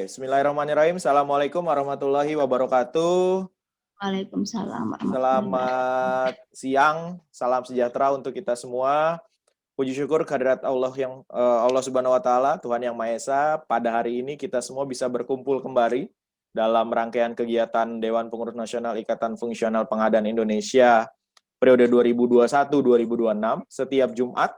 Bismillahirrahmanirrahim. Assalamualaikum warahmatullahi wabarakatuh. Waalaikumsalam warahmatullahi wabarakatuh. Selamat siang, salam sejahtera untuk kita semua. Puji syukur kehadirat Allah Subhanahu wa taala, Tuhan yang Maha Esa. Pada hari ini kita semua bisa berkumpul kembali dalam rangkaian kegiatan Dewan Pengurus Nasional Ikatan Fungsional Pengadaan Indonesia periode 2021-2026 setiap Jumat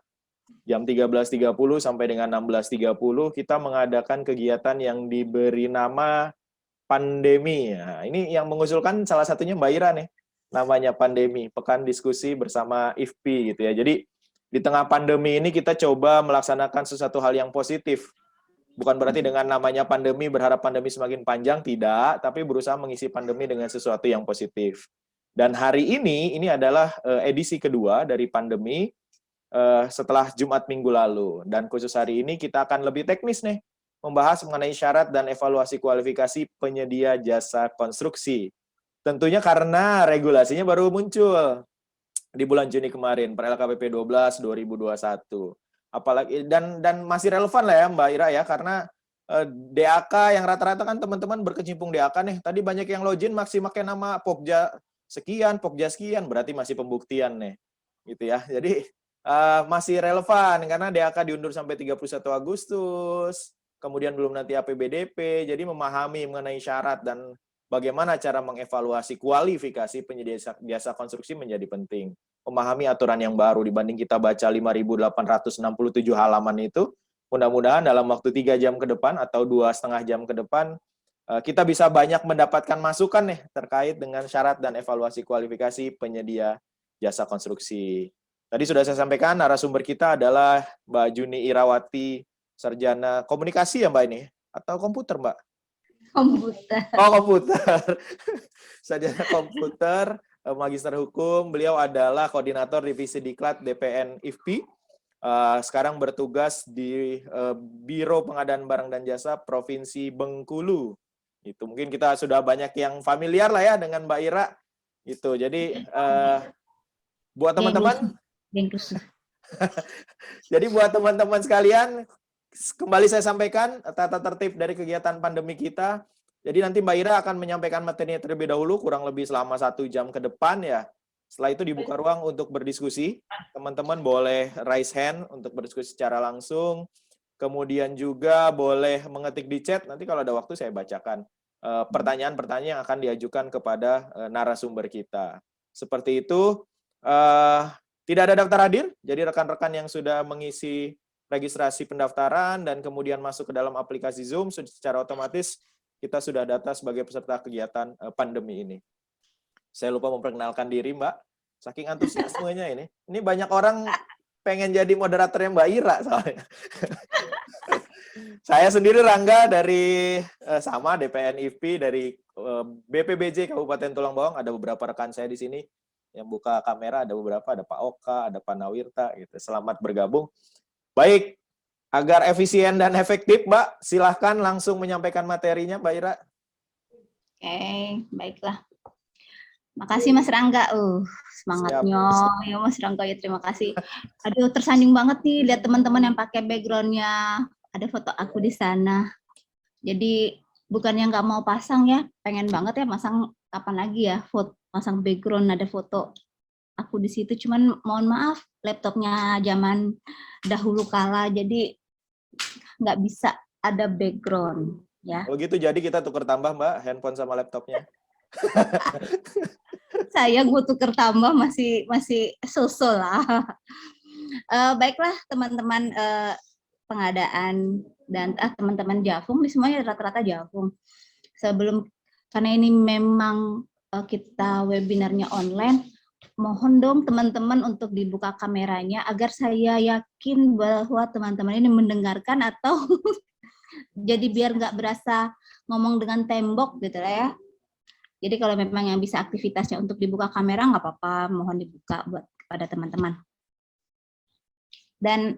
jam 13.30 sampai dengan 16.30 kita mengadakan kegiatan yang diberi nama pandemi. Nah, ini yang mengusulkan salah satunya Mbak Ira nih. Namanya pandemi, Pekan Diskusi bersama IFPI gitu ya. Jadi di tengah pandemi ini kita coba melaksanakan sesuatu hal yang positif. Bukan berarti dengan namanya pandemi berharap pandemi semakin panjang, tidak, tapi berusaha mengisi pandemi dengan sesuatu yang positif. Dan hari ini adalah edisi kedua dari pandemi setelah Jumat minggu lalu. Dan khusus hari ini kita akan lebih teknis nih, membahas mengenai syarat dan evaluasi kualifikasi penyedia jasa konstruksi. Tentunya karena regulasinya baru muncul di bulan Juni kemarin, per LKPP 12 2021. Apalagi dan masih relevan lah ya Mbak Ira ya, karena DAK yang rata-rata kan teman-teman berkecimpung DAK nih. Tadi banyak yang login masih pakai nama Pokja sekian, berarti masih pembuktian nih. Gitu ya. Jadi masih relevan karena DAK diundur sampai 31 Agustus, kemudian belum nanti APBDP, jadi memahami mengenai syarat dan bagaimana cara mengevaluasi kualifikasi penyedia jasa konstruksi menjadi penting. Memahami aturan yang baru dibanding kita baca 5.867 halaman itu, mudah-mudahan dalam waktu 3 jam ke depan atau 2,5 jam ke depan, kita bisa banyak mendapatkan masukan nih terkait dengan syarat dan evaluasi kualifikasi penyedia jasa konstruksi. Tadi sudah saya sampaikan, narasumber kita adalah Mbak Juni Irawati, sarjana komunikasi ya Mbak ini? Atau komputer Mbak? Komputer. Oh komputer. Sarjana komputer, magister hukum, beliau adalah koordinator divisi Diklat DPN IFPI. Sekarang bertugas di Biro Pengadaan Barang dan Jasa Provinsi Bengkulu. Itu mungkin kita sudah banyak yang familiar lah ya dengan Mbak Ira. Gitu. Jadi buat teman-teman jadi buat teman-teman sekalian, kembali saya sampaikan tata tertib dari kegiatan pandemi kita. Jadi nanti Mbak Ira akan menyampaikan materinya terlebih dahulu, kurang lebih selama 1 jam ke depan ya. Setelah itu dibuka ruang untuk berdiskusi. Teman-teman boleh raise hand untuk berdiskusi secara langsung. Kemudian juga boleh mengetik di chat, nanti kalau ada waktu saya bacakan pertanyaan-pertanyaan yang akan diajukan kepada narasumber kita. Seperti itu. Tidak ada daftar hadir, jadi rekan-rekan yang sudah mengisi registrasi pendaftaran dan kemudian masuk ke dalam aplikasi Zoom, secara otomatis kita sudah data sebagai peserta kegiatan pandemi ini. Saya lupa memperkenalkan diri Mbak, saking antusiasmenya ini. Ini banyak orang pengen jadi moderatornya Mbak Ira soalnya. Saya sendiri Rangga dari sama DPN IFPI dari BPBJ Kabupaten Tulang Bawang, ada beberapa rekan saya di sini yang buka kamera, ada beberapa, ada Pak Oka, ada Pak Nawirta, gitu. Selamat bergabung. Baik, agar efisien dan efektif, Mbak, silahkan langsung menyampaikan materinya, Mbak Ira. Oke, baiklah. Makasih Mas Rangga, semangatnya. Ya Mas Rangga ya, terima kasih. Aduh, tersandung banget nih lihat teman-teman yang pakai backgroundnya. Ada foto aku di sana. Jadi bukannya nggak mau pasang ya, pengen banget ya masang kapan lagi ya, foto pasang background ada foto aku di situ, cuman mohon maaf laptopnya zaman dahulu kala jadi nggak bisa ada background ya. Oh gitu, jadi kita tuker tambah Mbak handphone sama laptopnya. Saya gue tuker tambah masih sosol lah. Baiklah teman-teman pengadaan dan teman-teman Javung, semuanya rata-rata Javung. Sebelum karena ini memang kita webinarnya online, mohon dong teman-teman untuk dibuka kameranya agar saya yakin bahwa teman-teman ini mendengarkan atau jadi biar nggak berasa ngomong dengan tembok gitu lah ya. Jadi kalau memang yang bisa aktivitasnya untuk dibuka kamera nggak apa-apa, mohon dibuka buat kepada teman-teman. Dan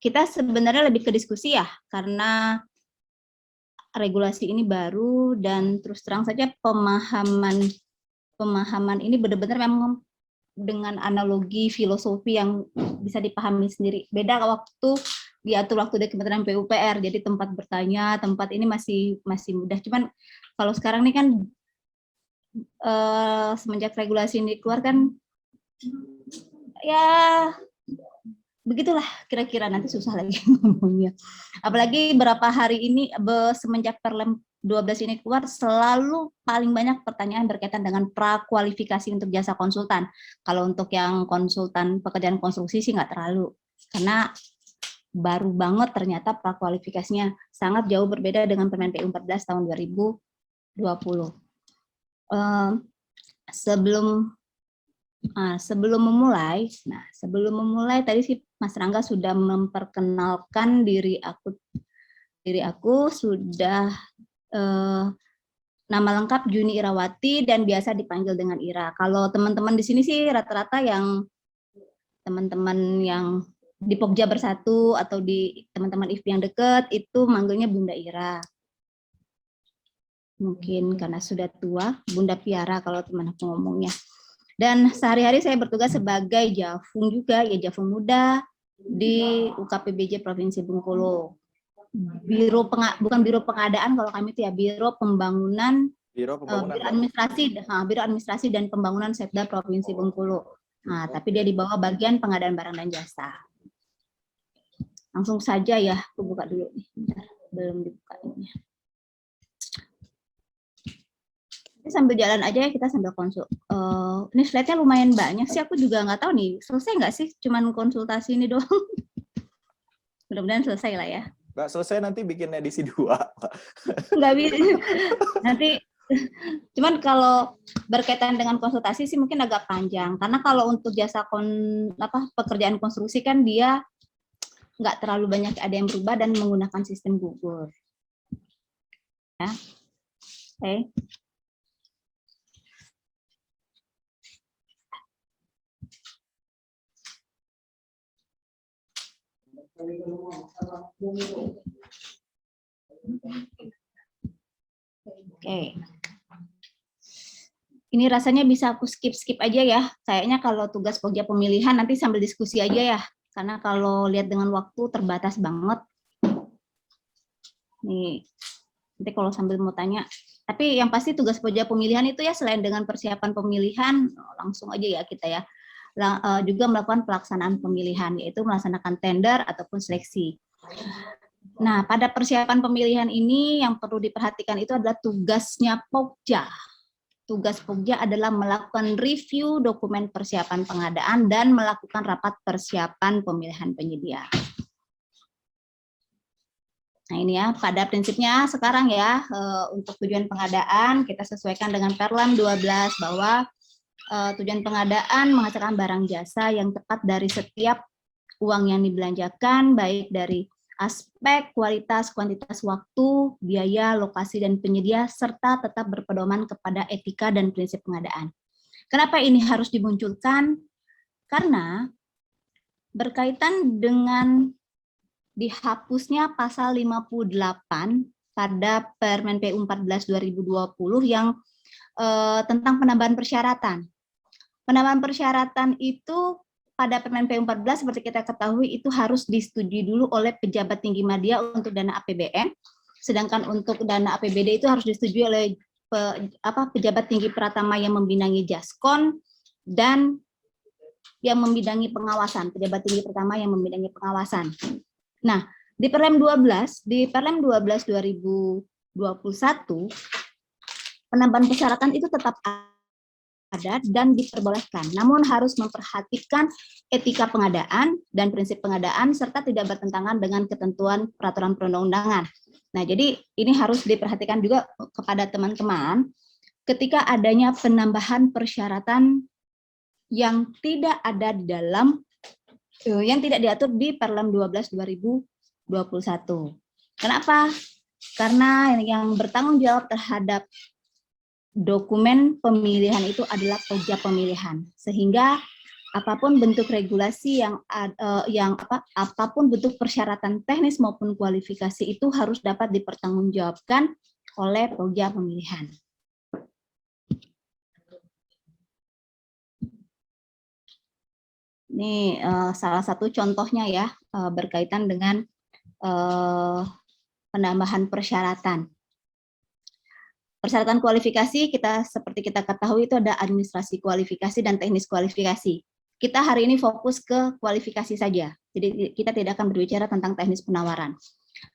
kita sebenarnya lebih ke diskusi ya, karena regulasi ini baru dan terus terang saja pemahaman ini benar-benar memang dengan analogi filosofi yang bisa dipahami sendiri. Beda waktu diatur waktu dari Kementerian PUPR, jadi tempat bertanya, tempat ini masih mudah. Cuman kalau sekarang ini kan semenjak regulasi ini keluar kan, ya begitulah kira-kira, nanti susah lagi ngomongnya. Apalagi berapa hari ini semenjak Perlem 12 ini keluar, selalu paling banyak pertanyaan berkaitan dengan prakualifikasi untuk jasa konsultan. Kalau untuk yang konsultan pekerjaan konstruksi sih nggak terlalu, karena baru banget ternyata prakualifikasinya, sangat jauh berbeda dengan Permen PU 14 tahun 2020. Sebelum memulai tadi sih Mas Rangga sudah memperkenalkan diri aku sudah nama lengkap Juni Irawati dan biasa dipanggil dengan Ira. Kalau teman-teman di sini sih rata-rata yang teman-teman yang di Pokja Bersatu atau di teman-teman IFPI yang dekat itu manggilnya Bunda Ira. Mungkin karena sudah tua, Bunda Piara kalau teman aku ngomongnya. Dan sehari-hari saya bertugas sebagai Jafung juga, ya Jafung Muda di UKPBJ Provinsi Bengkulu. Bukan biro pengadaan kalau kami itu ya, biro administrasi dan pembangunan Setda Provinsi Bengkulu. Nah, tapi dia di bawah bagian pengadaan barang dan jasa. Langsung saja ya, aku buka dulu nih. Bentar, belum dibuka ini. Sambil jalan aja ya, kita sambil konsul. Ini slide-nya lumayan banyak sih, aku juga nggak tahu nih, selesai nggak sih cuman konsultasi ini doang. Mudah-mudahan selesai lah ya. Nggak selesai nanti bikin edisi 2. Nggak bisa. Nanti, cuman kalau berkaitan dengan konsultasi sih mungkin agak panjang, karena kalau untuk jasa pekerjaan konstruksi kan dia nggak terlalu banyak ada yang berubah dan menggunakan sistem gugur. Ya. Oke. Oke. Ini rasanya bisa aku skip aja ya. Kayaknya kalau tugas pokja pemilihan nanti sambil diskusi aja ya. Karena kalau lihat dengan waktu terbatas banget. Nih, nanti kalau sambil mau tanya. Tapi yang pasti tugas pokja pemilihan itu ya selain dengan persiapan pemilihan, langsung aja ya kita ya. Juga melakukan pelaksanaan pemilihan, yaitu melaksanakan tender ataupun seleksi. Nah, pada persiapan pemilihan ini yang perlu diperhatikan itu adalah tugasnya Pokja. Tugas Pokja adalah melakukan review dokumen persiapan pengadaan dan melakukan rapat persiapan pemilihan penyedia. Nah ini ya, pada prinsipnya sekarang ya, untuk tujuan pengadaan kita sesuaikan dengan Perlem 12 bahwa tujuan pengadaan menghasilkan barang jasa yang tepat dari setiap uang yang dibelanjakan, baik dari aspek kualitas, kuantitas waktu, biaya, lokasi, dan penyedia, serta tetap berpedoman kepada etika dan prinsip pengadaan. Kenapa ini harus dimunculkan? Karena berkaitan dengan dihapusnya pasal 58 pada Permen PU 14 2020 yang tentang penambahan persyaratan. Penambahan persyaratan itu pada Permen PU 14 seperti kita ketahui itu harus disetujui dulu oleh pejabat tinggi media untuk dana APBN, sedangkan untuk dana APBD itu harus disetujui oleh pejabat tinggi Pratama yang membidangi Jaskon dan yang membidangi pengawasan, pejabat tinggi pertama yang membidangi pengawasan. Nah, di Perlem 12 2021 penambahan persyaratan itu tetap ada dan diperbolehkan, namun harus memperhatikan etika pengadaan dan prinsip pengadaan serta tidak bertentangan dengan ketentuan peraturan perundang-undangan. Nah, jadi ini harus diperhatikan juga kepada teman-teman ketika adanya penambahan persyaratan yang tidak ada di dalam yang tidak diatur di Perlem 12 2021. Kenapa? Karena yang bertanggung jawab terhadap dokumen pemilihan itu adalah pokja pemilihan, sehingga apapun bentuk regulasi apapun bentuk persyaratan teknis maupun kualifikasi itu harus dapat dipertanggungjawabkan oleh pokja pemilihan. Ini salah satu contohnya ya berkaitan dengan penambahan persyaratan. Persyaratan kualifikasi seperti kita ketahui itu ada administrasi kualifikasi dan teknis kualifikasi. Kita hari ini fokus ke kualifikasi saja. Jadi kita tidak akan berbicara tentang teknis penawaran.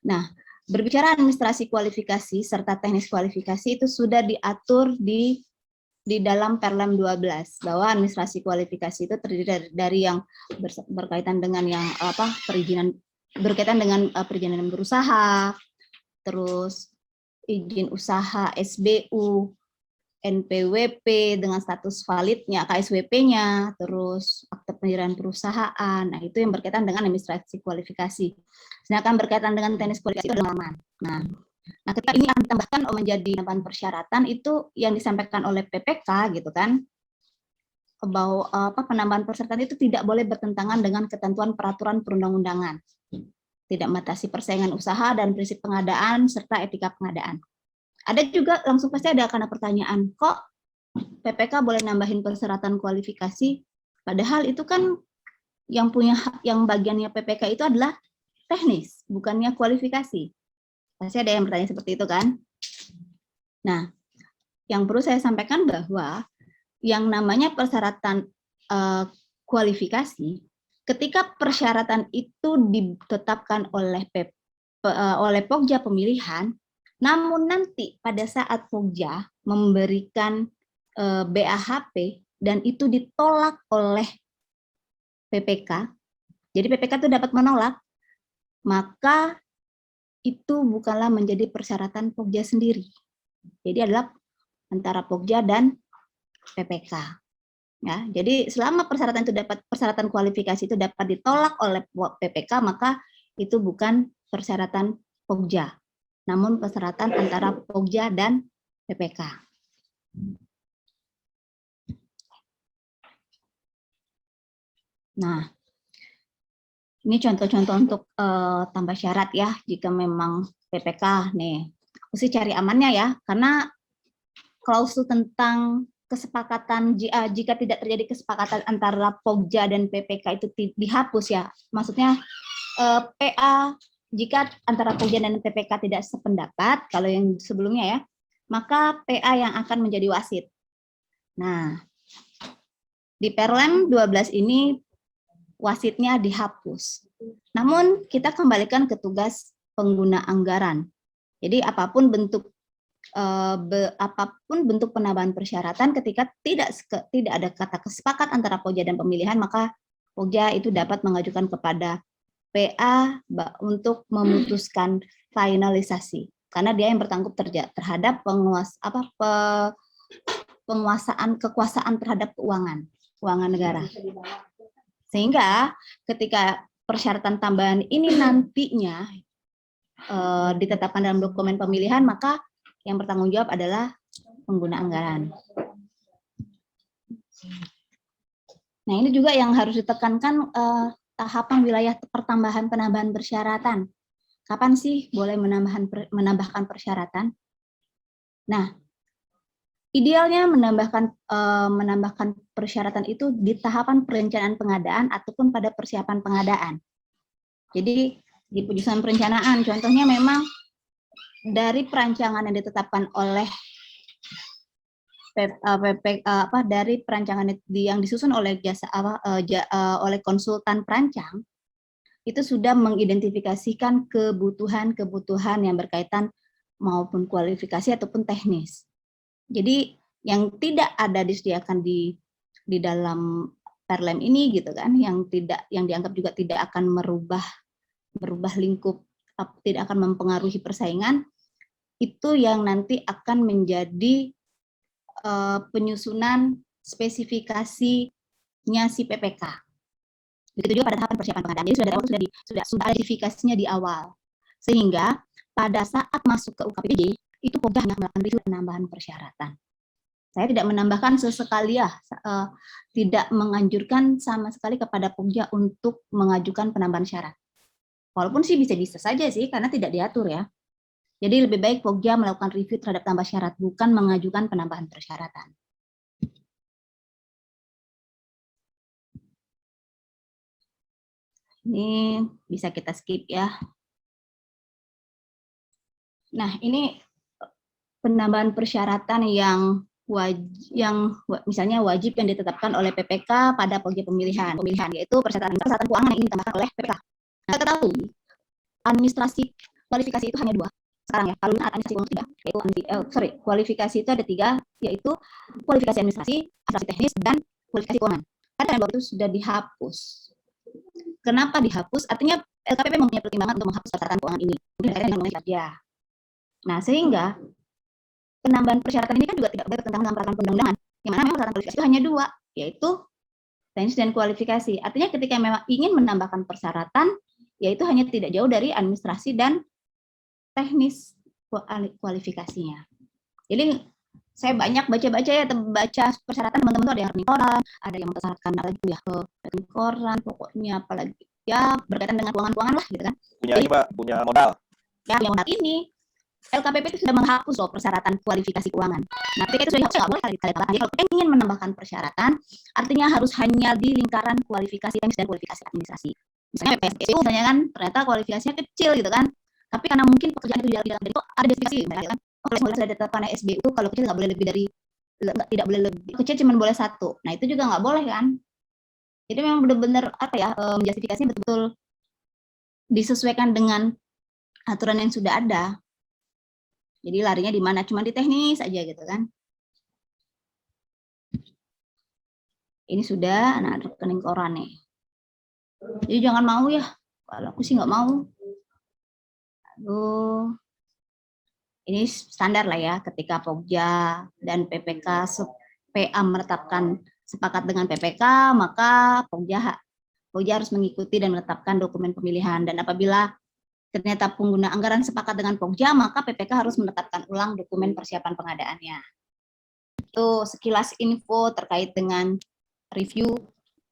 Nah, berbicara administrasi kualifikasi serta teknis kualifikasi itu sudah diatur di dalam Perlem 12 bahwa administrasi kualifikasi itu terdiri dari yang berkaitan dengan yang perizinan berkaitan dengan perizinan berusaha, terus izin usaha SBU, NPWP dengan status validnya, KSWP-nya, terus akte pendirian perusahaan. Nah, itu yang berkaitan dengan administrasi kualifikasi. Sedangkan berkaitan dengan teknis kualifikasi itu adalah aman. Nah, ketika ini akan ditambahkan menjadi penambahan persyaratan itu yang disampaikan oleh PPK gitu kan, bahwa penambahan persyaratan itu tidak boleh bertentangan dengan ketentuan peraturan perundang-undangan. Tidak membatasi persaingan usaha dan prinsip pengadaan serta etika pengadaan. Ada juga langsung pasti ada karena pertanyaan, kok PPK boleh nambahin persyaratan kualifikasi, padahal itu kan yang bagiannya PPK itu adalah teknis, bukannya kualifikasi. Pasti ada yang bertanya seperti itu kan? Nah, yang perlu saya sampaikan bahwa yang namanya persyaratan kualifikasi, ketika persyaratan itu ditetapkan oleh Pokja pemilihan, namun nanti pada saat Pokja memberikan BAHP dan itu ditolak oleh PPK, jadi PPK itu dapat menolak, maka itu bukanlah menjadi persyaratan Pokja sendiri. Jadi adalah antara Pokja dan PPK. Ya, jadi selama persyaratan kualifikasi itu dapat ditolak oleh PPK, maka itu bukan persyaratan Pokja, namun persyaratan antara Pokja dan PPK. Nah, ini contoh-contoh untuk tambah syarat ya, jika memang PPK nih. Aku sih cari amannya ya, karena klausul tentang kesepakatan jika tidak terjadi kesepakatan antara Pokja dan PPK itu dihapus ya. Maksudnya PA jika antara Pokja dan PPK tidak sependapat, kalau yang sebelumnya ya, maka PA yang akan menjadi wasit. Nah, di Perlem 12 ini wasitnya dihapus. Namun kita kembalikan ke tugas pengguna anggaran. Jadi apapun bentuk penambahan persyaratan ketika tidak ada kata kesepakat antara Pokja dan pemilihan, maka Pokja itu dapat mengajukan kepada PA untuk memutuskan finalisasi, karena dia yang bertanggung terhadap kekuasaan terhadap keuangan negara. Sehingga ketika persyaratan tambahan ini nantinya ditetapkan dalam dokumen pemilihan, maka yang bertanggung jawab adalah pengguna anggaran. Nah, ini juga yang harus ditekankan, tahapan wilayah penambahan persyaratan. Kapan sih boleh menambahkan persyaratan? Nah, idealnya menambahkan persyaratan itu di tahapan perencanaan pengadaan ataupun pada persiapan pengadaan. Jadi di penyusunan perencanaan, contohnya memang dari perancangan yang ditetapkan oleh dari perancangan yang disusun oleh oleh konsultan perancang, itu sudah mengidentifikasikan kebutuhan yang berkaitan maupun kualifikasi ataupun teknis. Jadi yang tidak ada disediakan di dalam Perlem ini gitu kan, yang dianggap juga tidak akan merubah lingkup, tidak akan mempengaruhi persaingan, itu yang nanti akan menjadi penyusunan spesifikasinya si PPK. Begitu juga pada tahapan persiapan pengadaan. Jadi sudah ada identifikasinya di awal. Sehingga pada saat masuk ke UKPPJ, itu Pokja hanya melakukan review penambahan persyaratan. Saya tidak menambahkan sesekali ya, tidak menganjurkan sama sekali kepada Pokja untuk mengajukan penambahan syarat. Walaupun sih bisa-bisa saja sih, karena tidak diatur ya. Jadi lebih baik Pokja melakukan review terhadap tambah syarat, bukan mengajukan penambahan persyaratan. Ini bisa kita skip ya. Nah, ini penambahan persyaratan yang misalnya wajib yang ditetapkan oleh PPK pada pemilihan yaitu persyaratan keuangan yang ingin ditambahkan oleh PPK. Nah, ketahui administrasi kualifikasi itu hanya 2 sekarang ya. Kalau administrasi umum 3, yaitu kualifikasi itu ada 3, yaitu kualifikasi administrasi teknis, dan kualifikasi keuangan. Pada waktu itu sudah dihapus. Kenapa dihapus? Artinya LKPP mempunyai pertimbangan untuk menghapus persyaratan keuangan ini. Nah, sehingga penambahan persyaratan ini kan juga tidak bertentangan dengan peraturan perundang-undangan, yang mana memang persyaratan kualifikasi itu hanya 2, yaitu teknis dan kualifikasi. Artinya ketika memang ingin menambahkan persyaratan, yaitu hanya tidak jauh dari administrasi dan teknis kualifikasinya. Jadi saya banyak baca-baca ya, baca persyaratan teman-teman tuh ada yang koran, ada yang mempersyaratkan ya ke koran, pokoknya apalagi ya berkaitan dengan keuangan lah gitu kan. Punya ini Mbak, punya modal. Ya, yang modal ini LKPP itu sudah menghapus loh persyaratan kualifikasi keuangan. Nah, ketika itu sudah dihapus, nggak boleh ditambahkan. Jadi kalau kita ingin menambahkan persyaratan, artinya harus hanya di lingkaran kualifikasi teknis dan kualifikasi administrasi. Misalnya PPSU, misalnya kan ternyata kualifikasinya kecil gitu kan, tapi karena mungkin pekerjaan itu di dalam itu ada destinasi, misalnya kan, kalau sudah ditetapkan SBU, kalau kecil nggak boleh lebih dari, tidak boleh lebih kecil, cuma boleh 1. Nah, itu juga nggak boleh kan. Jadi memang benar-benar apa ya, menjustifikasi betul-betul disesuaikan dengan aturan yang sudah ada. Jadi larinya di mana? Cuma di teknis aja gitu kan. Ini sudah, nah rekening koran nih. Jadi jangan mau ya. Kalau aku sih nggak mau. Aduh. Ini standar lah ya, ketika Pokja dan PPK PA menetapkan sepakat dengan PPK, maka Pokja harus mengikuti dan menetapkan dokumen pemilihan. Dan apabila ternyata pengguna anggaran sepakat dengan Pokja, maka PPK harus menetapkan ulang dokumen persiapan pengadaannya. Itu sekilas info terkait dengan review.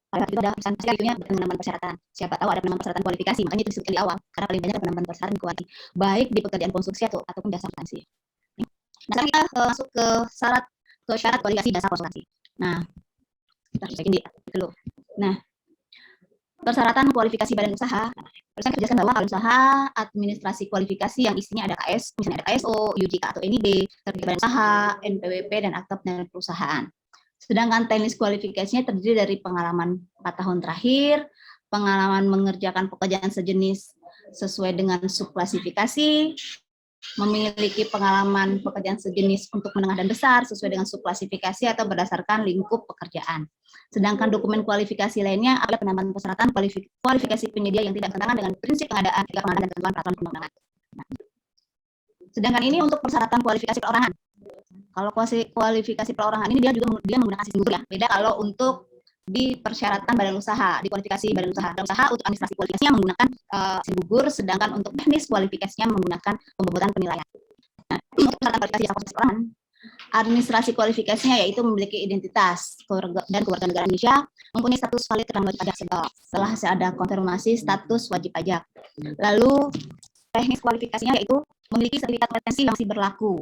Pada itu ada reviewnya penambahan persyaratan. Siapa tahu ada penambahan persyaratan kualifikasi, makanya itu disebutkan di awal, karena paling banyak penambahan persyaratan kualifikasi, baik di pekerjaan konstruksi ataupun jasa konsultasi. Nah, sekarang kita masuk ke syarat kualifikasi jasa konsultasi. Nah, kita bikin dulu. Nah, persyaratan kualifikasi badan usaha, saya jelaskan bahwa kalau usaha administrasi kualifikasi yang isinya ada KS, misalnya ada KSO, UJK atau NIB, sertifikat badan usaha, NPWP, dan akta penilaian perusahaan. Sedangkan teknis kualifikasinya terdiri dari pengalaman 4 tahun terakhir, pengalaman mengerjakan pekerjaan sejenis sesuai dengan subklasifikasi, memiliki pengalaman pekerjaan sejenis untuk menengah dan besar sesuai dengan subklasifikasi atau berdasarkan lingkup pekerjaan. Sedangkan dokumen kualifikasi lainnya adalah penambahan persyaratan kualifikasi penyedia yang tidak bertentangan dengan prinsip pengadaan, etika pengadaan, dan ketentuan peraturan perundang-undangan. Sedangkan ini untuk persyaratan kualifikasi perorangan. Kalau kualifikasi perorangan ini dia menggunakan sistem gugur ya. Beda kalau untuk di persyaratan badan usaha, di kualifikasi badan usaha. Badan usaha untuk administrasi kualifikasinya menggunakan sistem gugur, sedangkan untuk teknis kualifikasinya menggunakan pembobotan penilaian. Nah, untuk persyaratan kualifikasi jasa konsultasi perorangan, administrasi kualifikasinya yaitu memiliki identitas dan kewarganegaraan Indonesia, mempunyai status valid dan wajib pajak setelah ada konfirmasi status wajib pajak. Lalu teknis kualifikasinya yaitu memiliki sertifikat kompetensi yang masih berlaku.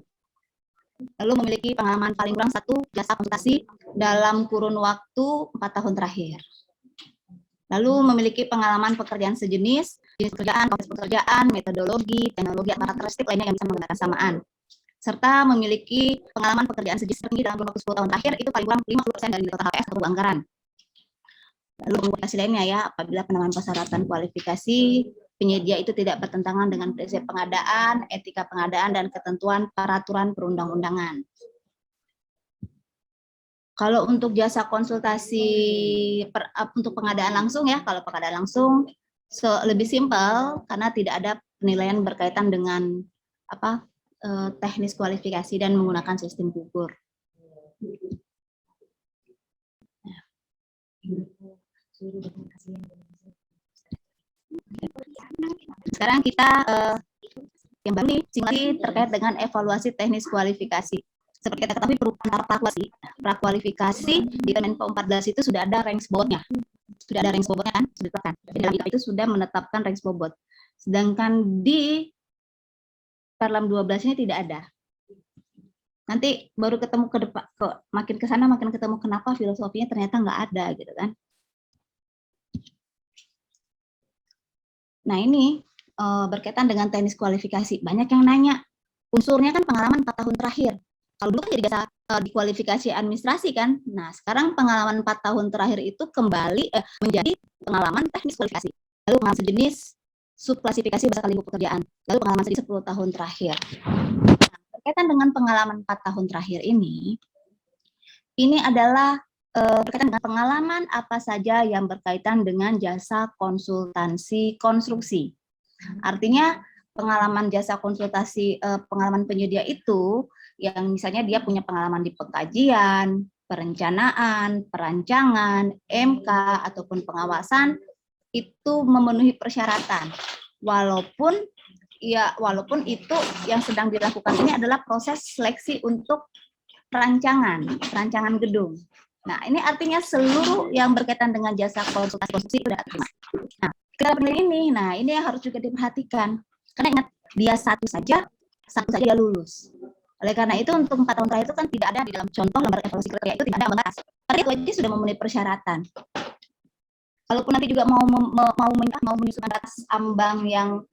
Lalu memiliki pengalaman paling kurang 1 jasa konsultasi dalam kurun waktu 4 tahun terakhir. Lalu memiliki pengalaman pekerjaan sejenis, jenis pekerjaan, proses pekerjaan, metodologi, teknologi, atau karakteristik lainnya yang bisa menggunakan samaan. Serta memiliki pengalaman pekerjaan sejenis tertinggi dalam kurun waktu 10 tahun terakhir, itu paling kurang 50% dari total HPS atau anggaran. Lalu kualifikasi lainnya ya, apabila penambahan persyaratan kualifikasi penyedia itu tidak bertentangan dengan prinsip pengadaan, etika pengadaan, dan ketentuan peraturan perundang-undangan. Kalau untuk jasa konsultasi untuk pengadaan langsung ya, kalau pengadaan langsung lebih simpel karena tidak ada penilaian berkaitan dengan teknis kualifikasi dan menggunakan sistem gugur. Sekarang kita yang baru nih, simulasi terkait dengan evaluasi teknis kualifikasi. Seperti kita ketahui prakualifikasi di Kemenko 14 itu sudah ada range bobotnya. Sudah ada range bobotnya kan? Sudah ditetapkan. Di dalam itu sudah menetapkan range bobot. Sedangkan di Perlam 12 ini tidak ada. Nanti baru ketemu ke depan, makin ke sana makin ketemu kenapa filosofinya ternyata nggak ada gitu kan. Nah ini berkaitan dengan teknis kualifikasi. Banyak yang nanya, unsurnya kan pengalaman 4 tahun terakhir. Kalau dulu kan jadi jasa di kualifikasi administrasi kan. Nah, sekarang pengalaman 4 tahun terakhir itu kembali menjadi pengalaman teknis kualifikasi. Lalu pengalaman sejenis subklasifikasi berdasarkan lingkup pekerjaan. Lalu pengalaman sejenis 10 tahun terakhir. Nah, berkaitan dengan pengalaman 4 tahun terakhir ini adalah berkaitan dengan pengalaman apa saja yang berkaitan dengan jasa konsultansi konstruksi. Artinya pengalaman jasa konsultasi pengalaman penyedia itu yang misalnya dia punya pengalaman di pengkajian, perencanaan, perancangan, MK ataupun pengawasan itu memenuhi persyaratan. Walaupun itu yang sedang dilakukan ini adalah proses seleksi untuk perancangan gedung. Nah, ini artinya seluruh yang berkaitan dengan jasa konsultasi konstruksi sudah terima. Nah, ketika penilaian ini yang harus juga diperhatikan. Karena ingat, dia satu saja dia lulus. Oleh karena itu, untuk 4 tahun terakhir itu kan tidak ada di dalam contoh lembar evaluasi kriteria itu tidak ada membahas. Karena itu aja sudah memenuhi persyaratan. Kalaupun nanti juga mau menyusun batas ambang yang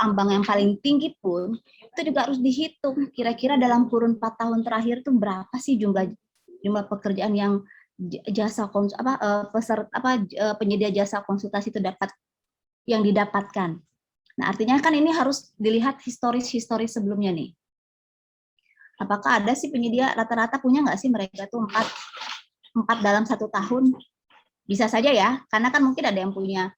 ambang yang paling tinggi pun itu juga harus dihitung kira-kira dalam kurun 4 tahun terakhir itu berapa sih jumlah pekerjaan yang penyedia jasa konsultasi itu didapatkan. Nah, artinya kan ini harus dilihat historis sebelumnya nih. Apakah ada sih penyedia rata-rata punya nggak sih mereka tuh 4 dalam 1 tahun? Bisa saja ya, karena kan mungkin ada yang punya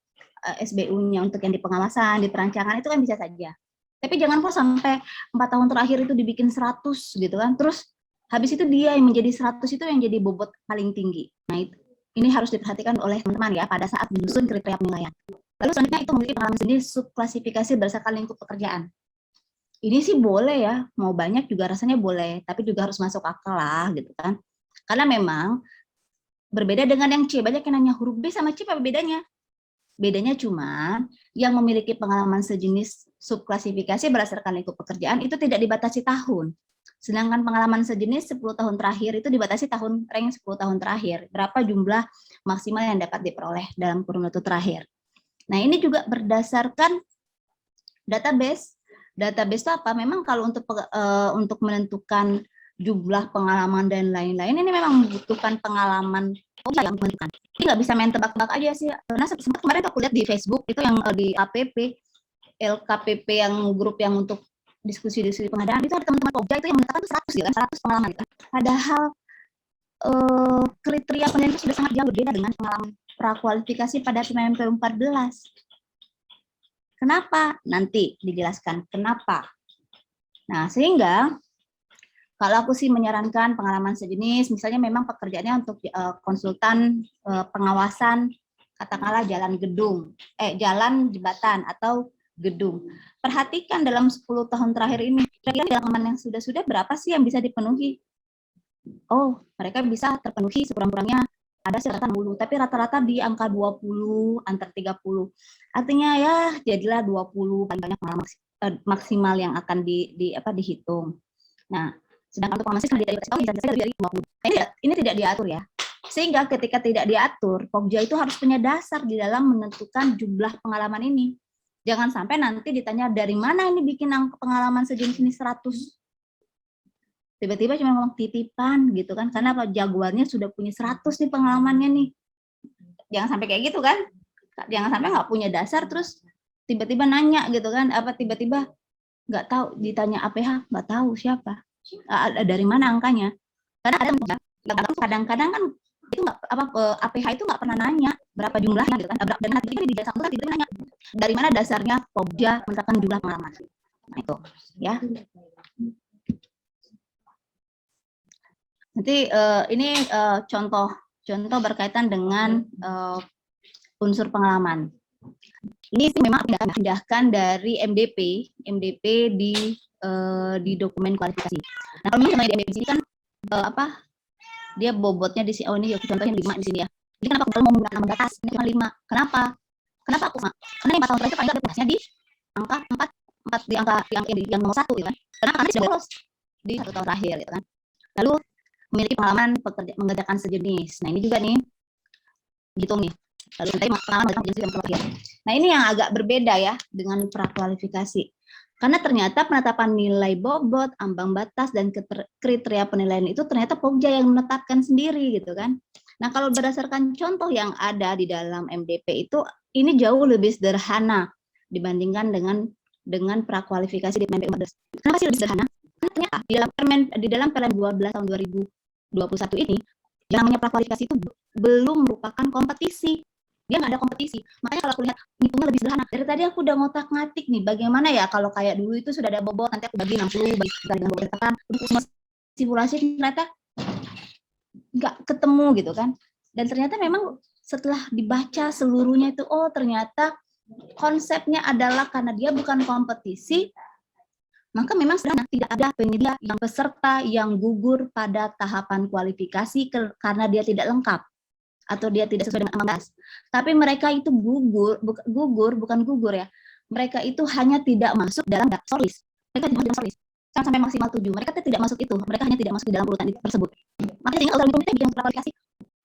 SBU-nya untuk yang di pengawasan, di perancangan itu kan bisa saja. Tapi jangan kok sampai 4 tahun terakhir itu dibikin 100 gitu kan. Terus habis itu dia yang menjadi 100 itu yang jadi bobot paling tinggi. Nah, ini harus diperhatikan oleh teman-teman ya pada saat menyusun kriteria penilaian. Lalu selanjutnya itu memiliki pengalaman sendiri subklasifikasi berdasarkan lingkup pekerjaan. Ini sih boleh ya, mau banyak juga rasanya boleh, tapi juga harus masuk akal lah gitu kan. Karena memang berbeda dengan yang C, banyak yang nanya huruf B sama C apa bedanya? Bedanya cuma yang memiliki pengalaman sejenis subklasifikasi berdasarkan lingkup pekerjaan itu tidak dibatasi tahun. Sedangkan pengalaman sejenis 10 tahun terakhir itu dibatasi rank 10 tahun terakhir. Berapa jumlah maksimal yang dapat diperoleh dalam kurun waktu terakhir. Nah, ini juga berdasarkan database. Database itu apa? Memang kalau untuk menentukan jumlah pengalaman dan lain-lain, ini memang membutuhkan pengalaman yang menentukan. Ini nggak bisa main tebak-tebak aja sih. Karena sempat kemarin aku lihat di Facebook itu yang di APP, LKPP yang grup yang untuk diskusi pengadaan itu ada teman-teman Pokja itu yang menyatakan 100 gitu kan, 100 pengalaman gitu. Padahal kriteria penilaian itu sudah sangat jauh berbeda dengan pengalaman prakualifikasi pada PMP 14. Kenapa? Nanti dijelaskan kenapa. Nah, sehingga kalau aku sih menyarankan pengalaman sejenis, misalnya memang pekerjaannya untuk konsultan pengawasan, katakanlah jalan jembatan atau gedung. Perhatikan dalam 10 tahun terakhir ini, kira-kira pengalaman yang sudah berapa sih yang bisa dipenuhi? Oh, mereka bisa terpenuhi sekurang-kurangnya ada rata-rata 60, tapi rata-rata di angka 20, antar 30. Artinya ya jadilah 20 paling banyak maksimal yang akan dihitung. Nah, sedangkan untuk pengalaman tidak bisa dari 20. Ini tidak diatur ya. Sehingga ketika tidak diatur, Pokja itu harus punya dasar di dalam menentukan jumlah pengalaman ini. Jangan sampai nanti ditanya dari mana ini bikin pengalaman sejenis ini 100. Tiba-tiba cuma ngomong titipan gitu kan, karena jagoannya sudah punya 100 nih pengalamannya nih. Jangan sampai kayak gitu kan. Jangan sampai nggak punya dasar terus tiba-tiba nanya gitu kan, tiba-tiba nggak tahu, ditanya APH nggak tahu siapa, dari mana angkanya. Karena kadang-kadang kan itu APH itu nggak pernah nanya berapa jumlahnya gitu kan, dan nanti di jasa itu tiba-tiba nanya dari mana dasarnya Pokja menetapkan jumlah pengalaman. Nah itu ya. Nanti ini contoh berkaitan dengan unsur pengalaman. Ini memang pindahkan dari MDP di dokumen kualifikasi. Nah, kalau misalnya di MDP ini kan dia bobotnya di sini. Oh, ini contohnya 5 di sini ya. Jadi kenapa aku mau menggunakan batas ini cuma 5? Kenapa aku mak? Karena 4 tahun terakhir paling ada batasnya di angka 4 di angka yang nomor 1 gitu kan. Karena sudah lolos di 1 tahun terakhir gitu kan. Lalu memiliki pengalaman mengerjakan sejenis. Nah, ini juga nih gitu nih. Lalu tadi pengalaman mengerjakan sejenis yang terakhir. Nah, ini yang agak berbeda ya dengan prakualifikasi. Karena ternyata penetapan nilai bobot, ambang batas, dan kriteria penilaian itu ternyata Pokja yang menetapkan sendiri gitu kan. Nah, kalau berdasarkan contoh yang ada di dalam MDP itu, ini jauh lebih sederhana dibandingkan dengan prakualifikasi di MDP. Kenapa sih lebih sederhana? Karena ternyata di dalam Permen 12 tahun 2021 ini, yang namanya prakualifikasi itu belum merupakan kompetisi. Dia nggak ada kompetisi. Makanya kalau aku lihat hitungnya lebih sederhana. Dari tadi aku udah ngotak-ngatik nih, bagaimana ya kalau kayak dulu itu sudah ada bobot, nanti aku bagi 60, bagi dengan bobot tekan, untuk simulasi ternyata nggak ketemu gitu kan. Dan ternyata memang setelah dibaca seluruhnya itu, oh ternyata konsepnya adalah karena dia bukan kompetisi, maka memang sederhana, tidak ada penyedia yang peserta yang gugur pada tahapan kualifikasi karena dia tidak lengkap atau dia tidak sesuai dengan ambang batas. Tapi mereka itu bukan gugur ya. Mereka itu hanya tidak masuk dalam shortlist. Mereka tidak masuk dalam shortlist. Sampai maksimal 7. Mereka tidak masuk itu. Mereka hanya tidak masuk di dalam urutan tersebut. Makanya nggak usah rumit-rumit bikin kualifikasi.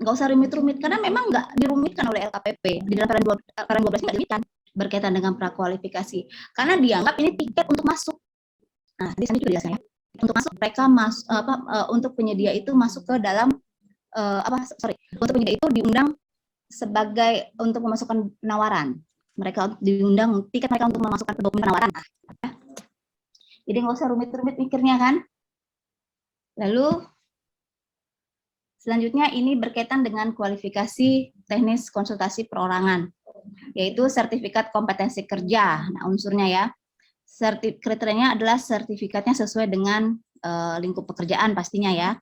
Nggak usah rumit-rumit karena memang nggak dirumitkan oleh LKPP. Di dalam Permen 12 nggak dirumitkan berkaitan dengan prakualifikasi. Karena dianggap ini tiket untuk masuk. Nah, di sana juga jelasnya ya. Untuk masuk mereka untuk penyedia itu masuk ke dalam untuk penyedia itu diundang sebagai untuk memasukkan penawaran. Mereka diundang tiket mereka untuk memasukkan dokumen penawaran. Jadi nggak usah rumit-rumit mikirnya kan. Lalu selanjutnya ini berkaitan dengan kualifikasi teknis konsultasi perorangan, yaitu sertifikat kompetensi kerja. Nah, unsurnya ya. Kriterianya adalah sertifikatnya sesuai dengan lingkup pekerjaan pastinya ya.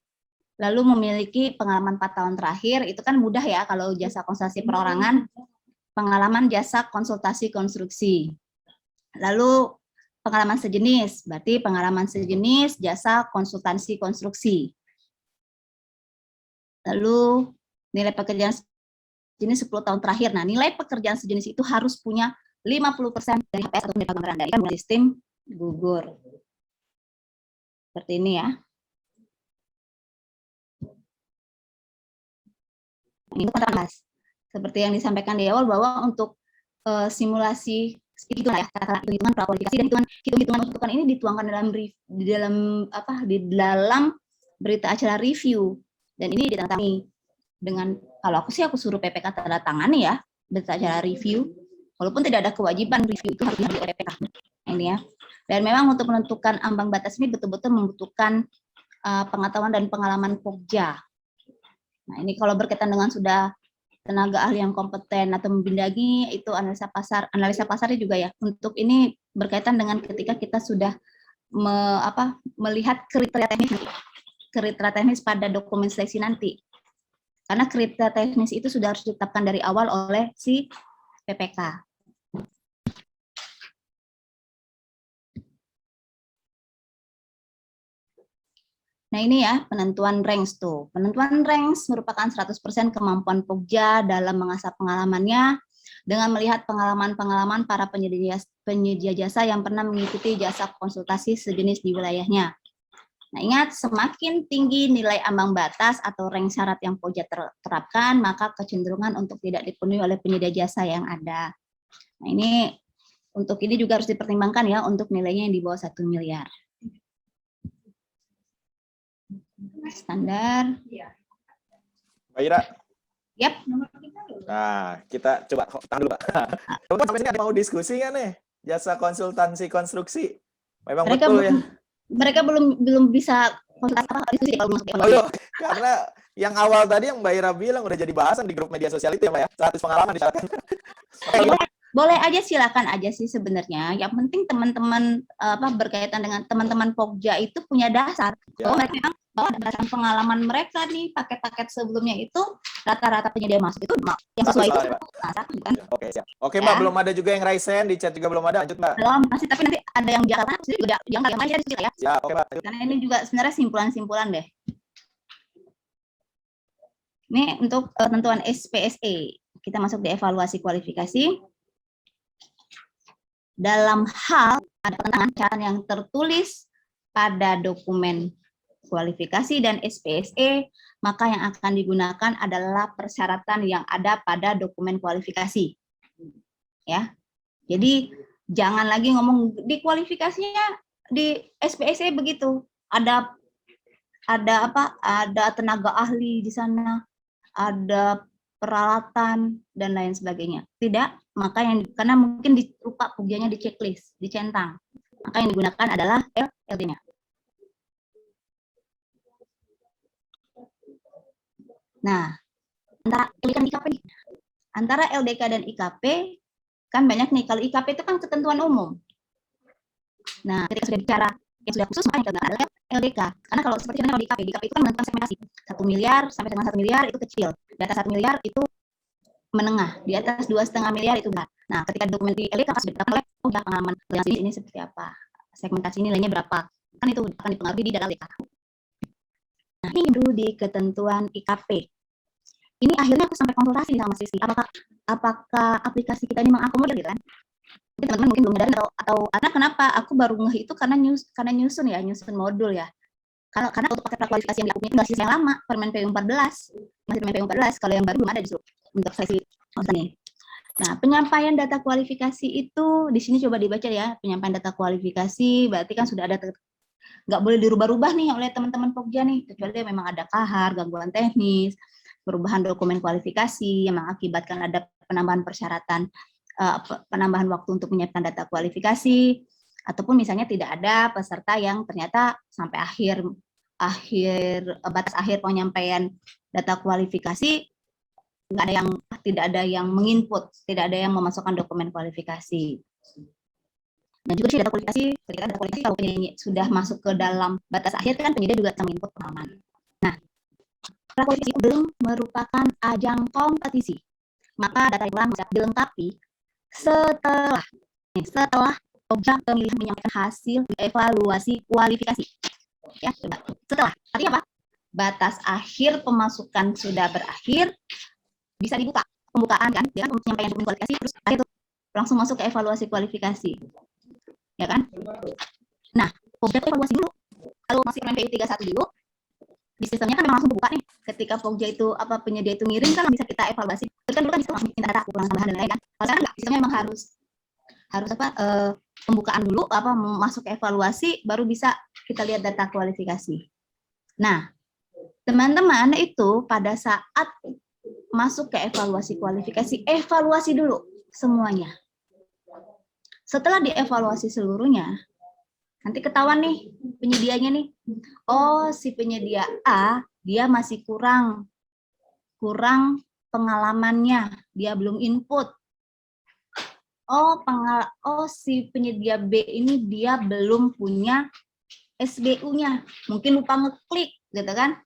Lalu memiliki pengalaman 4 tahun terakhir, itu kan mudah ya kalau jasa konsultasi perorangan, pengalaman jasa konsultasi konstruksi. Lalu pengalaman sejenis, berarti pengalaman sejenis jasa konsultansi konstruksi. Lalu nilai pekerjaan sejenis 10 tahun terakhir. Nah, nilai pekerjaan sejenis itu harus punya 50% dari HPS atau nilai penganggaran dari kan mulai sistem gugur. Seperti ini ya. Ini kontras. Seperti yang disampaikan di awal bahwa untuk simulasi itu ya, hitungan prakualifikasi dan hitungan untukan ini dituangkan di dalam berita acara review dan ini ditandatangani dengan kalau aku suruh PPK tanda tangani ya berita acara review walaupun tidak ada kewajiban review itu harus dihadiri oleh PPK ini ya. Dan memang untuk menentukan ambang batas ini betul-betul membutuhkan pengetahuan dan pengalaman Pokja. Nah, ini kalau berkaitan dengan sudah tenaga ahli yang kompeten atau membindangi itu analisa pasarnya juga ya. Untuk ini berkaitan dengan ketika kita sudah melihat kriteria teknis pada dokumen seleksi nanti. Karena kriteria teknis itu sudah harus ditetapkan dari awal oleh si PPK. Nah ini ya penentuan ranks tuh. Penentuan ranks merupakan 100% kemampuan Pokja dalam mengasah pengalamannya dengan melihat pengalaman-pengalaman para penyedia jasa yang pernah mengikuti jasa konsultasi sejenis di wilayahnya. Nah ingat, semakin tinggi nilai ambang batas atau rank syarat yang Pokja terapkan, maka kecenderungan untuk tidak dipenuhi oleh penyedia jasa yang ada. Nah ini untuk ini juga harus dipertimbangkan ya untuk nilainya yang di bawah 1 miliar. Standar. Mbak Ira. Yap. Nah, kita coba tahan dulu, Pak. Teman-teman sampai sini ada mau diskusi nggak nih? Jasa konsultansi konstruksi. Memang mereka betul ya. Mereka belum bisa diskusi kalau masuk evaluasi. Oh, karena yang awal tadi yang Mbak Ira bilang udah jadi bahasan di grup media sosial itu ya, Mbak ya. 100 pengalaman disyaratkan. Boleh aja, silakan aja sih sebenarnya. Yang penting teman-teman berkaitan dengan teman-teman Pokja itu punya dasar. Ya. Oh, mereka memang bahwa berdasarkan pengalaman mereka nih paket-paket sebelumnya itu rata-rata penyedia masuk itu yang sesuai itu. Kan? Oke, siap. Oke, Mbak, belum ada juga yang raise hand di chat juga belum ada. Lanjut, Mbak. Belum, masih tapi nanti ada yang jalan juga yang lain ya. Siap, oke, Mbak. Karena ini juga sebenarnya simpulan-simpulan deh. Ini untuk tentuan SPSE. Kita masuk di evaluasi kualifikasi. Dalam hal ada penentuan yang tertulis pada dokumen kualifikasi dan SPSE, maka yang akan digunakan adalah persyaratan yang ada pada dokumen kualifikasi. Ya. Jadi Jangan lagi ngomong di kualifikasinya di SPSE begitu. Ada tenaga ahli di sana, ada peralatan dan lain sebagainya. Tidak, maka karena mungkin lupa pujiannya di checklist, dicentang. Maka yang digunakan adalah LD-nya. Nah, antara LDK dan IKP kan banyak nih. Kalau IKP itu kan ketentuan umum. Nah, ketika sudah bicara yang sudah khusus, maka yang adalah LDK. Karena kalau seperti kalau di IKP itu kan menentukan segmentasi. 1 miliar sampai dengan 1 miliar itu kecil. Di atas 1 miliar itu menengah. Di atas 2,5 miliar itu berat. Nah, ketika dokumen di LDK sudah ditetapkan oleh pengalaman ini seperti apa. Segmentasi nilainya berapa. Kan itu akan dipengaruhi di dalam LDK. Nah, ini dulu di ketentuan IKP. Ini akhirnya aku sampai konsultasi sama Sisi. Apakah aplikasi kita ini mengakomodir gitu kan? Teman-teman mungkin belum sadar atau karena kenapa aku baru ngeh itu karena nyusun modul ya. Karena untuk paket kualifikasi yang diakuin itu nggak sih yang lama, Permen PU 14 masih Permen PU 14. Kalau yang baru belum ada justru untuk sesi ini. Nah, penyampaian data kualifikasi itu di sini coba dibaca ya. Penyampaian data kualifikasi berarti kan sudah ada, nggak boleh dirubah-rubah nih oleh teman-teman Pokja nih, kecuali memang ada kahar, gangguan teknis, perubahan dokumen kualifikasi yang mengakibatkan ada penambahan persyaratan, penambahan waktu untuk menyiapkan data kualifikasi, ataupun misalnya tidak ada peserta yang ternyata sampai batas akhir penyampaian data kualifikasi tidak ada yang menginput, tidak ada yang memasukkan dokumen kualifikasi. Dan juga data kualifikasi, ketika data kualifikasi kalau penyedia sudah masuk ke dalam batas akhir kan penyedia juga bisa menginput pengalaman. Nah, kualifikasi itu belum merupakan ajang kompetisi. Maka data yang bisa dilengkapi setelah Pokja pemilihan menyampaikan hasil evaluasi kualifikasi. Ya, coba. Setelah, artinya apa? Batas akhir pemasukan sudah berakhir, bisa dibuka pembukaan kan, dengan penyampaian dokumen kualifikasi, terus itu langsung masuk ke evaluasi kualifikasi, ya kan? Nah, Pokja evaluasi dulu. Kalau masih PU 31 dulu, di sistemnya kan memang langsung buka nih. Ketika Pokja itu penyedia itu ngirim kan bisa kita evaluasi. Terus kan bisa langsung minta data kurang tambahan dan lain kan. Kalau sekarang enggak, sistemnya memang harus pembukaan dulu, masuk ke evaluasi, baru bisa kita lihat data kualifikasi. Nah, teman-teman itu pada saat masuk ke evaluasi kualifikasi, evaluasi dulu semuanya. Setelah dievaluasi seluruhnya, nanti ketahuan nih penyedianya nih. Oh, si penyedia A, dia masih kurang pengalamannya, dia belum input. Si penyedia B ini dia belum punya SBU-nya, mungkin lupa ngeklik gitu kan.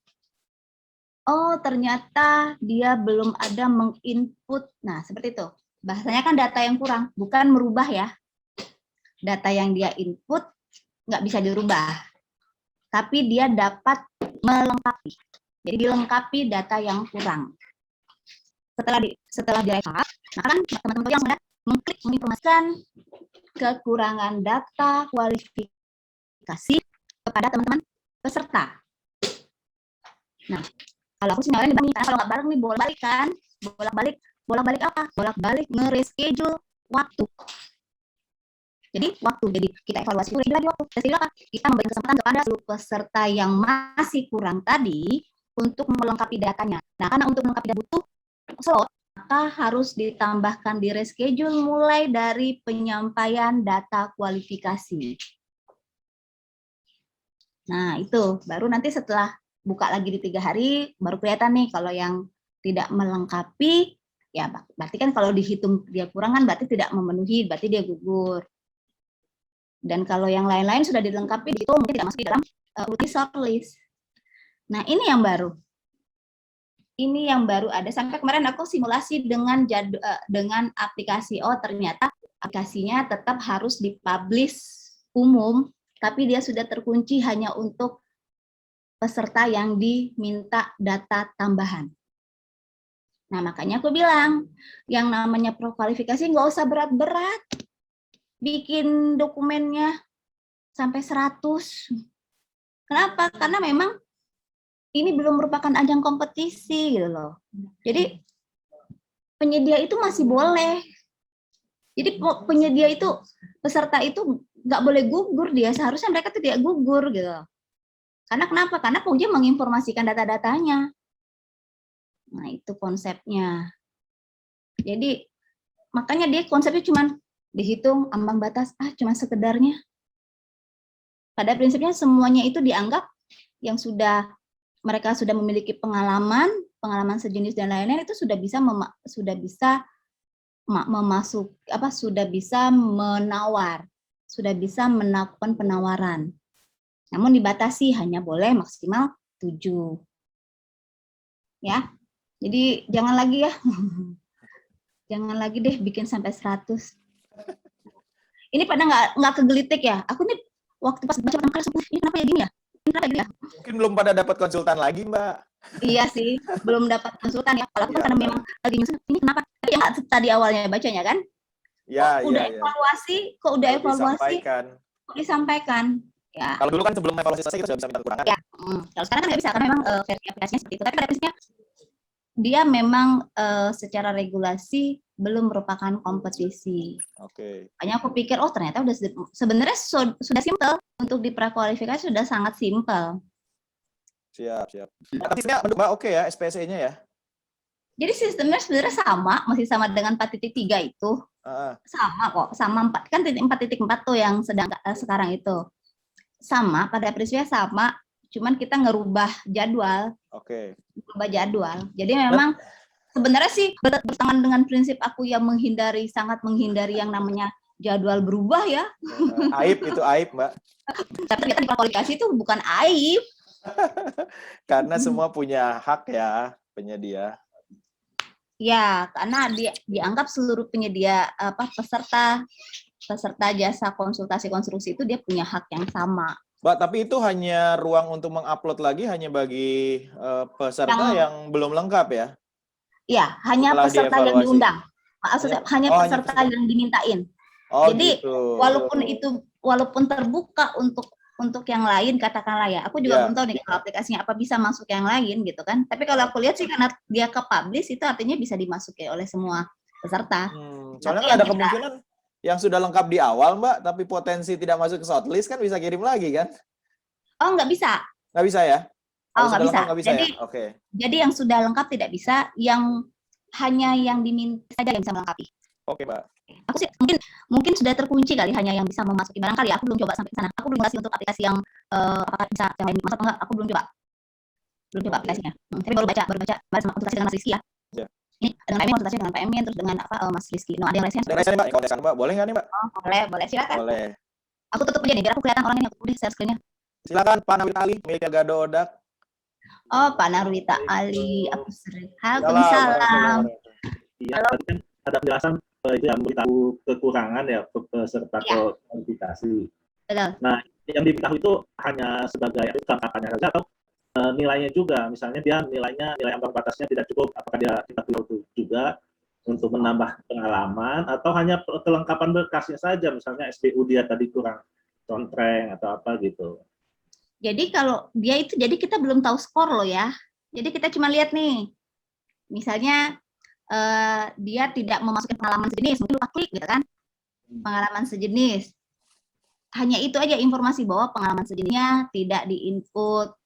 Oh, ternyata dia belum ada menginput. Nah, seperti itu. Bahasanya kan data yang kurang, bukan merubah ya. Data yang dia input nggak bisa dirubah, tapi dia dapat melengkapi. Jadi dilengkapi data yang kurang. Setelah direview, nah kan teman-teman yang sudah mengklik menginformasikan kekurangan data kualifikasi kepada teman-teman peserta. Nah, kalau aku sih nyalain dibanding, karena kalau nggak bareng nih bolak-balik kan, bolak-balik apa? Bolak-balik nge-reschedule waktu. Jadi kita evaluasi lagi waktu. Jadi apa? Kita memberikan kesempatan kepada seluruh peserta yang masih kurang tadi untuk melengkapi datanya. Nah, karena untuk melengkapi data butuh slot, maka harus ditambahkan di reschedule mulai dari penyampaian data kualifikasi. Nah, itu baru nanti setelah buka lagi di 3 hari, baru kelihatan nih kalau yang tidak melengkapi, ya berarti kan kalau dihitung dia kurang kan berarti tidak memenuhi, berarti dia gugur. Dan kalau yang lain-lain sudah dilengkapi, itu mungkin tidak masuk di dalam shortlist. Nah, ini yang baru. Ini yang baru ada. Sampai kemarin aku simulasi dengan aplikasi. Oh, ternyata aplikasinya tetap harus dipublish umum, tapi dia sudah terkunci hanya untuk peserta yang diminta data tambahan. Nah, makanya aku bilang, yang namanya prokualifikasi nggak usah berat-berat. Bikin dokumennya sampai 100. Kenapa? Karena memang ini belum merupakan ajang kompetisi gitu loh. Jadi penyedia itu masih boleh Jadi penyedia itu, peserta itu nggak boleh gugur dia, seharusnya mereka tidak gugur gitu. Karena kenapa? Karena penguji menginformasikan data-datanya. Nah itu konsepnya. Jadi makanya dia konsepnya cuma dihitung ambang batas, cuma sekedarnya. Pada prinsipnya semuanya itu dianggap yang mereka sudah memiliki pengalaman sejenis dan lain-lain itu sudah bisa menawar, sudah bisa melakukan penawaran. Namun dibatasi hanya boleh maksimal 7. Ya. Jadi jangan lagi ya. Jangan lagi deh bikin sampai 100. Ini pada nggak kegelitik ya. Aku nih waktu pas baca pertama kali, ini kenapa ya gini ya? Ini kenapa ya gini ya? Mungkin belum pada dapat konsultan lagi, Mbak. Iya sih, belum dapat konsultan ya. Kalau aku kan karena memang lagi nyusun, ini kenapa? Tapi yang tadi awalnya bacanya kan? Ya, udah evaluasi, kok udah evaluasi, kok disampaikan. Ya. Kalau dulu kan sebelum evaluasi selesai kita sudah bisa minta kekurangan. Ya. Kalau sekarang kan nggak bisa, karena memang versi aplikasinya seperti itu. Tapi pada prinsipnya dia memang secara regulasi belum merupakan kompetisi. Oke. Makanya aku pikir, ternyata udah sebenarnya sudah simpel untuk diprakualifikasi, sudah sangat simpel. Siap. Tapi menurut Mbak oke ya SPSE-nya ya? Jadi sistemnya sebenarnya sama, masih sama dengan 4.3 itu. Sama kok, sama 4 kan 4.4 tuh yang sekarang itu. Sama, pada prinsipnya sama, cuman kita ngerubah jadwal. Oke. Ngerubah jadwal. Jadi memang sebenarnya sih bertentangan dengan prinsip aku yang sangat menghindari yang namanya jadwal berubah ya. Aib itu aib, Mbak. Tapi ternyata di kualifikasi itu bukan aib. Karena semua punya hak ya, penyedia. Ya, karena dianggap seluruh penyedia peserta jasa konsultasi konstruksi itu dia punya hak yang sama. Mbak, tapi itu hanya ruang untuk mengupload lagi hanya bagi peserta yang belum lengkap ya? Iya, hanya peserta yang diundang. Hanya peserta yang dimintain. Jadi gitu. walaupun terbuka untuk yang lain, katakanlah ya, aku juga belum tahu nih kalau aplikasinya apa bisa masuk yang lain gitu kan. Tapi kalau aku lihat sih karena dia ke publish itu artinya bisa dimasuki oleh semua peserta. Soalnya kan ada kemungkinan yang sudah lengkap di awal, Mbak, tapi potensi tidak masuk ke shortlist kan bisa kirim lagi kan? Oh, nggak bisa. Nggak bisa ya? Nggak bisa. Jadi, ya? Okay. Jadi yang sudah lengkap tidak bisa, yang hanya yang diminta saja yang bisa melengkapi. Oke, Mbak. Aku sih mungkin sudah terkunci kali, hanya yang bisa memasuki barangkali ya. Aku belum coba sampai sana. Aku belum kasih untuk aplikasi yang apakah bisa yang lain masuk enggak. Aku belum coba aplikasinya. Tapi baru baca sama konsultasi dengan Mas Rizky ya. Ini dengan PMI konsultasi dengan PMI terus dengan Mas Rizky. Ada yang lainnya? Ada yang lainnya, Mbak. Kontesan, Mbak. Boleh nggak nih, Mbak? Boleh. Silakan. Boleh. Aku tutup aja nih biar aku kelihatan orangnya. Udah share screen-nya. Silakan Pak Nawita Ali, milik Gado Odak. Pak Nawita Ali, aku sering. Waalaikumsalam. Halo. Tadi kan ada penjelasan yang memberitahu kekurangan ya peserta kualifikasi. Betul. Nah, yang diberitahu itu hanya sebagai kelengkapannya saja atau nilainya juga, misalnya dia nilai ambang batasnya tidak cukup, apakah kita perlu juga untuk menambah pengalaman atau hanya kelengkapan berkasnya saja, misalnya SPU dia tadi kurang contreng atau apa gitu. Jadi kalau dia itu, jadi kita belum tahu skor loh ya. Jadi kita cuma lihat nih, misalnya dia tidak memasukkan pengalaman sejenis, mungkin lupa klik gitu kan, pengalaman sejenis. Hanya itu aja informasi bahwa pengalaman sejenisnya tidak diinput,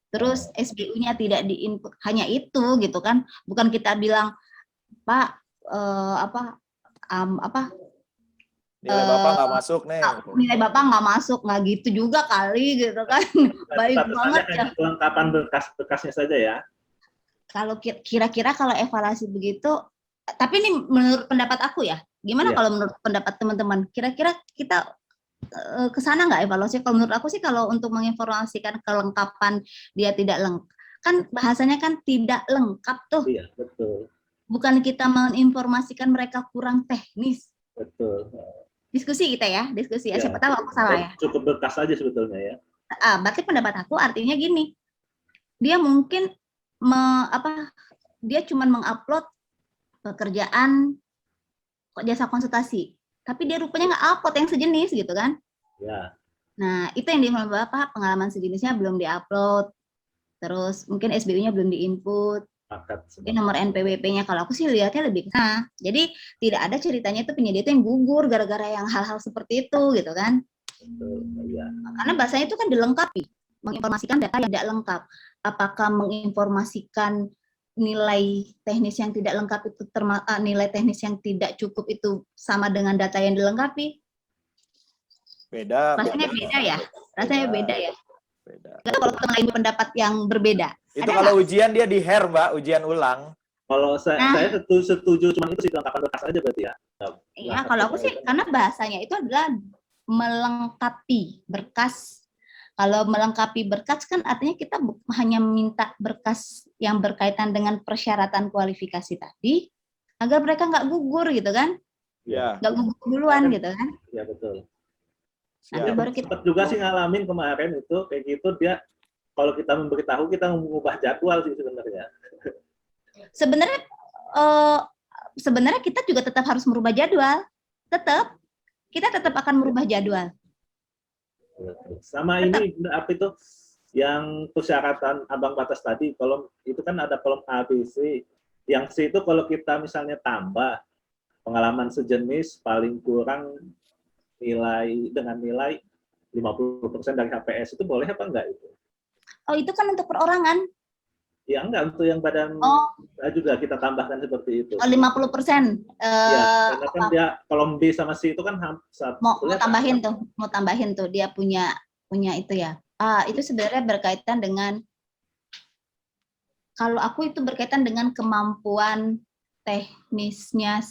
terus SPU-nya tidak diinput, hanya itu gitu kan. Bukan kita bilang, Pak, nilai Bapak nggak masuk nih. Nilai Bapak nggak masuk, nggak gitu juga kali gitu kan. Baik banget ya. Kelengkapan berkasnya saja ya. Kalau kira-kira kalau evaluasi begitu, tapi ini menurut pendapat aku ya. Gimana kalau menurut pendapat teman-teman? Kira-kira kita ke sana nggak evaluasi? Kalau menurut aku sih kalau untuk menginformasikan kelengkapan dia tidak lengkap, kan bahasanya kan tidak lengkap tuh. Iya, betul. Bukan kita menginformasikan mereka kurang teknis. Betul. Diskusi kita ya, siapa tahu aku salah ya. Cukup berkas aja sebetulnya ya. Berarti pendapat aku artinya gini, dia mungkin dia cuma mengupload pekerjaan jasa konsultasi, tapi dia rupanya nggak upload yang sejenis gitu kan. Ya. Nah itu yang Bapak, pengalaman sejenisnya belum diupload, terus mungkin SBU-nya belum diinput. Pakat Jadi nomor NPWP-nya kalau aku sih lihatnya lebih ke sana. Jadi tidak ada ceritanya itu penyedia itu yang gugur gara-gara yang hal-hal seperti itu gitu kan. Betul, iya. Karena bahasanya itu kan dilengkapi, menginformasikan data yang tidak lengkap. Apakah menginformasikan nilai teknis yang tidak lengkap itu nilai teknis yang tidak cukup itu sama dengan data yang dilengkapi? Beda. Rasanya beda ya. Rasanya beda ya. Beda. Kalau teman lain pendapat yang berbeda. Itu ada kalau nggak? ujian dia di hair, Mbak, ujian ulang. Kalau saya setuju, cuma itu sih kelengkapan berkas aja berarti ya. Iya, kalau aku sih karena bahasanya itu adalah melengkapi berkas. Kalau melengkapi berkas kan artinya kita hanya minta berkas yang berkaitan dengan persyaratan kualifikasi tadi agar mereka nggak gugur gitu kan, Ya. nggak gugur duluan gitu kan. Iya betul. Nanti Ya. baru kita Sempat juga sih ngalamin kemarin itu kayak gitu, dia kalau kita memberitahu kita mengubah jadwal sih sebenarnya. sebenarnya kita juga tetap harus merubah jadwal, kita tetap akan merubah jadwal. Sama ini apa itu yang persyaratan ambang batas tadi, kolom itu kan ada kolom A, B, C. Yang C itu kalau kita misalnya tambah pengalaman sejenis paling kurang dengan nilai 50% dari HPS, itu boleh apa enggak itu? Oh, itu kan untuk perorangan. Ya enggak, untuk yang badan juga kita tambahkan seperti itu. 50%. Ya, karena kan dia kolom B sama C itu kan mau tambahin tuh dia punya itu ya. Itu sebenarnya berkaitan dengan, kalau aku itu berkaitan dengan kemampuan teknisnya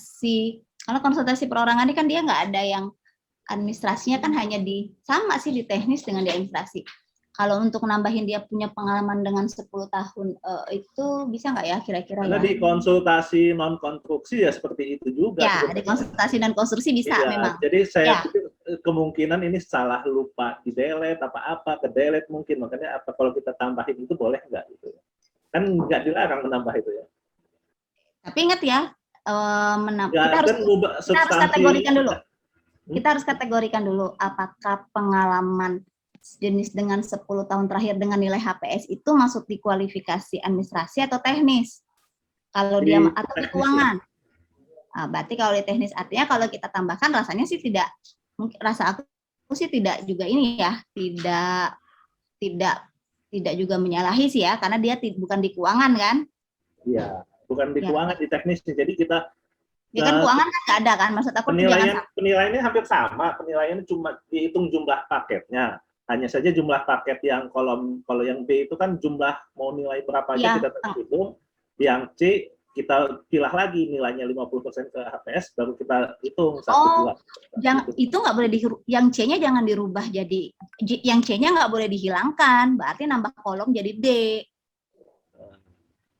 kalau konsultasi perorangan ini kan dia nggak ada yang administrasinya, kan hanya sama sih di teknis dengan di administrasi. Kalau untuk nambahin dia punya pengalaman dengan 10 tahun, itu bisa nggak ya kira-kira? Karena di konsultasi non konstruksi ya seperti itu juga. Ya, di konsultasi non konstruksi bisa memang. Jadi saya pikir kemungkinan ini salah lupa di delete apa-apa, ke delete mungkin, makanya apa kalau kita tambahin itu boleh nggak gitu? Kan nggak dilarang menambah itu ya. Tapi ingat ya, kita harus kategorikan dulu. Kita harus kategorikan dulu apakah pengalaman jenis dengan 10 tahun terakhir dengan nilai HPS itu masuk di kualifikasi administrasi atau teknis. Kalau dia atau di keuangan. Berarti kalau di teknis artinya kalau kita tambahkan rasanya sih tidak, mungkin rasa aku sih tidak juga ini ya, tidak juga menyalahi sih ya, karena dia bukan di keuangan kan? Iya, bukan di keuangan, di teknis. Jadi kita kan keuangan kan nggak ada kan, maksud aku penilaiannya hampir sama, penilaiannya cuma dihitung jumlah paketnya. Hanya saja jumlah paket yang kalau yang B itu kan jumlah mau nilai berapa aja kita hitung, yang C kita pilih lagi nilainya 50% ke HPS, baru kita hitung 1, 2. Itu nggak boleh yang C-nya jangan dirubah jadi, yang C-nya nggak boleh dihilangkan, berarti nambah kolom jadi D.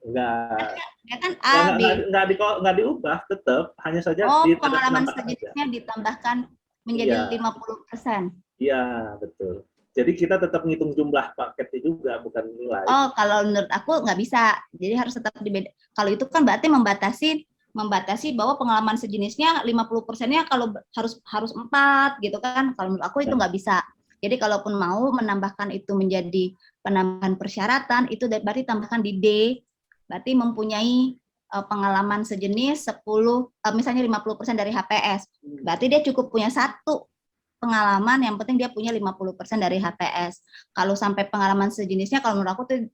Enggak. Ya kan A, B. Enggak diubah, tetap hanya saja pengalaman sejenisnya ditambahkan menjadi 50%. Iya, betul. Jadi kita tetap ngitung jumlah paketnya juga, bukan nilai. Kalau menurut aku nggak bisa. Jadi harus tetap dibeda. Kalau itu kan berarti membatasi bahwa pengalaman sejenisnya 50%-nya kalau harus 4 gitu kan. Kalau menurut aku itu nggak bisa. Jadi kalaupun mau menambahkan itu menjadi penambahan persyaratan, itu berarti tambahkan di D. Berarti mempunyai pengalaman sejenis 10, misalnya 50% dari HPS. Berarti dia cukup punya 1 pengalaman, yang penting dia punya 50% dari HPS. Kalau sampai pengalaman sejenisnya, kalau menurut aku tuh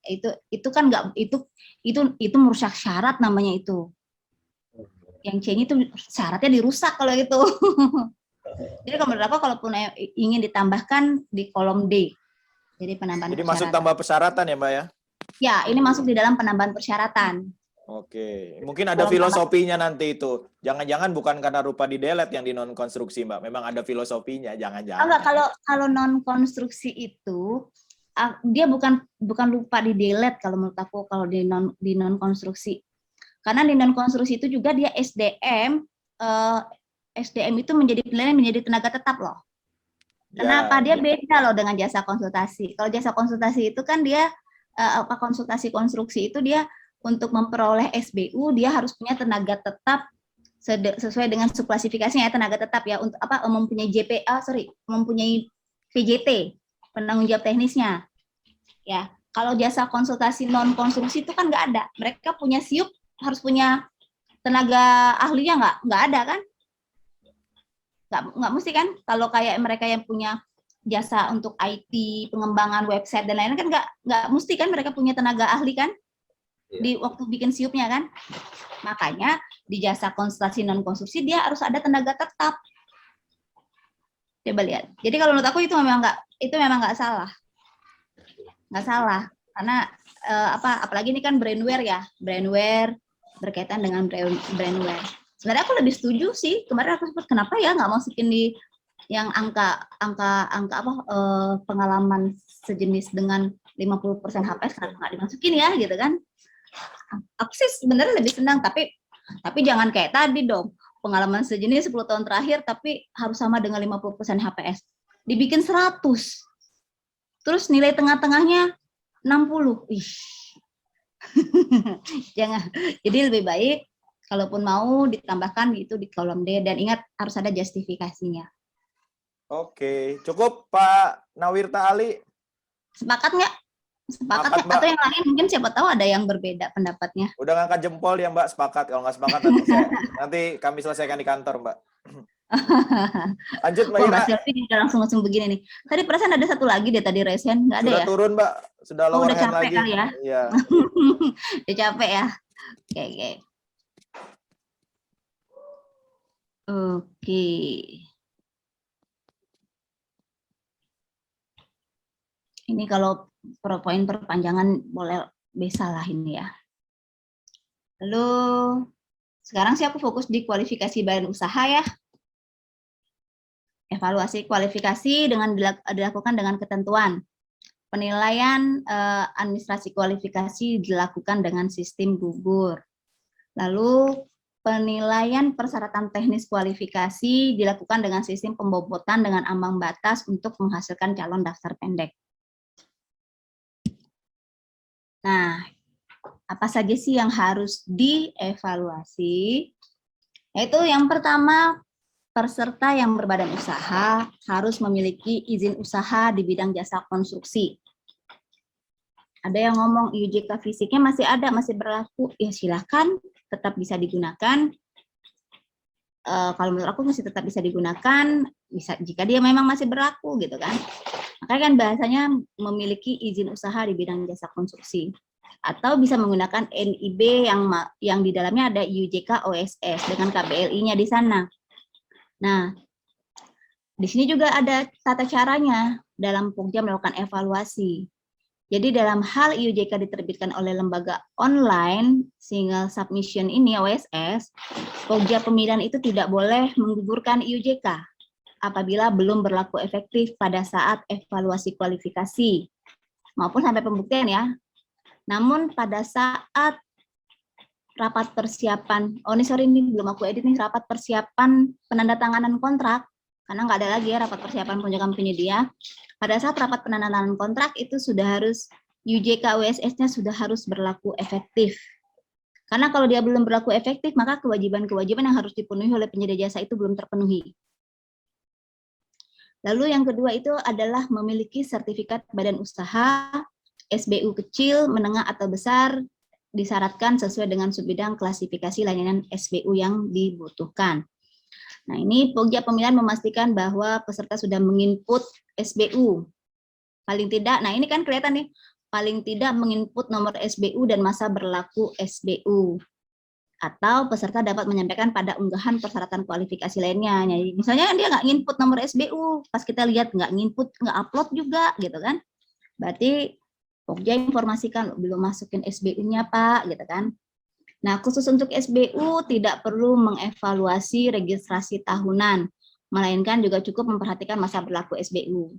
itu kan nggak, itu merusak syarat namanya itu. Yang C-nya itu syaratnya dirusak kalau itu. Jadi kalau menurut aku kalaupun ingin ditambahkan di kolom D. Jadi penambahan Jadi persyaratan. masuk tambah persyaratan ya, Mbak ya? Ya, ini masuk di dalam penambahan persyaratan. Oke, mungkin ada filosofinya nanti itu. Jangan-jangan bukan karena rupa di delete yang di non konstruksi, Mbak. Memang ada filosofinya, jangan-jangan. Kalau non konstruksi itu dia bukan lupa di delete kalau menurut aku, kalau di non konstruksi. Karena di non konstruksi itu juga dia SDM itu menjadi penilaian menjadi tenaga tetap loh. Kenapa? Dia beda loh dengan jasa konsultasi. Kalau jasa konsultasi itu kan dia konsultasi konstruksi itu dia untuk memperoleh SBU dia harus punya tenaga tetap sesuai dengan subklasifikasinya ya, tenaga tetap ya, untuk mempunyai mempunyai PJT, penanggung jawab teknisnya. Ya. Kalau jasa konsultasi non konstruksi itu kan nggak ada. Mereka punya SIUP harus punya tenaga ahlinya nggak ada kan? Nggak mesti kan? Kalau kayak mereka yang punya jasa untuk IT, pengembangan website dan lain-lain kan nggak mesti kan mereka punya tenaga ahli kan? Di waktu bikin SIUP-nya kan? Makanya di jasa konsultasi non konstruksi dia harus ada tenaga tetap. Coba lihat. Jadi kalau menurut aku itu memang nggak salah. Nggak salah karena apalagi ini kan brainware ya, brainware berkaitan dengan brainware. Sebenarnya aku lebih setuju sih, kemarin aku sempat kenapa ya nggak masukin di yang angka pengalaman sejenis dengan 50% HPS, kenapa nggak dimasukin ya gitu kan. Aku sih sebenarnya lebih senang, tapi jangan kayak tadi dong, pengalaman sejenis 10 tahun terakhir tapi harus sama dengan 50% HPS, dibikin 100. Terus nilai tengah-tengahnya 60. Ih. Jangan. Jadi lebih baik kalaupun mau ditambahkan gitu di kolom D, dan ingat harus ada justifikasinya. Oke, cukup Pak Nawirta Ali. Sepakat nggak? Sepakat ya? Atau yang lain mungkin siapa tahu ada yang berbeda pendapatnya. Udah ngangkat jempol ya Mbak, sepakat. Kalau nggak sepakat nanti kami selesaikan di kantor Mbak. Lanjut Mbak Ira. Selfie udah langsung begini nih. Tadi perasaan ada satu lagi deh tadi resen, nggak ada sudah ya? Sudah turun Mbak, sudah lower udah hand capek lagi. Kali ya? Iya. Udah capek ya. Oke. Oke. Ini kalau poin perpanjangan boleh bisa lah ini ya. Lalu sekarang sih aku fokus di kualifikasi badan usaha ya. Evaluasi kualifikasi dilakukan dengan ketentuan. Penilaian administrasi kualifikasi dilakukan dengan sistem gugur. Lalu penilaian persyaratan teknis kualifikasi dilakukan dengan sistem pembobotan dengan ambang batas untuk menghasilkan calon daftar pendek. Nah, apa saja sih yang harus dievaluasi? Yaitu yang pertama, peserta yang berbadan usaha harus memiliki izin usaha di bidang jasa konstruksi. Ada yang ngomong IUJK fisiknya masih ada, masih berlaku, ya silakan, tetap bisa digunakan. Kalau menurut aku masih tetap bisa digunakan, bisa jika dia memang masih berlaku gitu kan. Makanya kan bahasanya memiliki izin usaha di bidang jasa konstruksi. Atau bisa menggunakan NIB yang di dalamnya ada IUJK OSS dengan KBLI-nya di sana. Nah, di sini juga ada tata caranya dalam Pokja melakukan evaluasi. Jadi dalam hal IUJK diterbitkan oleh lembaga online single submission ini OSS, Pokja pemilihan itu tidak boleh menggugurkan IUJK apabila belum berlaku efektif pada saat evaluasi kualifikasi maupun sampai pembuktian ya. Namun pada saat rapat persiapan, ini belum aku edit nih, rapat persiapan penandatanganan kontrak, karena nggak ada lagi ya rapat persiapan penunjukan penyedia. Pada saat rapat penandatanganan kontrak itu sudah harus IUJK OSS-nya sudah harus berlaku efektif. Karena kalau dia belum berlaku efektif, maka kewajiban-kewajiban yang harus dipenuhi oleh penyedia jasa itu belum terpenuhi. Lalu yang kedua itu adalah memiliki sertifikat badan usaha, SBU kecil, menengah atau besar, disyaratkan sesuai dengan subbidang klasifikasi layanan SBU yang dibutuhkan. Nah, ini Pokja pemilihan memastikan bahwa peserta sudah menginput SBU. Paling tidak, nah ini kan kelihatan nih, paling tidak menginput nomor SBU dan masa berlaku SBU. Atau peserta dapat menyampaikan pada unggahan persyaratan kualifikasi lainnya. Jadi, misalnya dia nggak nginput nomor SBU, pas kita lihat nggak nginput, nggak upload juga, gitu kan. Berarti Pokja informasikan belum masukin SBU-nya Pak, gitu kan. Nah, khusus untuk SBU tidak perlu mengevaluasi registrasi tahunan, melainkan juga cukup memperhatikan masa berlaku SBU.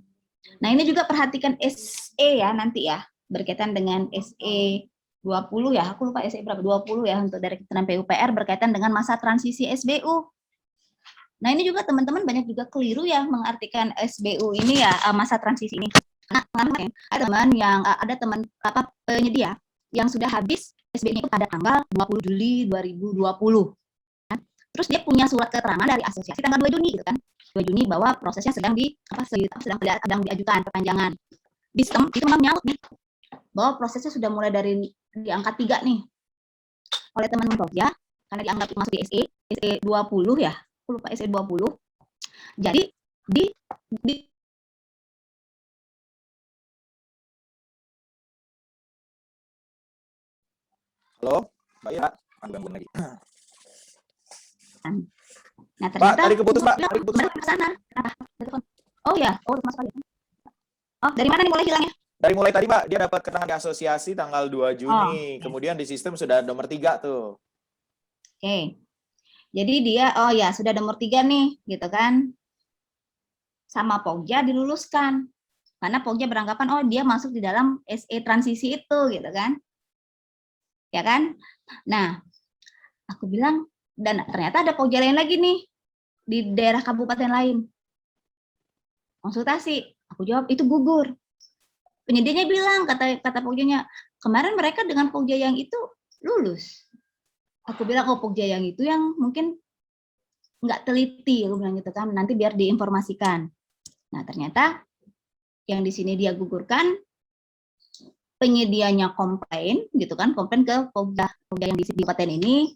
Nah, ini juga perhatikan SE ya nanti ya, berkaitan dengan SE 20 ya, aku lupa SE berapa, 20 ya untuk dari ketentuan PUPR berkaitan dengan masa transisi SBU. Nah, ini juga teman-teman banyak juga keliru ya mengartikan SBU ini ya, masa transisi ini. Nah, ada teman penyedia yang sudah habis SBU-nya pada tanggal 20 Juli 2020. Terus dia punya surat keterangan dari asosiasi tanggal 2 Juni gitu kan. 2 Juni bahwa prosesnya sedang diajukan perpanjangan. Di sistem itu memang nyaut nih. bahwa prosesnya sudah mulai dari di angka 3 nih oleh teman-teman Pokja, karena dianggap masuk di SE 20 ya, aku lupa SE 20. Jadi di Halo, Mbak Ira. Gangguan lagi. Nah, Mbak, ternyata tadi keputus, Mbak. Tadi keputus. ke sana. Oh ya, masuk kali. Oh, dari mana nih mulai hilangnya? Dari mulai tadi, Mbak, dia dapat keterangan di asosiasi tanggal 2 Juni. Kemudian di sistem sudah nomor 3 tuh. Oke. Jadi dia, oh ya, sudah nomor 3 nih, gitu kan. Sama Pokja diluluskan. Karena Pokja beranggapan, oh dia masuk di dalam SE transisi itu, gitu kan. Ya kan? Nah, aku bilang, dan ternyata ada Pokja lain lagi nih, di daerah kabupaten lain. Konsultasi, aku jawab, itu gugur. Penyedianya bilang, kata Pogjanya, kemarin mereka dengan Pokja yang itu lulus. Aku bilang, oh Pokja yang itu yang mungkin nggak teliti, aku bilang gitu kan, nanti biar diinformasikan. Nah, ternyata yang di sini dia gugurkan, penyedianya komplain, gitu kan, komplain ke Pokja yang di kabupaten ini,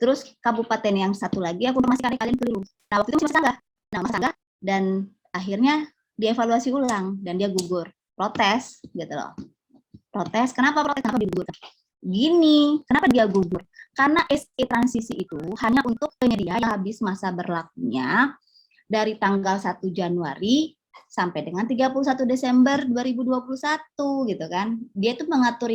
terus kabupaten yang satu lagi, aku masih kalian keliru. Nah, waktu itu masih sanggah. Nah, Mas Sanggah, dan akhirnya dievaluasi ulang, dan dia gugur. Protes, gitu loh. Protes, kenapa protes? Kenapa digugurkan? Gini, kenapa dia gugur? Karena SE transisi itu hanya untuk penyedia yang habis masa berlakunya dari tanggal 1 Januari sampai dengan 31 Desember 2021 gitu kan. Dia itu mengatur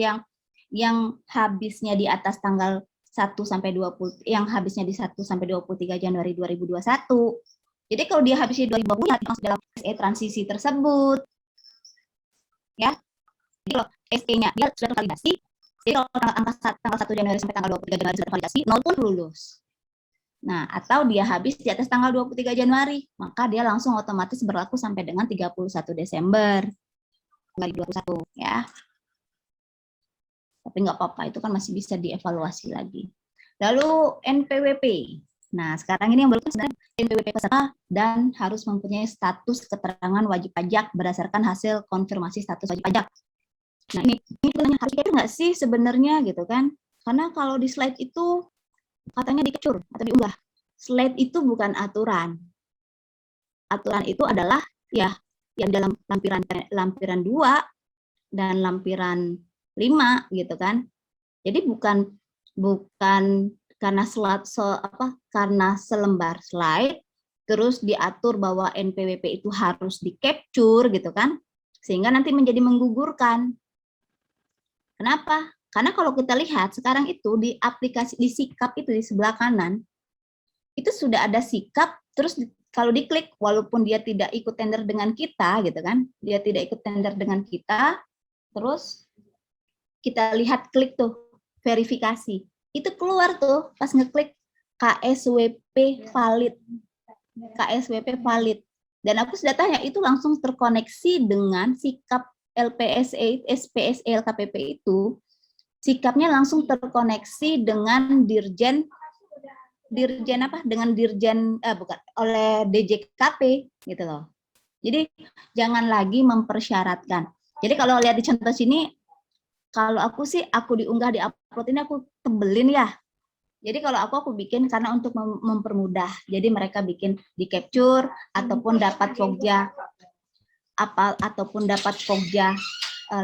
yang habisnya di atas tanggal 1 sampai 20, yang habisnya di 1 sampai 23 Januari 2021. Jadi kalau dia habisnya 2020 ya masuk dalam SE transisi tersebut. Ya. Jadi kalau SE-nya dia sudah tervalidasi, jadi kalau tanggal 1 Januari sampai tanggal 23 Januari sudah tervalidasi, 0 pun lulus. Nah, atau dia habis di atas tanggal 23 Januari, maka dia langsung otomatis berlaku sampai dengan 31 Desember 2021 ya. Tapi nggak apa-apa, itu kan masih bisa dievaluasi lagi. Lalu NPWP. Nah, sekarang ini yang berlaku sebenarnya NPWP peserta dan harus mempunyai status keterangan wajib pajak berdasarkan hasil konfirmasi status wajib pajak. Nah, ini harus capture nggak sih sebenarnya gitu kan? Karena kalau di slide itu katanya di capture atau diunggah. Slide itu bukan aturan. Aturan itu adalah ya yang dalam lampiran 2 dan lampiran 5 gitu kan. Jadi bukan karena karena selembar slide terus diatur bahwa NPWP itu harus di capture gitu kan. Sehingga nanti menjadi menggugurkan. Kenapa? Karena kalau kita lihat sekarang itu di aplikasi di sikap itu di sebelah kanan itu sudah ada sikap, terus kalau diklik walaupun dia tidak ikut tender dengan kita gitu kan, dia tidak ikut tender dengan kita, terus kita lihat klik tuh verifikasi, itu keluar tuh pas ngeklik KSWP valid, KSWP valid, dan aku sudah tanya itu langsung terkoneksi dengan sikap LPSE, SPSE, LKPP itu, sikapnya langsung terkoneksi dengan dirjen bukan oleh DJKP gitu loh. Jadi jangan lagi mempersyaratkan. Jadi kalau lihat di contoh sini, kalau aku sih aku diunggah di upload ini aku tebelin ya. Jadi kalau aku bikin karena untuk mempermudah. Jadi mereka bikin di capture ataupun dapat Pokja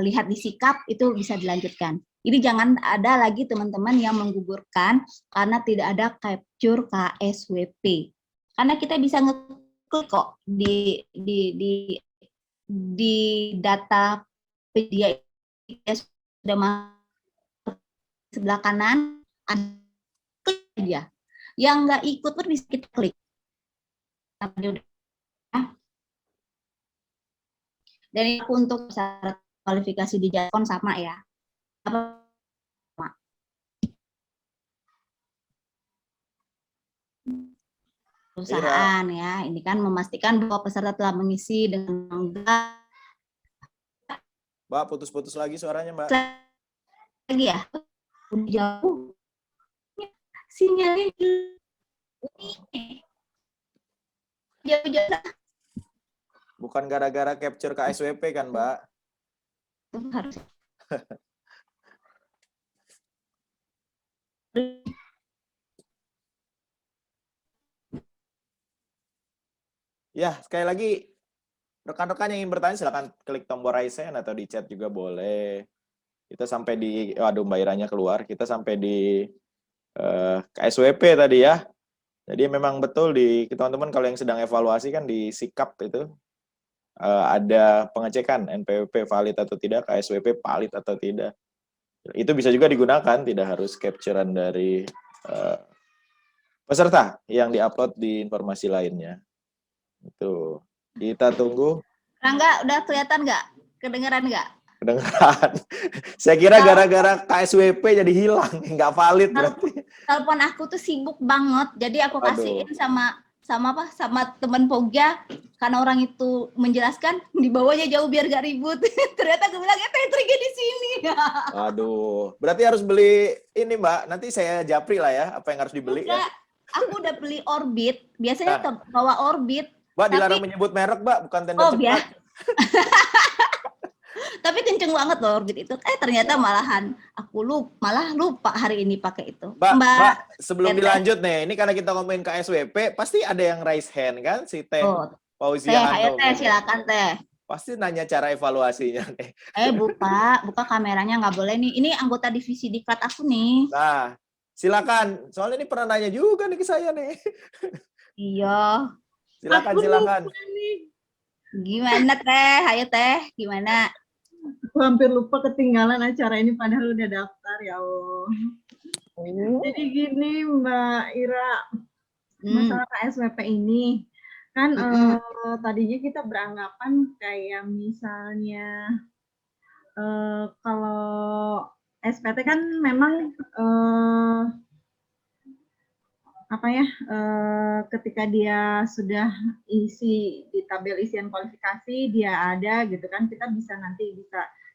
lihat di sikap itu bisa dilanjutkan. Jadi jangan ada lagi teman-teman yang menggugurkan karena tidak ada capture KSWP. Karena kita bisa ngeklik kok di data media sudah masuk sebelah kanan, ada klik aja. Yang nggak ikut pun bisa kita klik. Dan untuk syarat kualifikasi di Jakon sama ya. Perusahaan ya, ini kan memastikan bahwa peserta telah mengisi dengan Mbak, putus-putus lagi suaranya, Mbak. Lagi ya, udah jauh. Sinyalnya jauh-jauh. Bukan gara-gara capture KSWP kan, Mbak? Harus Ya, sekali lagi rekan-rekan yang ingin bertanya silakan klik tombol raise hand atau di chat juga boleh. Kita sampai di, waduh Mbak Iranya keluar, kita sampai di KSWP tadi ya. Jadi memang betul di teman-teman kalau yang sedang evaluasi kan di sikap itu ada pengecekan NPWP valid atau tidak, KSWP valid atau tidak. Itu bisa juga digunakan, tidak harus capturean dari peserta yang diupload di informasi lainnya. Itu. Kita tunggu. Rangga, udah kelihatan nggak? Kedengeran nggak? Kedengeran. Saya kira gara-gara KSWP jadi hilang, nggak valid berarti. Telepon aku tuh sibuk banget, jadi aku kasihin sama teman Pogja, karena orang itu menjelaskan di bawahnya jauh biar gak ribut. Ternyata aku bilang triknya di sini. Aduh, berarti harus beli ini Mbak. Nanti saya japri lah ya, apa yang harus dibeli ya. Aku udah beli Orbit, biasanya bawa Orbit. Mbak dilarang menyebut merek Mbak, bukan tenda cepat. Biar. Tapi kenceng banget loh Orbit itu. Ternyata aku malah lupa hari ini pakai itu. Mbak, sebelum dilanjut nih, ini karena kita ngomongin KSWP, pasti ada yang raise hand kan, si Teh Fauzia Ayo Teh, silakan Teh. Pasti nanya cara evaluasinya nih. Buka kameranya, nggak boleh nih. Ini anggota divisi diklat aku nih. Nah, silakan. Soalnya ini pernah nanya juga nih ke saya nih. Iya. Silakan. Gimana Teh? Ayo Teh, gimana? Aku hampir lupa ketinggalan acara ini padahal udah daftar, ya Allah. Jadi gini Mbak Ira, masalah KSWP ini kan tadinya kita beranggapan kayak misalnya kalau SPT kan memang ketika dia sudah isi di tabel isian kualifikasi dia ada gitu kan, kita bisa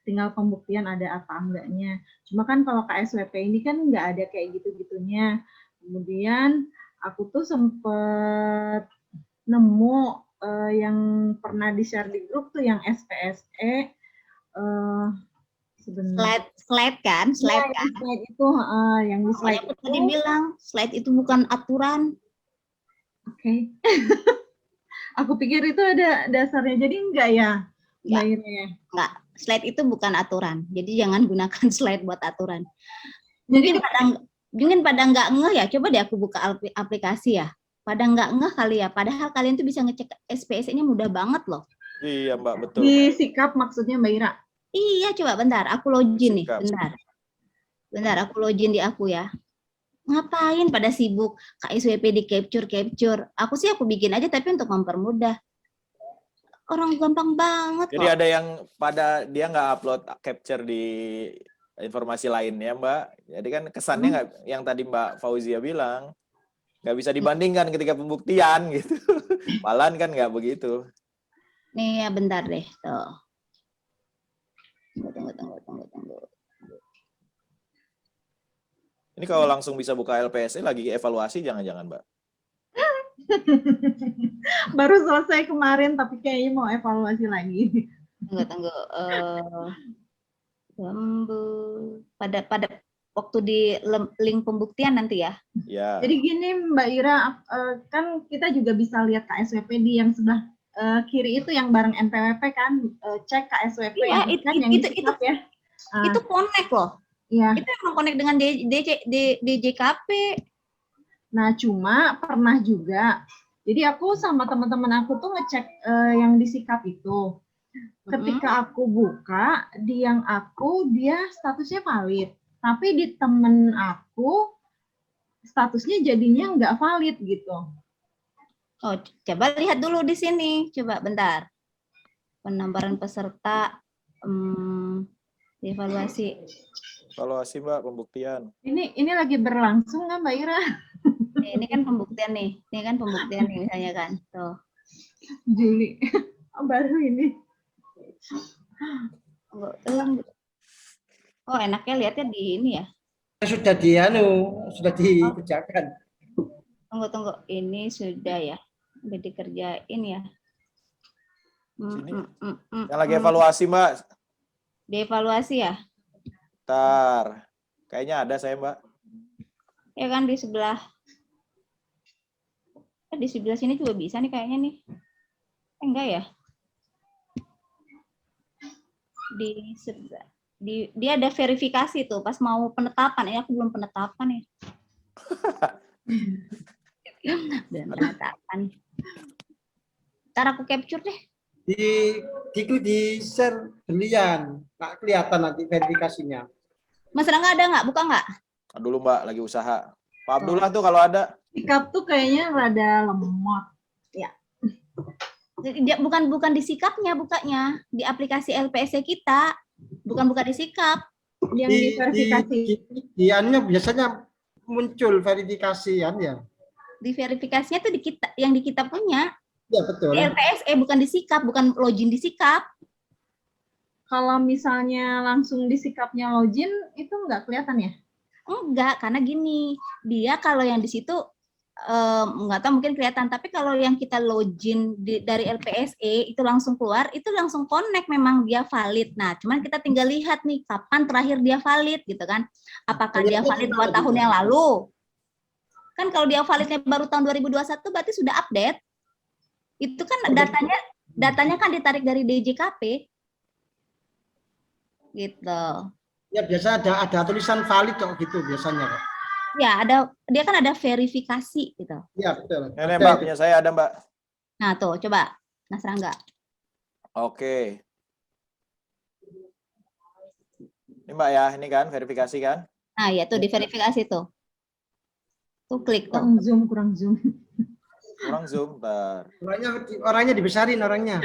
tinggal pembuktian ada apa enggaknya. Cuma kan kalau KSWP ini kan nggak ada kayak gitu-gitunya. Kemudian aku tuh sempet nemu yang pernah di-share di grup tuh yang SPSE slide kan? Slide itu yang di slide. Aku tadi bilang slide itu bukan aturan. Oke. Aku pikir itu ada dasarnya, jadi enggak ya? Enggak. Slide itu bukan aturan. Jadi jangan gunakan slide buat aturan. Mungkin pada nggak ngeh ya. Coba deh aku buka aplikasi ya. Pada nggak ngeh kali ya. Padahal kalian tuh bisa ngecek SPSE-nya mudah banget loh. Iya Mbak, betul. Di sikap maksudnya Mbak Ira? Iya, coba bentar. Aku login nih. Bentar, aku login di aku ya. Ngapain pada sibuk KSWP di capture? Aku bikin aja tapi untuk mempermudah. Orang gampang banget kok. Jadi ada yang dia nggak upload capture di informasi lainnya Mbak. Jadi kan kesannya nggak, yang tadi Mbak Fauzia bilang, nggak bisa dibandingkan ketika pembuktian gitu. Malahan kan nggak begitu. Nih ya bentar deh. Tuh. Tunggu. Ini kalau langsung bisa buka LPSE lagi evaluasi jangan-jangan Mbak. Baru selesai kemarin tapi kayaknya mau evaluasi lagi. Tunggu. Pada waktu di link pembuktian nanti ya. Ya. Jadi gini Mbak Ira, kan kita juga bisa lihat KSWP di yang sebelah kiri itu yang bareng NPWP kan, cek KSWP ya, yang disikap ya. Itu connect loh. Iya. Itu emang connect dengan DJKP. Nah, cuma pernah juga. Jadi aku sama teman-teman aku tuh ngecek yang disikap itu. Ketika aku buka, di yang dia statusnya valid. Tapi di temen aku, statusnya jadinya nggak valid gitu. Oh, coba lihat dulu di sini. Coba bentar. Penambahan peserta, evaluasi. Evaluasi Mbak, pembuktian. Ini lagi berlangsung nggak Mbak Ira? Ini kan pembuktian nih. Ini kan pembuktian nih misalnya kan. Tuh. Juli. Baru ini. Oh, enaknya lihatnya di ini ya. Sudah dikerjakan. Tunggu. Ini sudah ya. Udah dikerjain ya. Yang lagi evaluasi Mbak. Dievaluasi ya? Bentar. Kayaknya ada saya, Mbak. Ya kan di sebelah. Di sebelah sini juga bisa nih kayaknya nih. Enggak ya? Di sebelah. Dia ada verifikasi tuh pas mau penetapan. Aku belum penetapan ya. Belum penetapan. Ntar aku capture deh. di share belian, nggak kelihatan nanti verifikasinya. Mas Rangga ada nggak? Buka nggak? Dulu Mbak, lagi usaha. Pak Abdullah tuh kalau ada. Sikap tuh kayaknya rada lemot. Dia bukan di sikapnya bukanya, di aplikasi LPSC kita, bukan buka di sikap. Yang diverifikasi. Di anunya biasanya muncul verifikasi ya. Di verifikasinya tuh di kita, yang di kita punya. Ya betul. Di LPSE bukan di sikap, bukan login di sikap. Kalau misalnya langsung di sikapnya login, itu nggak kelihatan ya? Enggak, karena gini, dia kalau yang di situ nggak tahu mungkin kelihatan, tapi kalau yang kita login dari LPSE itu langsung keluar, itu langsung connect, memang dia valid. Nah, cuman kita tinggal lihat nih kapan terakhir dia valid gitu kan. Apakah dia valid 2 tahun yang lalu? Kan kalau dia validnya baru tahun 2021 berarti sudah update. Itu kan datanya kan ditarik dari DJKP. Gitu. Ya biasa ada tulisan valid kok gitu biasanya kok. Ya, dia kan ada verifikasi gitu. Ya betul. Ini Mbak, punya saya ada Mbak. Nah, tuh coba Mas Rangga. Oke. Ini Mbak ya, ini kan verifikasi kan? Nah, ya tuh diverifikasi tuh. Tuh klik tuh. Kurang zoom. Kurang zoom, bentar. Orangnya dibesarin orangnya.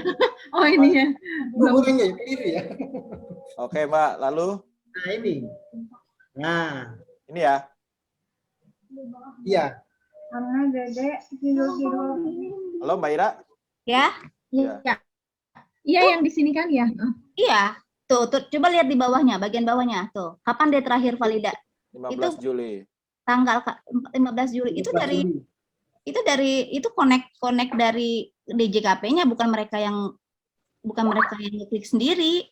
Oh ini ya. Orangnya kiri ya. Oke Mbak, lalu? Nah ini. Nah. Ini ya? Iya. Halo Mbak Ira? Ya? Iya yang di sini kan ya. Iya. Tuh, coba lihat di bawahnya, bagian bawahnya. Tuh, kapan dia terakhir valida? 15 Juli. Tanggal 15 Juli. Itu connect dari DJKP-nya, bukan mereka yang klik sendiri.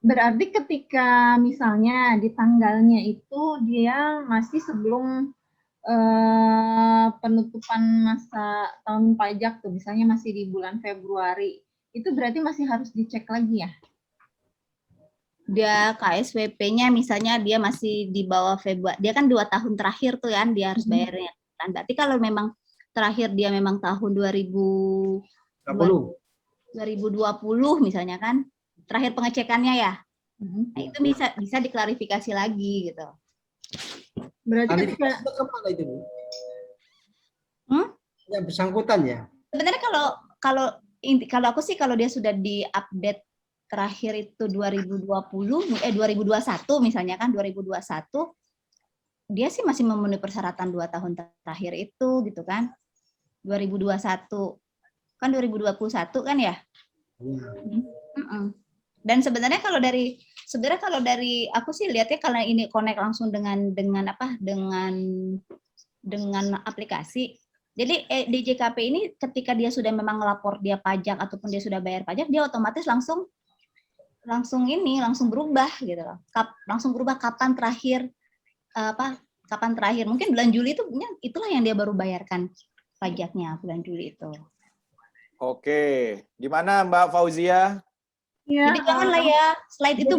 Berarti ketika misalnya di tanggalnya itu dia masih sebelum penutupan masa tahun pajak tuh, misalnya masih di bulan Februari, itu berarti masih harus dicek lagi ya? Dia KSWP-nya misalnya dia masih di bawah Februari, dia kan 2 tahun terakhir tuh kan dia harus bayarnya. Dan berarti kalau memang terakhir dia memang tahun 2020 misalnya kan, terakhir pengecekannya ya. Nah, itu bisa diklarifikasi lagi gitu. Berarti ketika kemana itu Bu? Yang bersangkutan ya. Sebenarnya kalau aku sih kalau dia sudah di-update terakhir itu 2021 misalnya kan 2021, dia sih masih memenuhi persyaratan 2 tahun terakhir itu gitu kan. 2021 kan 2021 kan ya. Dan sebenarnya kalau dari aku sih lihatnya kalau ini connect langsung dengan aplikasi. Jadi DJKP ini ketika dia sudah memang ngelapor dia pajak ataupun dia sudah bayar pajak, dia otomatis langsung berubah gitu loh. Langsung berubah kapan terakhir mungkin bulan Juli itulah yang dia baru bayarkan pajaknya bulan Juli itu. Oke, gimana Mbak Fauzia? ya, Jadi janganlah ya, slide itu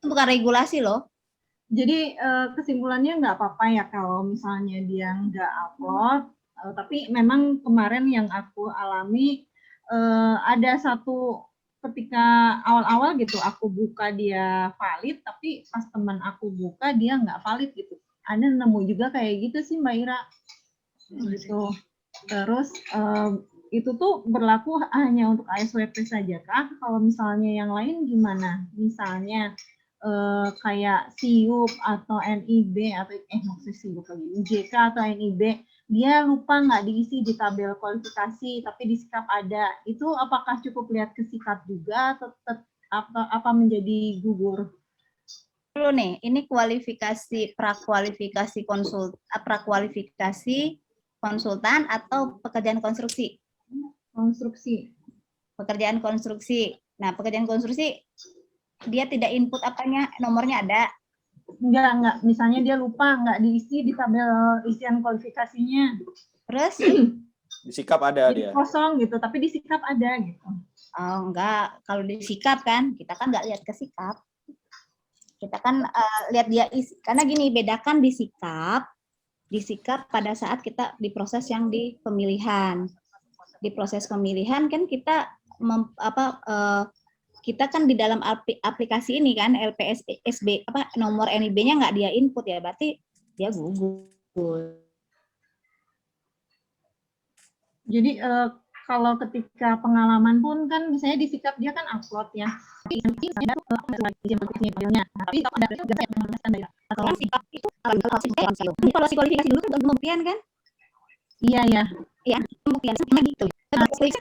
bukan regulasi loh. Jadi kesimpulannya nggak apa-apa ya kalau misalnya dia nggak upload, tapi memang kemarin yang aku alami ada satu ketika awal-awal gitu aku buka dia valid, tapi pas teman aku buka dia nggak valid gitu. Ada nemu juga kayak gitu sih Mbak Ira. Gitu. Terus itu tuh berlaku hanya untuk ASWP saja kah? Kalau misalnya yang lain gimana? Misalnya kayak SIUP atau NIB atau maksudnya SIUP lagi UJK atau NIB, dia lupa nggak diisi di tabel kualifikasi tapi di sikap ada, itu apakah cukup lihat ke sikap juga atau apa menjadi gugur? Dulu nih, ini prakualifikasi konsultan atau pekerjaan konstruksi? Konstruksi. Pekerjaan konstruksi. Nah, pekerjaan konstruksi Dia tidak input apanya, nomornya ada. Enggak. Misalnya dia lupa, nggak diisi di tabel isian kualifikasinya. Terus Disikap ada Jadi dia. kosong gitu, tapi di sikap ada gitu. oh enggak, kalau di sikap kan kita kan nggak lihat ke sikap. Kita kan lihat dia isi. Karena gini, bedakan di sikap pada saat kita di proses yang di pemilihan. Di proses pemilihan kan kita kita kan di dalam aplikasi ini kan LPSB nomor NIB-nya nggak dia input ya, berarti dia gugur. Jadi kalau ketika pengalaman pun kan misalnya di sikap dia kan upload ya. Tapi Kalau sikap itu kalau kualifikasi dulu kan pembuktian kan? Iya. Iya, pembuktian sama gitu. Berarti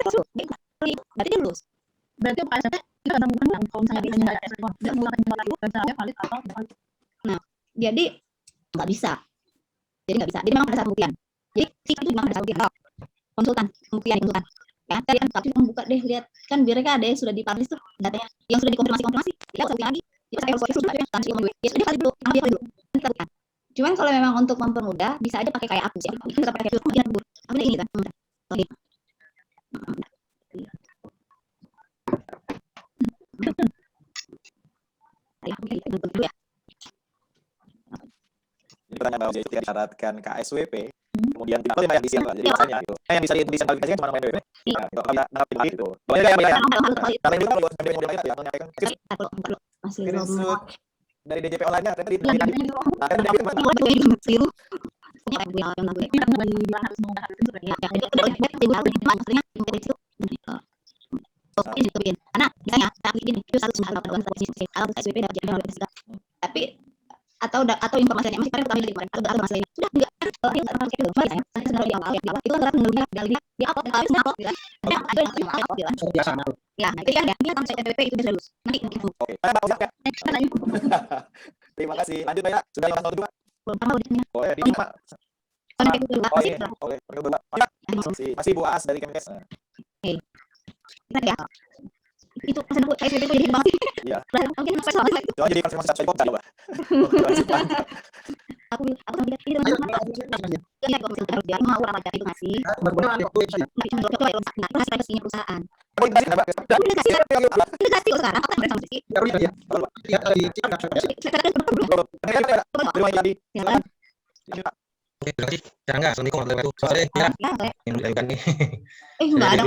dia lulus. Berarti Pak SPP itu ada bukan kalau misalnya dia nggak ada respon, dia menggunakan jumlah itu dan valid atau tidak valid. Nah, jadi nggak bisa. Jadi memang pada saat pembuktian. Jadi sikap itu memang pada saat pembuktian. Pembuktian konsultan. Ya, tadi kan tapi buka deh, lihat kan mereka ada yang sudah dipublish tuh datanya, yang sudah dikonfirmasi, ya usah lagi. Dia pakai proses sudah kan sih ya sudah kali dulu, ambil dulu. Cuman kalau memang untuk mempermudah bisa aja pakai kayak aku sih. Kita tetap pakai capture, mungkin apa ini kan. Oke. Ya. Ini pertanyaan Mbak Uzi itu disyaratkan KSWP, kemudian tidak boleh diisi apa, jadi rasanya gitu. Yang bisa diisi kualifikasi kan cuma nama NWP. Nah, itu kalau dapat itu. Banyak yang kalau itu kan model lain ya, menyampaikan Masih screenshot dari DJP online-nya, ternyata di Iya, tadi. Nah, kan DJP mana? Karena misalnya ini tapi atau informasinya masih pertama dari kemarin atau masalah ini sudah enggak harus itu di awal itu kan dari dia upload harus upload ada yang upload ya nanti kan dia akan saya PPP itu bisa lulus nanti Oke. Mbak Uzi ya. Terima kasih. Lanjut Mbak ya. Sudah yang kedua. Boleh di Mbak. Oh iya. Oke. Kedua. Masih Bu As dari Kemenkes. ya itu pesan aku saya jadi banget Iya. mungkin soal itu Coba jadi konfirmasi satu coba. aku bilang ini ya kalau misalnya dia mau orang itu ngasih nggak cuma coba ya nah terus saya kesini perusahaan udah kasih kok sekarang apa yang bersama sih Terima kasih. Oke, terima kasih. Ya enggak, Assalamualaikum warahmatullahi wabarakatuh. Sore, ya. Ini udah kan nih. nggak ada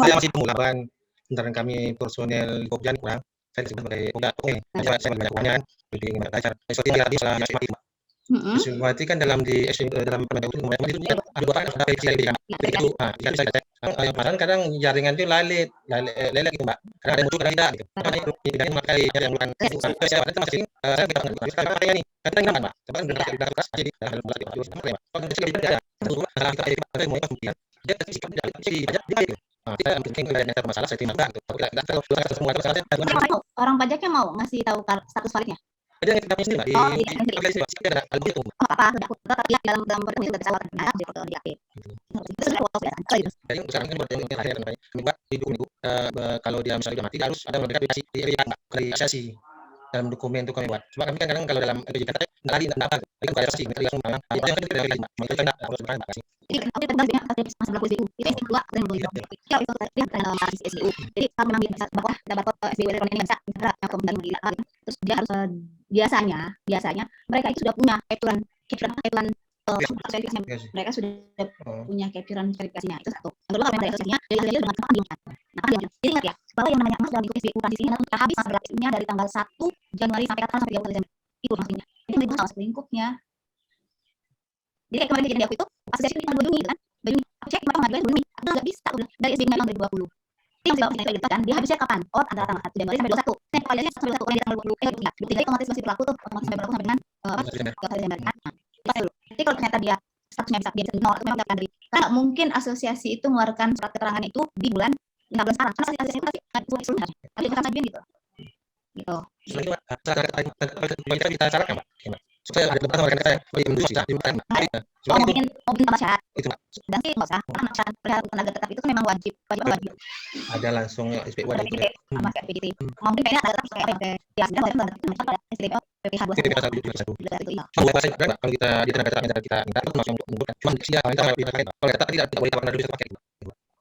Saya masih tunggu laporan. Sementara kami personel Kopjan kurang. Saya disebut sebagai Kopjan. Oke, saya banyak kurangnya kan. Jadi gimana belajar. Seperti yang tadi setelah SMAT. Berarti kan dalam penegak itu kan ada dua ada versi kan. Itu yang padahal kadang jaringan itu lelet gitu Mbak. Kadang ada muncul kadang tidak gitu. Karena itu tidak memakai yang bukan saya itu masih saya sekarang pakai ini. Kata yang Mbak. Coba udah kelas jadi dalam belas itu sama ya Mbak. Kalau tidak ada salah kita mau kemudian dia sikap tidak dia gitu. Kita mungkin ada masalah saya tidak kalau semua masalah orang pajaknya mau ngasih tahu status validnya. Ada yang kita sendiri di aplikasi ada algoritma. Apa sudah lihat dalam pertemuan kita salah ada di foto diaktif. Jadi sekarang kan buat yang akhir namanya. Mbak di minggu kalau dia misalnya mati harus ada aplikasi realisasi dalam dokumen itu kami buat. Cuma kami kan kadang kalau dalam kita tadi enggak apa. Kan kalau realisasi kita langsung itu yang kita dari kita enggak harus berani Pak. Jadi kalau kita bahas masih berlaku SBU, itu SBU 2 dan belum. Ya itu dalam SBU. Jadi kalau memang dia bisa bahwa dapat SBU elektronik ini bisa yang kemudian gila terus dia harus biasanya mereka itu sudah punya capturean verifikasinya. Mereka sudah punya capturean verifikasinya itu satu. Yang kedua kalau verifikasinya dia dengan cepat diumumkan. Nah, jadi ingat ya, bahwa yang namanya emas dalam SBU transisi ini sudah habis masa berlakunya dari tanggal 1 Januari sampai 31 Desember. Itu maksudnya. Jadi mereka harus lingkupnya. Jadi kemarin kejadian aku itu asosiasi itu tanggal 2 Juni kan. Aku cek kemarin pengadilan 2 Juni. Aku nggak bisa udah dari SBU memang 2020. Yang sudah kan dia habisnya kapan? Oh, antara tanggal 1 Januari sampai 21. Saya pengadilannya sampai 21 orang di tanggal 20. Jadi otomatis masih berlaku tuh, otomatis sampai berlaku sampai dengan Desember kan. Nah, itu dulu. Jadi kalau ternyata dia statusnya bisa dia nol, itu memang tidak dari. Karena mungkin asosiasi itu mengeluarkan surat keterangan itu di bulan 15 sekarang. Karena asosiasi itu masih sebelumnya. Tapi bukan saja gitu. Gitu. Kita syaratkan Pak. Saya ada beberapa rekan saya yang bisa mungkin tambah syarat. Itu Pak. sedang sih nggak usah, karena perihal tenaga tetap itu kan memang wajib. Ada langsung SPU ada Ada itu PPT, ya. sama kayak PPT. Mungkin kayaknya ada tetap kayak ya sebenarnya tenaga tetap itu ada SDPO PPH 21 PPK 1 itu iya. Cuma boleh ada kalau kita di tenaga kerja kita minta itu langsung mengundurkan. Cuma dia kalau kita kalau kita tidak boleh tawarkan dulu pakai.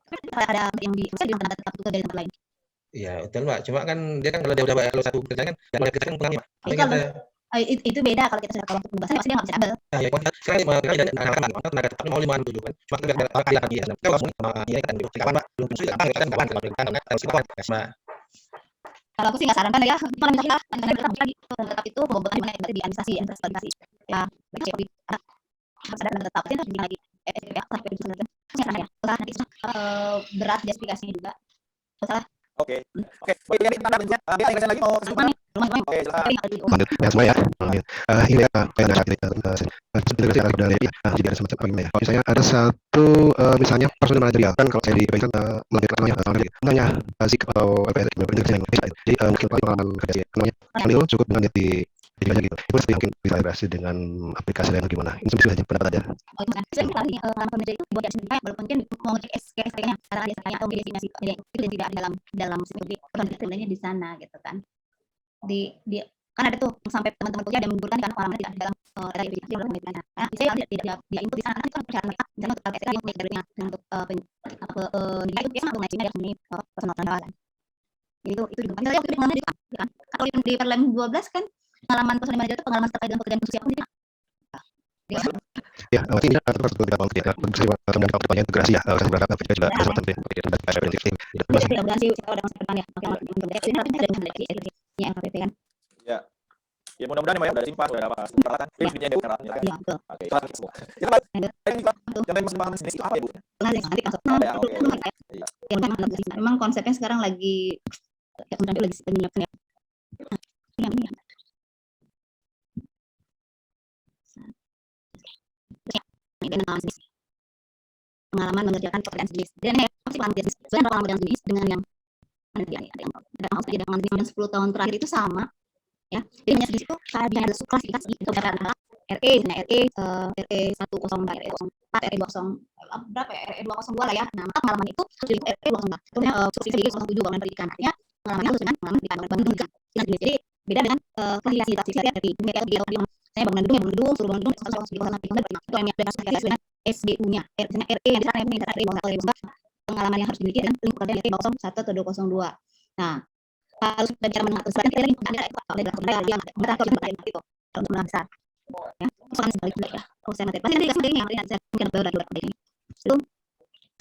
Kalau ada yang di tenaga tetap itu dari tempat lain. Iya, betul Pak. Cuma kan dia kan kalau dia udah bayar kalau satu kerja kan yang boleh kita kan pulang Pak. Itu kalau itu beda kalau kita sudah tahu waktu penugasan pasti dia nggak bisa double. Nah, ya kan sekarang mereka dan anak-anak tenaga tetap mau 5 kan. Cuma kita biar kali lagi ya. Kita langsung sama ini kan dulu kapan Pak? Belum sudah kan kapan kalau kita kan harus kapan. Sama Kalau aku sih nggak sarankan ya, kalau misalnya lagi tetap itu beban di mana berarti di administrasi ya baik seperti harus ada tetap itu harus lagi SPPA sampai di sana ya nanti berat justifikasinya juga salah. Oke. Yang kita lagi mau Oke, lanjut ya semua ya. Ini ya yang sebenarnya ada dari jadi ada semacam gimana ya. Kalau misalnya ada satu misalnya personal manajerial kan kalau saya di Paysan melanjutkan namanya Zik atau LPS jadi mungkin pengalaman kerja namanya Anil cukup dengan di aja gitu. Itu seperti mungkin bisa integrasi dengan aplikasi lain gimana. Ini bisa aja pendapat aja. Sering kali pengalaman kerja itu buat sendiri walaupun kan mau ngecek SKS-nya karena ada SKS atau destinasi itu tidak dalam studi penelitiannya di sana gitu kan. Di kan ada tuh sampai teman-teman kuliah ada menggugurkan karena pengalaman tidak dalam revisi di dalam penelitian. Nah, saya tidak dia input di sana kan itu persyaratan mereka misalnya untuk LPSK yang punya garunya untuk dia itu biasa mengajinya dia sendiri personal pendawalan. Itu juga kan saya waktu itu pengalaman itu kan. Kalau di Perlem 12 kan pengalaman personal manager itu pengalaman terkait dengan pekerjaan khusus apa sih? Ya, ini terus beberapa waktu ya. Kemudian kalau pertanyaan integrasi ya, saya berharap juga ada semacam itu ya. Udah sih kalau ada masa depan ya. Ya LPP kan. Ya. Ya mudah-mudahan ya udah simpan udah apa peralatan listriknya dia peralatannya kan. Iya, betul. Oke, itu lagi semua. Kita lagi yang masih paham sini itu apa ya, Bu? Nanti konsep. Memang konsepnya sekarang lagi menyiapkan ya. Yang ini ya. Pengalaman mengerjakan pekerjaan sejenis. Dan ya, pasti pengalaman jenis. Sebenarnya pengalaman jenis dengan yang ada yang 10 tahun terakhir itu sama. Ya, jadi hanya sejenis itu dia ada klasifikasi itu karena RE, misalnya RE 102, RE 04, RE 20 berapa ya, RE 202 lah ya. Nah, maka pengalaman itu harus jadi RE 202. Kemudian subsidi 07 bangunan pendidikan. Artinya pengalamannya harus dengan pengalaman pendidikan bangunan pendidikan. Nah, jadi beda dengan klasifikasi dari saya bangunan gedung, suruh bangunan gedung, harus di kosan itu yang ada kasus dengan SBU-nya. Misalnya RE yang di sana ini RE 201, pengalaman yang harus dimiliki dan lingkup kerja RE 201 atau 202. Nah, harus bicara menengah terus lagi lagi ada yang kalau menengah besar ya misalkan sebaliknya ya kalau saya materi pasti nanti kasih ini yang saya mungkin baru lagi ini itu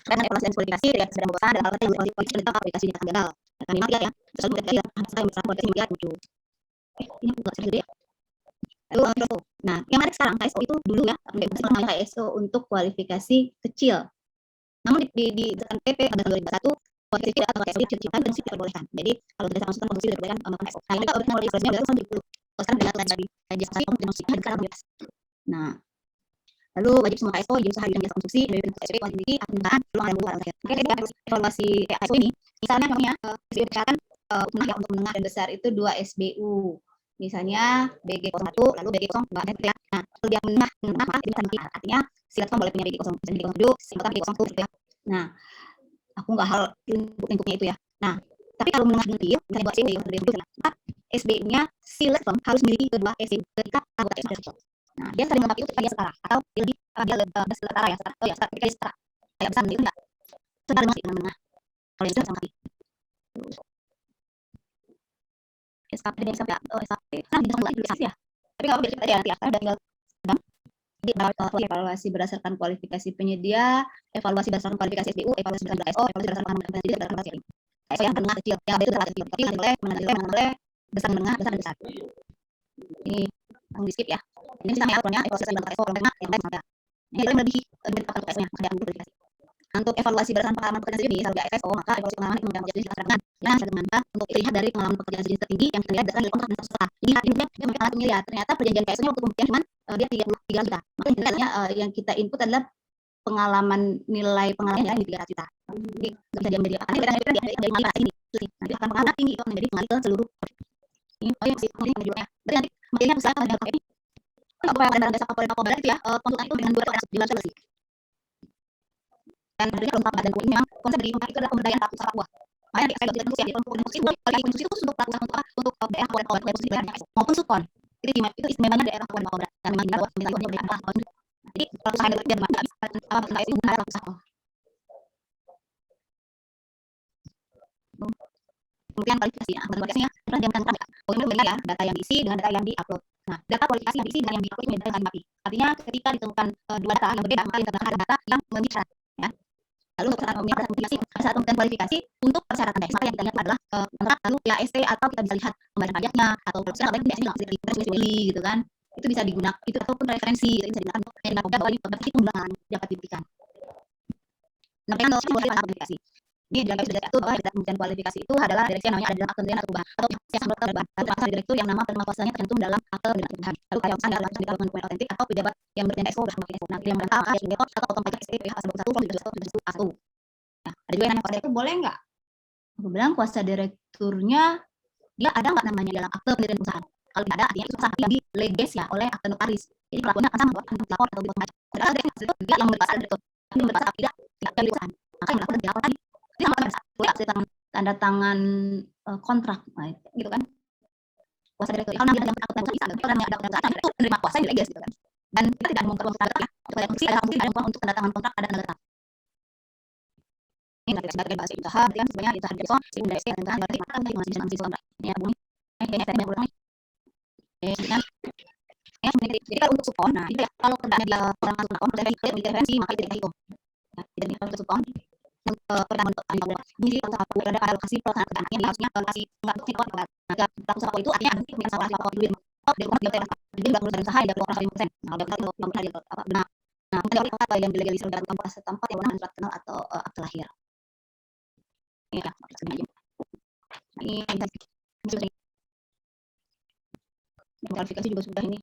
karena evaluasi kualifikasi ya sedang bosan dan hal-hal yang kualifikasi kita aplikasi di tanggal kami nanti ya terus kemudian ya saya misalnya kualifikasi media 7 ini aku nggak sedih ya lalu nah yang menarik sekarang KSO itu dulu ya namanya KSO untuk kualifikasi kecil namun di PP pada tahun 2001 kualifikasi tidak atau KSO diciptakan dan diperbolehkan. Jadi kalau tidak masukkan kondisi diperbolehkan melakukan KSO. Nah, ini kalau original kualifikasinya adalah 10. Sekarang dengan tadi jasa konstruksi sekarang bebas. Nah, lalu wajib semua KSO jadi usaha bidang jasa konstruksi dari SPP wajib memiliki akuntan peluang yang luar biasa. Mungkin kita harus evaluasi KSO ini. Misalnya namanya SBU persyaratan untuk menengah dan besar itu 2 SBU. Misalnya BG 01 lalu BG 02 ya. Nah, kalau dia menengah itu bisa artinya silakan boleh punya BG 0 BG 07 silakan BG 01 ya. Nah, aku nggak hal lingkupnya itu ya. Nah, tapi kalau menengah tinggi, misalnya buat SBU maka SBU-nya si level harus memiliki kedua SBU ketika anggota sudah cocok. Nah, dia sering melengkapi itu ketika dia setara atau dia lebih setara ya, setara. Oh ya, setara ketika dia setara. Kayak besar itu enggak. Setara dengan si menengah. Kalau yang itu harus melengkapi. SKP dia SKP SKP kan bisa mulai dulu ya. Tapi kalau dari kita nanti akan tinggal evaluasi berdasarkan kualifikasi penyedia, evaluasi berdasarkan kualifikasi SBU, evaluasi berdasarkan KSO, evaluasi berdasarkan pengalaman pendidik, berdasarkan KSO. KSO yang menengah kecil, yang itu adalah kecil, tapi nanti boleh besar menengah, besar dan besar. Ini yang di skip ya. Ini sama ya, pokoknya evaluasi berdasarkan KSO, yang lain sama ya. Ini yang lebih apa KSO-nya, ada yang kualifikasi. Untuk evaluasi berdasarkan pengalaman pekerjaan sejenis, kalau ada FSO, maka evaluasi pengalaman yang menjadi jenis dengan yang segmentasi untuk dilihat dari pengalaman pekerjaan sejenis tertinggi yang terlihat berdasarkan dari kontrak dan peserta. Jadi akhirnya dia memiliki alat penilaian. Ternyata perjanjian KSO-nya waktu pembuktian cuma dia 33 juta. Maka intinya yang kita input adalah nilai pengalamannya di 300 juta. Jadi bisa diambil dari apa? Karena dari mana ini? Nanti akan pengalaman tinggi itu menjadi pengaruh ke seluruh. Ini masih pengaruhnya. Berarti nanti materinya bisa pada ini. Kalau yang dalam dasar kapal itu ya, konsultan itu dengan 200 juta sih. Dan sebenarnya kalau dan ini memang konsep dari itu adalah pemberdayaan pelaku usaha Papua. Makanya saya tidak terus ya, kelompok industri itu khusus untuk pelaku usaha untuk daerah Papua maupun Sukon. Itu istimewanya daerah Papua Barat. Dan memang bahwa pemerintah itu berikan apa. Jadi kalau usaha itu tidak bisa apa itu guna pelaku usaha. Kemudian kualifikasi, kualifikasinya benar ya data yang diisi dengan data yang diupload. Nah, data kualifikasi yang diisi dengan yang diupload itu menjadi mapi. Artinya ketika ditemukan dua data yang berbeda, maka ditemukan ada data yang memenuhi syarat. Ya. Lalu untuk saat pemberian kualifikasi untuk persyaratan maka yang kita lihat adalah kontrak lalu PAST atau kita bisa lihat pembayaran pajaknya atau prosesnya apa yang tidak gitu kan. Itu bisa digunakan itu ataupun referensi itu bisa digunakan untuk menentukan bahwa ini berarti pembulangan dapat diberikan. Nah, yang kualifikasi. Ini dalam sudah satu bahwa pemberian kualifikasi itu adalah direksi yang namanya ada dalam akte pemberian atau perubahan atau yang sama perubahan atau asal direktur yang nama penerima kuasanya tercantum dalam akte pemberian perubahan. Lalu kayak misalnya dalam di dokumen otentik atau pejabat yang bertindak ekspor nah yang mereka yang depot atau potong pajak SPP pasal 21 form 21 Nah, ada juga yang nanya kuasa itu boleh nggak? Aku bilang kuasa direkturnya dia ada nggak namanya dalam akte pendirian perusahaan? Kalau tidak ada, artinya itu perusahaan yang dileges ya oleh akte notaris. Jadi pelakunya akan sama bahwa lapor atau potong pajak. Padahal direktur itu dia yang berkuasa direktur, tapi berkuasa tidak dari perusahaan. Maka yang melakukan dilaporkan tadi itu yang melakukan tanda tangan kontrak, nah, gitu kan? Kuasa direktur. Kalau namanya dalam akte bisa, kalau namanya ada perusahaan itu menerima kuasa yang dileges gitu kan? Dan kita tidak memperluas tanda ya. Supaya fungsi ada fungsi ada untuk tanda tangan kontrak ada tanda tangan. Ini nanti sebagai bahasa usaha, berarti kan sebenarnya usaha dari si bunda dan usaha berarti maka kita masih masih soal ini ya bumi. Kayaknya saya banyak ulang nih. Jadi kalau untuk supon, nah itu ya kalau kerjanya dia orang masuk akun, kerjanya referensi maka itu kita hitung. Nah, jadi kalau untuk supon pertama untuk ini kalau aku ada alokasi pelaksanaan yang harusnya alokasi enggak untuk supon kan. Nah, pelaku usaha itu artinya nanti punya salah apa dulu. Oh, dari orang dia jadi enggak perlu usaha ya 20%. Nah, udah kita belum pernah apa benar. Nah, kemudian apa yang dilegalisir dalam tempat setempat yang mana surat kenal atau akte lahir. Ya, ini klarifikasi juga sudah ini.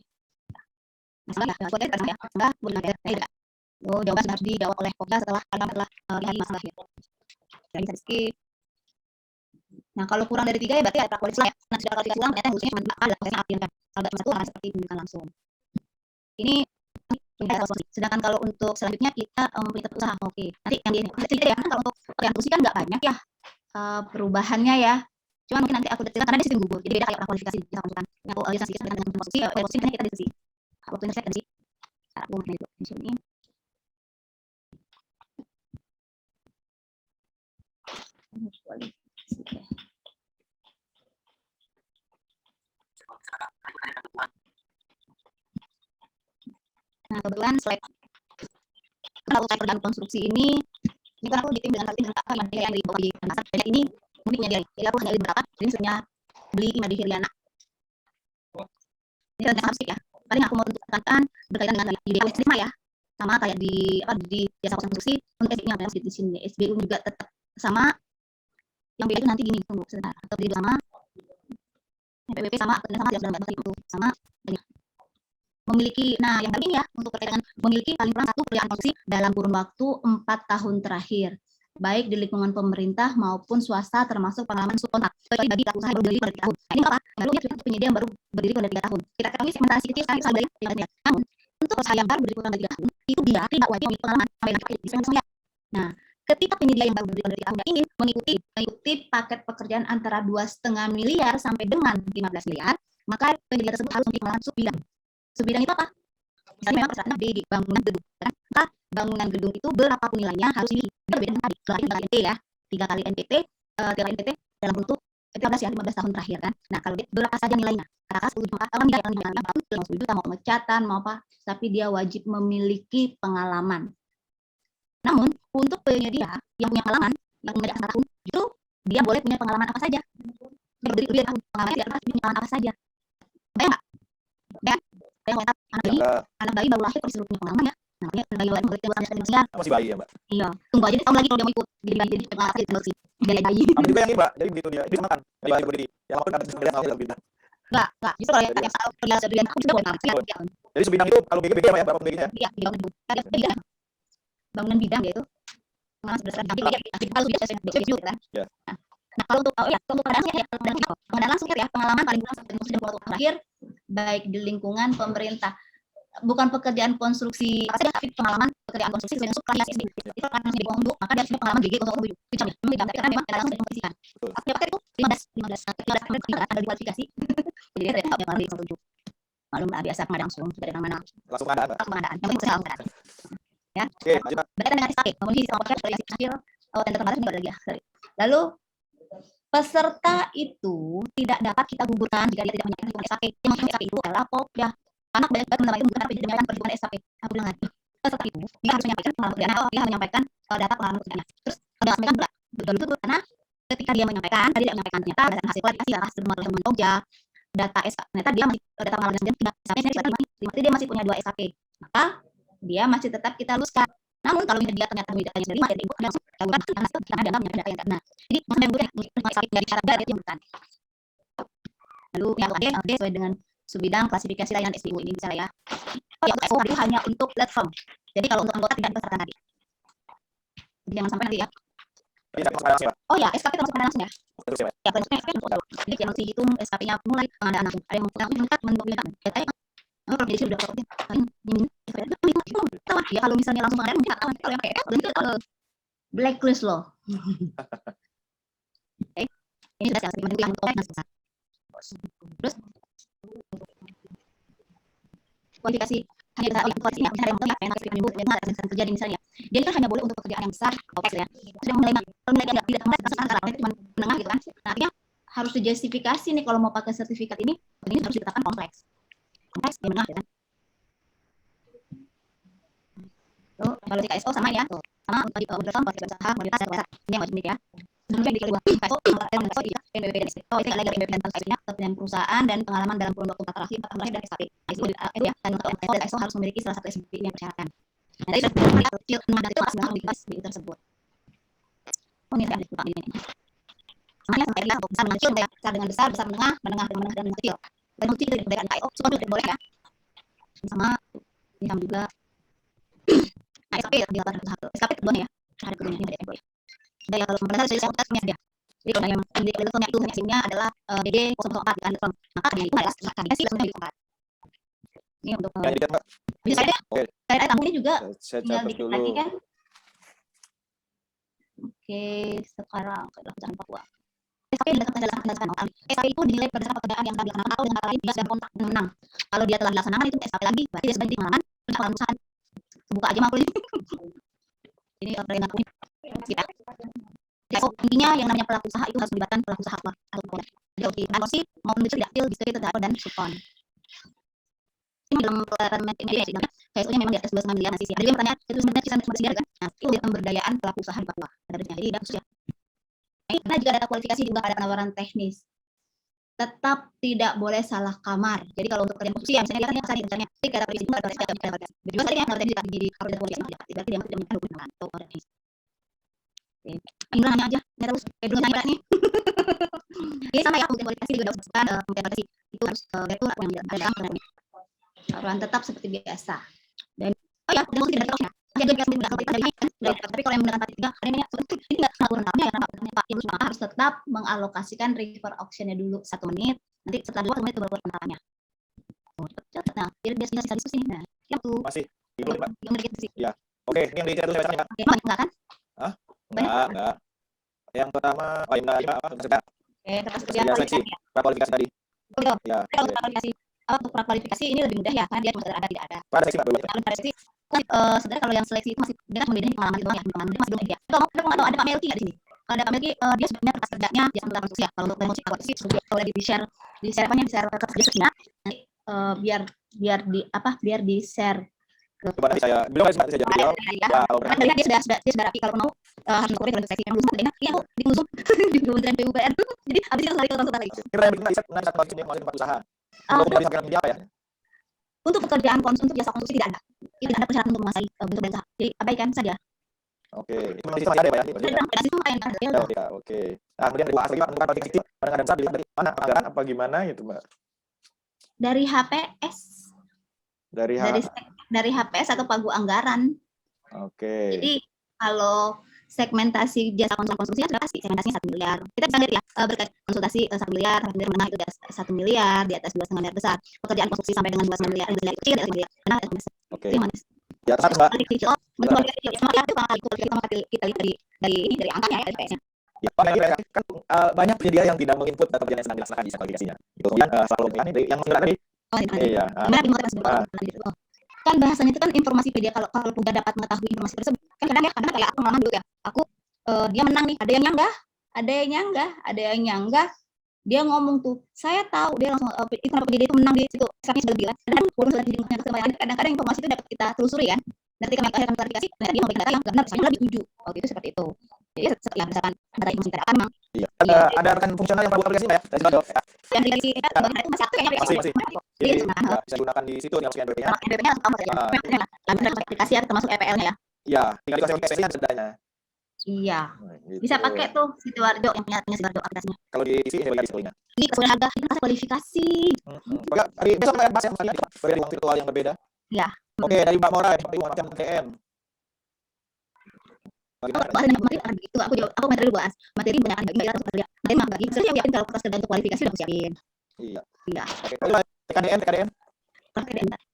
Masalah ya, sudah ya, sudah benar ya. Oh, jawaban harus dijawab oleh Kopda setelah dihari masalah ya. Jadi saya skip. Nah, kalau kurang dari 3 ya berarti ada prakualifikasi ya. Nah, sudah kualifikasi ulang ternyata harusnya cuma ada prosesnya apikan. Kalau satu harus seperti pembukaan langsung. Ini sedangkan kalau untuk selanjutnya kita mempunyai tetap usaha. Oke. Nanti yang di ya, kalau untuk orientasi kan nggak banyak ya perubahannya ya. Cuma mungkin nanti aku detailkan karena di sistem gugur. Jadi beda kayak prakualifikasi kita lakukan. Aku lihat sedikit dengan posisi kita diskusi. Waktunya saya tadi. Aku mau di sini. Nah, kebetulan slide kalau saya dalam konstruksi ini kan aku di tim dengan yang di bawah di pasar banyak ini mungkin punya dia. Jadi aku hanya beli berapa? Jadi misalnya beli Imadi Hiriana. Ini tentang harus ya. Paling aku mau tekankan berkaitan dengan di DAW ya. Sama kayak di jasa konstruksi untuk SBU yang di sini. SBU juga tetap sama. Yang beda itu nanti gini, tunggu sebentar. Atau di sama PPP sama sama memiliki, nah yang penting ya untuk berkaitan memiliki paling kurang 1 pekerjaan konstruksi dalam kurun waktu 4 tahun terakhir, baik di lingkungan pemerintah maupun swasta termasuk pengalaman subkontrak bagi pelaku usaha yang baru berdiri pada 3 tahun. Ini apa? Baru penyedia yang baru berdiri pada 3 tahun. Kita ketahui segmentasi kecil sekarang bisa dari namun untuk usaha yang baru berdiri pada 3 tahun itu dia tidak wajib memiliki pengalaman sampai nanti di semuanya. Nah, ketika penyedia yang baru berdiri pada 3 tahun ingin mengikuti paket pekerjaan antara 2,5 miliar sampai dengan 15 miliar, maka penyedia tersebut harus memiliki pengalaman subbidang itu apa? Misalnya memang persyaratan di bangunan gedung. Maka bangunan gedung itu berapapun nilainya harus berbeda dengan tadi. 3 kali NPT ya. 3 kali NPT, 3 kali NPT dalam bentuk 15 ya, 15 tahun terakhir kan. Nah, kalau dia berapa saja nilainya? Katakan 10 juta, kalau tidak yang nilainya bagus, mau 10 juta, mau pengecatan, mau apa, tapi dia wajib memiliki pengalaman. Namun, untuk penyedia yang punya pengalaman, yang punya 1 tahun, justru dia boleh punya pengalaman apa saja. Lebih tahun, pengalamannya dia punya pengalaman apa saja. Bayang nggak? Ya, anak bayi baru lahir terus punya pengalaman ya. Namanya bayi baru mulai masih bayi ya, Mbak? Iya, tunggu aja tahun lagi kalau dia mau ikut jadi pengalaman sih dari bayi. Ada juga yang ini, Mbak. Jadi begitu dia makan dari bayi berdiri. Yang aku kan sebenarnya mau pindah. Enggak. Justru kalau yang perjalanan aku sudah boleh pengalaman. Jadi sebidang itu kalau BGBG ya, berapa BGBG ya? Iya, di bangunan bidang yaitu pengalaman berdasarkan kalau sudah sesuai kan. Ya. Nah, kalau untuk untuk pengadaan langsung ya pengalaman paling kurang 1 tahun terakhir baik di lingkungan pemerintah. bukan pekerjaan konstruksi apa saja, tapi pengalaman pekerjaan konstruksi sesuai dengan subklasnya SSB. Itu kan langsung jadi untuk, maka dia harus pengalaman GG 007. Itu jamnya. Tapi karena memang langsung dikompetisikan. Aku dapatkan itu 15 ada kualifikasi. Jadi dia tidak pengalaman 007. Malum lah, biasa pengadaan langsung dari mana-mana. Langsung ada. Langsung pengadaan. Yang penting usaha pengadaan. Ya. Oke, lanjut, Pak. Berkaitan dengan SKP, memenuhi sistem operasi dari hasil tender terbatas juga lagi ya. Lalu peserta itu tidak dapat kita gugurkan jika dia tidak menyampaikan SKP. Yang maksudnya SKP itu adalah ya. Anak banyak teman-teman itu bukan apa yang menyampaikan perjuangan SKP. Aku bilang lagi. Peserta itu dia harus menyampaikan pengalaman pekerjaannya, dia menyampaikan data pengalaman pekerjaannya. Terus dia sampaikan pula betul itu karena ketika dia menyampaikan, tadi tidak menyampaikan ternyata berdasarkan hasil kualifikasi dan hasil temuan Jogja, data SKP, ternyata dia masih data pengalaman dan tidak SKP dia masih punya 2 SKP. Maka dia masih tetap kita luluskan. Namun kalau dia ternyata datanya dari 5 dari ibu, langsung karena dia menyampaikan data yang benar. Jadi maksudnya bukan SKP dari syarat dari yang bukan. Lalu yang kedua sesuai dengan subbidang klasifikasi layanan SBU ini bisa ya. Oh ya, SBU itu hanya untuk platform. Jadi kalau untuk anggota tidak dipesertakan tadi. Jadi jangan sampai nanti ya. Oh ya, SKP termasuk pengadaan langsung ya. Ya, termasuknya SKP termasuk dulu. Jadi yang harus dihitung SKP-nya mulai pengadaan langsung. Ada yang menentukan datanya. Nah, kalau jadi sudah dapat ya kalau misalnya langsung pengadaan mungkin tahu kalau yang kayak blacklist loh. Oke. Ini sudah saya menentukan yang untuk terus kualifikasi hanya bisa kualifikasinya misalnya yang penting enak sekali menyebut dengan asisten kerja misalnya dia kan hanya boleh untuk pekerjaan yang besar kompleks ya sudah mulai kalau mereka tidak kompleks antara cuma menengah gitu kan nah, artinya harus dijustifikasi nih kalau mau pakai sertifikat ini harus ditetapkan kompleks di menengah ya kan tuh kalau di KSO sama ya sama untuk di kualitas usaha kualitas dan kualitas ini yang wajib ya sebelumnya di kedua KSO iya PNBP dan SPO itu adalah PNBP dan KSO-nya kepentingan perusahaan dan pengalaman dalam kurun waktu 4 tahun terakhir dan SKP itu ya dan untuk MTO dan KSO harus memiliki salah satu SPP yang bersyaratkan nah dari kecil teman itu harus dibahas di tersebut oh ini ada lupa ini semuanya sampai dia besar dengan kecil ya besar dengan besar besar menengah menengah dengan menengah dan kecil dan kecil itu diberikan KSO semua itu boleh ya sama ini sama juga nah SKP di latar usaha SKP kedua ya ada keduanya ini dari ya kalau pada saya punya dia jadi kalau yang di levelnya itu hasilnya adalah DD 004 kan maka dari itu adalah sih levelnya 4 ini untuk bisa saya tamu ini juga saya tinggal catat dikit dulu. lagi kan oke sekarang jangan Papua SKP itu dinilai berdasarkan pekerjaan yang telah dilaksanakan atau dengan kata lain dia sudah kontak dan menang kalau dia telah dilaksanakan itu SKP lagi berarti dia sebagai pengalaman usaha buka aja makul ini perintah kita intinya yang namanya pelaku usaha itu harus melibatkan pelaku usaha atau produk. Jadi transaksi maupun tidak deal, distributor, dan subkon. Ini dalam peraturan ini ya, KSO-nya memang di atas 29 miliar masih. Ada yang bertanya, itu sebenarnya kisaran 15 miliar kan? Nah, itu pemberdayaan pelaku usaha di Papua. Jadi tidak khusus ya. Nah, jika data kualifikasi juga ada penawaran teknis. Tetap tidak boleh salah kamar. Jadi kalau untuk kerjaan khusus ya, misalnya dia kan misalnya ketika ada kualifikasi juga ada kualifikasi. Jadi tadi yang harus di kualifikasi berarti dia tidak menyebutkan hukuman atau teknis. Nanya aja, nggak terus belum nanya nih. Ini sama ya, untuk kualifikasi juga harus masukkan kualifikasi itu harus betul apa yang ada dalam aturan tetap seperti biasa. Dan oh ya, dan mungkin tidak terus ya. Jadi kita sudah sampai tadi kan, tapi kalau yang menggunakan tiga, ini nggak terlalu lengkapnya karena Pak Ibu harus tetap mengalokasikan river auction-nya dulu 1 menit. Nanti setelah 2 menit itu baru penerapannya. Nah, biar bisa diskusi nih. Nah, yang tuh masih belum Pak. Ya. Oke, ini yang di chat itu saya Oke, enggak kan? Hah? Enggak. Yang pertama, oh enggak apa? Kertas kerja kualifikasi ya. Prakualifikasi tadi. Betul. Ya. Kalau untuk kualifikasi untuk prakualifikasi ini lebih mudah ya, karena dia cuma ada tidak ada. Pada seksi Pak dulu. Kalau pada seksi sebenarnya kalau yang seleksi itu masih dia kan membedakan pengalaman itu doang ya, pengalaman itu masih belum dia. Kalau mau ada Pak Melki nggak di sini? Kalau ada Pak Melki, dia sebenarnya kertas kerjanya dia sudah langsung ya. Kalau untuk promosi akuisisi boleh di share apanya di share kertas kerja nanti biar di share. Coba nanti saya belum saya jawab dia. Ya, dia sudah rapi kalau mau harus ngikutin kalau seleksi yang belum sempat iya kok di Zoom di Kementerian PUPR. Jadi habis itu lari ke konsultasi lagi. Kira yang bikin riset satu ini masih tempat usaha. Untuk bisa media apa ya? Untuk pekerjaan untuk jasa konstruksi tidak ada. Itu tidak ada persyaratan untuk menguasai bentuk dan usaha. Jadi abaikan saja. Oke, itu masih ada ya Pak ya? Ya, oke. Nah, kemudian dari asli Pak, menentukan kualifikasi pendengar dan dilihat dari mana anggaran apa gimana gitu Mbak? Dari HPS. Dari HPS atau pagu anggaran. Oke. Jadi kalau segmentasi jasa konsultasi sudah pasti segmentasinya 1 miliar. Kita bisa lihat ya berkait konsultasi 1 miliar, 1 miliar menengah itu di atas 1 miliar, di atas 2,5 miliar besar. Pekerjaan konstruksi sampai dengan 2,5 miliar, miliar kecil di atas miliar. Nah, Oke. itu yang mana? Di atas Mbak. Kita lihat dari angkanya ya, dari PS-nya. Ya, Pak, kan banyak penyedia yang tidak menginput data pekerjaan yang sedang dilaksanakan di kualifikasinya. Gitu. Kemudian selalu ini yang tadi. Iya. Kan bahasanya itu kan informasi media, kalau udah dapat mengetahui informasi tersebut kan kadang kayak aku ngalaman dulu ya, aku dia menang nih, ada yang nyanggah, dia ngomong tuh, saya tahu, dia langsung itu kenapa dia itu menang di situ, misalnya sudah bilang, kadang-kadang informasi itu dapat kita telusuri kan, nanti kami akan klarifikasi, ternyata dia memberikan data yang benar, misalnya lebih tujuh, gitu seperti itu. Jadi ya berdasarkan data informasi kita dapat memang. Iya. Ada rekan fungsional yang perlu aplikasi Mbak ya? Dari Sidoarjo, ya. Yang dari itu masih satu kayaknya. Masih. Jadi bisa digunakan di situ yang masukin NPWP-nya. NPWP-nya sama saja. Aplikasi ya, termasuk EPL-nya ya. Iya, tinggal dikasih SPC-nya sedanya. Iya. Gitu. Bisa pakai tuh Sidoarjo yang punya Sidoarjo aplikasinya. Kalau di sini saya bagi sekelilingnya. Ini keseluruhan harga, ini masa kualifikasi. Oke, hari besok kita bahas yang dari uang virtual yang berbeda. Iya. Oke, dari Mbak Mora, macam TM. Materi gitu, aku materi dulu bahas. Materi banyak bagi harus kerja. Materi mah bagi. Saya yakin kalau kertas kerja untuk kualifikasi udah aku siapin. Iya. Iya. Oke, TKDN.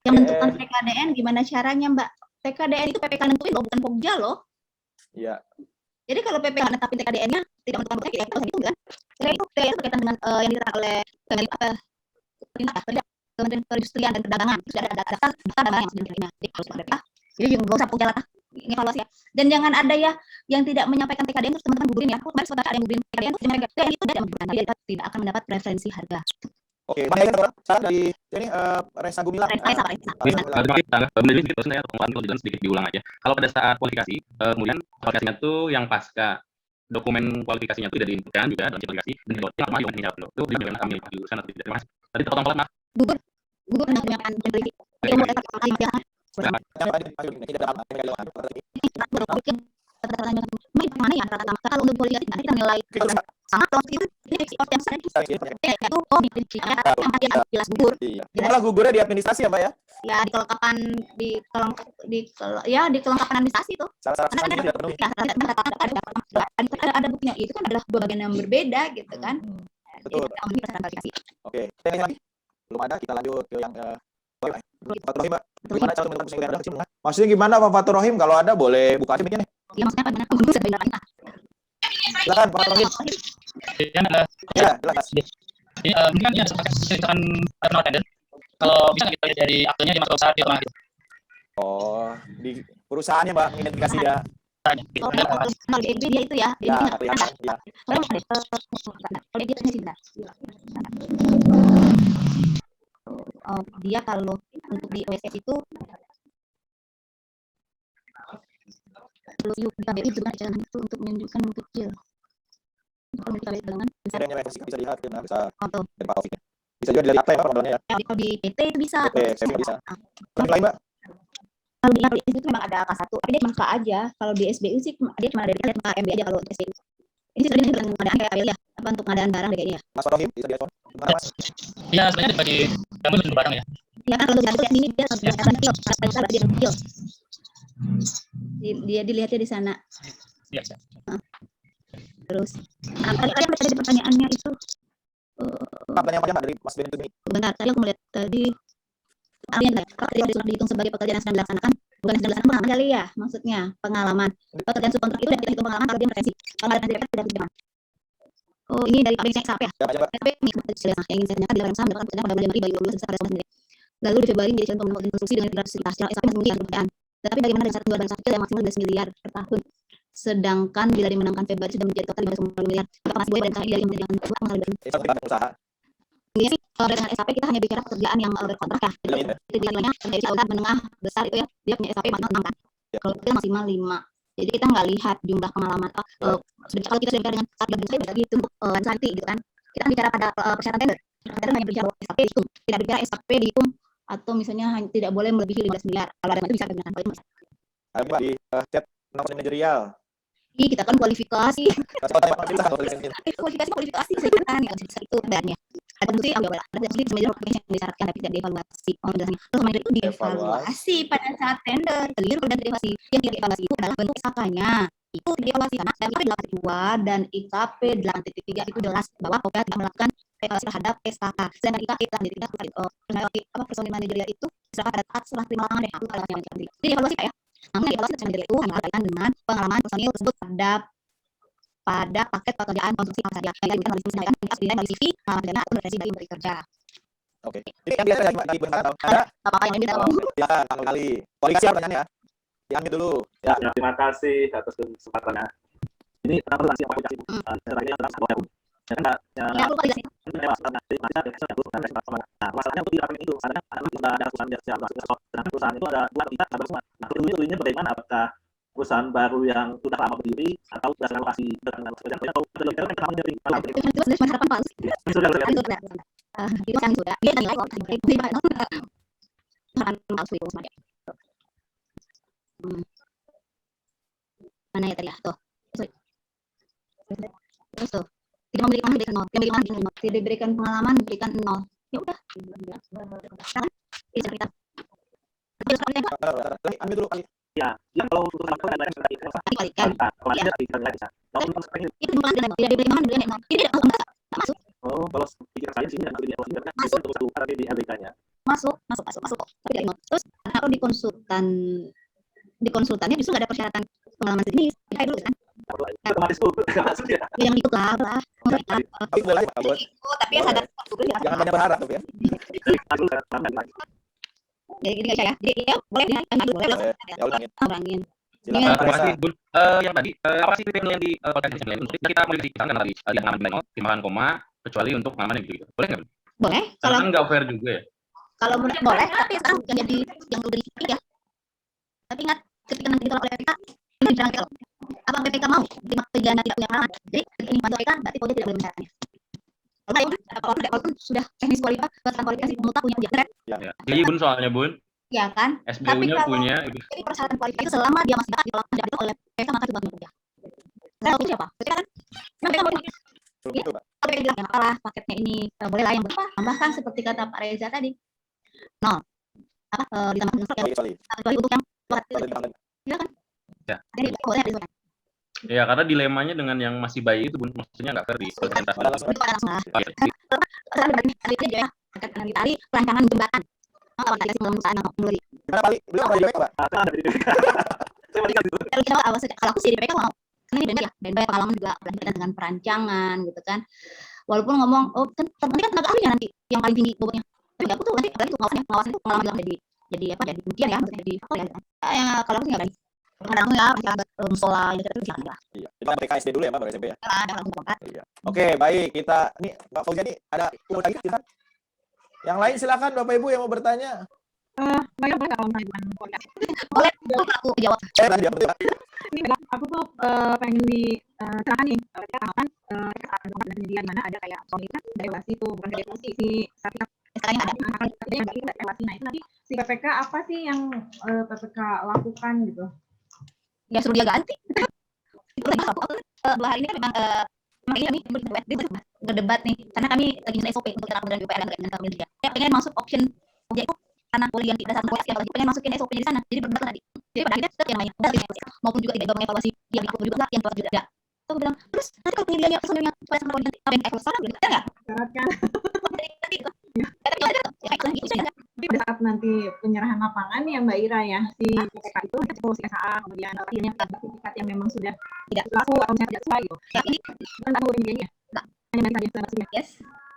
Yang menentukan TKDN gimana caranya, Mbak? TKDN itu PPK nentuin loh, bukan Pokja loh. Iya. Jadi kalau PPK netapin TKDN-nya tidak menentukan Pokja, ya kita harus gitu kan. Selain itu TKDN berkaitan dengan yang diterapkan oleh Kementerian Perindustrian dan Perdagangan. Terus ada data yang sudah diterima. Jadi harus ada PPK. Jadi juga nggak usah Pokja lah. Ini evaluasi ya. Dan jangan ada ya yang tidak menyampaikan TKDN terus teman-teman gugurin ya. Aku kemarin sempat ada yang gugurin TKDN terus mereka itu tidak menggugurkan, dia tidak akan mendapat preferensi harga. Oke, Bang Yayan saran dari ini Resa Gumilang. Terima kasih, saya kalau sedikit diulang aja. Kalau pada saat kualifikasi, kemudian kualifikasinya tuh yang pasca dokumen kualifikasinya tuh tidak diinputkan juga dalam kualifikasi dan dibuatnya lama juga menjawab itu bagaimana kami diurusan atau tidak. Terima kasih. Tadi terpotong pelat mas. Gugur dengan penyampaian peneliti. Mana ya rata-rata kalau untuk kualifikasi kita nilai sama kalau itu ini yang saya itu jelas gugur. Malah gugurnya di administrasi ya Mbak ya? Ya di kelengkapan administrasi itu. Ada buktinya, itu kan adalah dua bagian yang berbeda gitu kan. Betul. Oke, lagi belum ada, kita lanjut ke yang Fatur Rohim, Mbak. Gimana cara menentukan pusing daerah kecil menengah? Maksudnya gimana Pak Fatur Rohim? Kalau ada boleh buka aja mic-nya nih. Iya, maksudnya apa? Silakan Pak Fatur Rohim. Ya, jelas. Ini mungkin kan ini ada misalkan terkenal tender. Kalau bisa kita lihat dari aktenya di masa usaha di tengah itu. Oh, di perusahaannya Mbak, mengidentifikasi dia. Kalau dia itu ya. Ya, kelihatan. Ya. Kalau dia sih benar. Dia kalau untuk di OSS itu perlu KBI juga jalan itu untuk menunjukkan yang kecil. Kalau di KBI jalan bisa dilihat, bisa dari Pak Taufik. Bisa juga dilihat apa ya Pak modelnya ya? Kalau di PT itu bisa. PT bisa. Yang lain Mbak? Kalau di SBU itu memang ada K1, tapi dia cuma K aja. Kalau di SBU sih dia cuma ada di MB aja kalau di SBU. Ini sudah dengan pengadaan kayak ya, apa untuk pengadaan barang kayaknya ya. Mas Rohim bisa dilihat gimana Mas? Iya, sebenarnya dibagi kamu lebih barang ya. Iya kan kalau di ini dia dia dilihatnya di sana. Iya. Terus ada pertanyaannya itu pertanyaan apa dari Mas Benny? Bentar, tadi aku melihat tadi kalau sudah dihitung sebagai pekerjaan yang sedang dilaksanakan, bukan yang sedang dilaksanakan pengalaman kali ya, maksudnya pengalaman. Pekerjaan subkontrak itu kita hitung pengalaman kalau dia referensi. Kalau ada tidak diterima. Oh, ini dari pabrik SAP ya? SAP ini yang ingin saya tanyakan di dalam saham mendapatkan pekerjaan pada bulan Januari 2012 sebesar 1,9. Lalu di Februari menjadi calon pemenuh konstruksi dengan 300 juta. SAP masih memiliki pekerjaan. Tetapi bagaimana dengan satu barang kecil yang maksimal 12 miliar per tahun? Sedangkan bila dimenangkan Februari sudah menjadi total 5,5 miliar. Apakah masih boleh dan cara dari yang menjadi usaha? Ini sih kalau dengan SAP kita hanya bicara pekerjaan yang berkontrak ya. Itu biasanya dari usaha menengah besar itu ya, dia punya SAP maksimal 6 kan. Kalau kita maksimal 5. Jadi kita nggak lihat jumlah pengalaman. Kalau kita sudah bicara dengan SAP dan saya berarti itu untuk nanti gitu kan. Kita bicara pada persyaratan tender. Kita hanya bicara SAP dihitung, tidak bicara SAP dihitung atau misalnya tidak boleh melebihi 15 miliar. Kalau ada itu bisa digunakan. Kalau itu Mbak di chat nomor manajerial. Kita kan kualifikasi. Kualifikasi saya kan ya itu bahannya. Ada bukti ada sebenarnya yang disyaratkan tapi tidak dievaluasi. Terus manajer itu dievaluasi pada saat tender. Keliru dan dievaluasi. Yang dievaluasi itu adalah bentuk SAK-nya. itu dievaluasi karena IKP 8.2 dan IKP 8.3 itu jelas bahwa Kopda tidak melakukan evaluasi terhadap SKK. Sedangkan IKP 8.3 personil manajerial itu diserahkan pada setelah terima lapangan deh. Jadi evaluasi Pak ya. Namun evaluasi personil manajerial itu hanya berkaitan dengan pengalaman personil tersebut pada paket pekerjaan konsumsi apa saja yang diberikan oleh diskusi dan melalui CV, pengalaman kerja atau referensi dari pemberi kerja. Oke. Ini yang biasa lagi berkata ada Apa yang lebih ya kali. Kualifikasi pertanyaannya ya. Diambil dulu. Ya, terima kasih atas kesempatannya. Ini tentang relasi aplikasi Bu. Terakhirnya tentang sebuah Bu. Ya kan ya, lupa dijelasin. Nah, masalahnya untuk di rekening itu, ada perusahaan jasa sedangkan perusahaan itu ada 2 atau 3 ada semua. Nah, tentunya bagaimana apakah perusahaan baru yang sudah lama berdiri atau berdasarkan lokasi dengan pekerjaan atau Itu sudah harapan palsu. Itu kan sudah. Dia nilai kok harapan palsu itu semuanya. Mana ya tadi ya? Tuh. Terus tuh. Tidak memberikan berikan 0. Tidak diberikan pengalaman berikan 0. Ya udah. Sekarang bisa kita. Ambil dulu kali. Ya, kalau perusahaan itu ada yang dikalikan. Ya. Itu bukan tidak diberi pengalaman berikan 0. Ini tidak masuk. Oh, kalau pikiran saya sini yang masuk untuk satu karena di ABK-nya. Masuk. Tapi tidak 0. Terus kalau di konsultannya justru nggak ada persyaratan pengalaman sejenis. Kayak dulu kan. Otomatis tuh masuk ya. Yang ikut lah. Tapi boleh Pak buat. Tapi ya sadar dulu ya. Jangan banyak berharap tapi ya. Jadi gini guys ya. Jadi ya boleh boleh. Ya ulangin. Ulangin. Silakan. Terima kasih Bun. Yang tadi apa sih tipe yang di podcast ini untuk kita modifikasi karena tadi yang pengalaman blank timbangan koma kecuali untuk pengalaman yang gitu. Boleh nggak? Boleh. Kalau kan nggak fair juga ya. Kalau menurut boleh, tapi sekarang yang jadi yang udah di ya. Tapi ingat ketika nanti ditolak oleh PPK, ini bilang kalau apa PPK mau terima pidana tidak punya pengalaman. Jadi ketika ini bantu PPK, berarti Polda tidak boleh mensyaratkannya. Walaupun sudah teknis kualifikasi pemuta punya ujian. Ya. Jadi Bun soalnya Bun. Ya kan? SBU-nya punya itu. Jadi persyaratan kualifikasi itu selama dia masih dapat ditolak oleh PPK maka itu punya. Saya tahu siapa? PPK kan? PPK mau Betul, Pak. kalau PPK bilang ya apalah paketnya ini boleh lah yang berapa tambahkan seperti kata Pak Reza tadi 0 ditambahkan Kecuali. kecuali untuk yang ya kan? Ya. Jadi boleh ada kan? Ya karena dilemanya dengan yang masih bayi itu Bun, maksudnya nggak fair di pemerintah. Ada langsung. Itu ada langsung lah. Ada itu ya paket yang ditari perancangan jembatan. Apa tadi sih perusahaan melalui. Gimana Pak? Beliau pernah di BPK, Pak? Saya masih gitu. Kalau aku sih di PPK mau karena ini benda ya, benda pengalaman juga berkaitan dengan perancangan gitu kan. Walaupun ngomong, oh kan nanti kan tenaga ahli ya nanti yang paling tinggi bobotnya. Tapi aku tuh nanti apalagi tuh pengawasan itu pengalaman juga jadi apa jadi penelitian ya, maksudnya jadi faktor ya. Kalau aku sih nggak berani. Kadang-kadang ya perancangan musola gitu jangan lah. Iya. Itu PKSD dulu ya Pak, baru SMP ya. Ada langsung berangkat. Iya. Oke, baik. Kita nih Pak Fauzan nih ada lagi kan? Yang lain silakan Bapak Ibu yang mau bertanya. Boleh kalau misalnya bukan Boleh, aku jawab. Tadi apa Pak? ini aku tuh pengen dicerahkan nih kan kesalahan media di mana ada kayak soalnya kan dari evaluasi itu bukan dari fungsi si sertifikat Sekarang ada. yang nggak kita evaluasi. Nah itu nanti si PPK apa sih yang PPK lakukan gitu? Ya suruh dia ganti. Itu lagi aku 2 hari ini kan memang ini berdebat nih karena kami lagi nyusun SOP untuk cara pemberian BPR dan dengan media. Saya pengen masuk option objek itu karena kuliah tidak satu kuliah apalagi pengen masukin SOP di sana. Jadi berdebat tadi. Jadi pada akhirnya yang namanya maupun juga tidak mengevaluasi yang diupload juga yang juga tidak. Terus bilang terus nanti kalau penilaiannya personilnya kuliah sama kuliah apa yang evaluasi gitu enggak? Syarat kan? Tadi itu. Tapi ada tuh. Ya itu gitu saja. Tapi pada saat nanti penyerahan lapangan ya Mbak Ira ya si PPK itu cukup si SAA kemudian akhirnya sertifikat yang memang sudah tidak laku atau misalnya tidak sesuai gitu. Ya ini kan aku begini ya. Enggak. Hanya mental maksudnya. yes.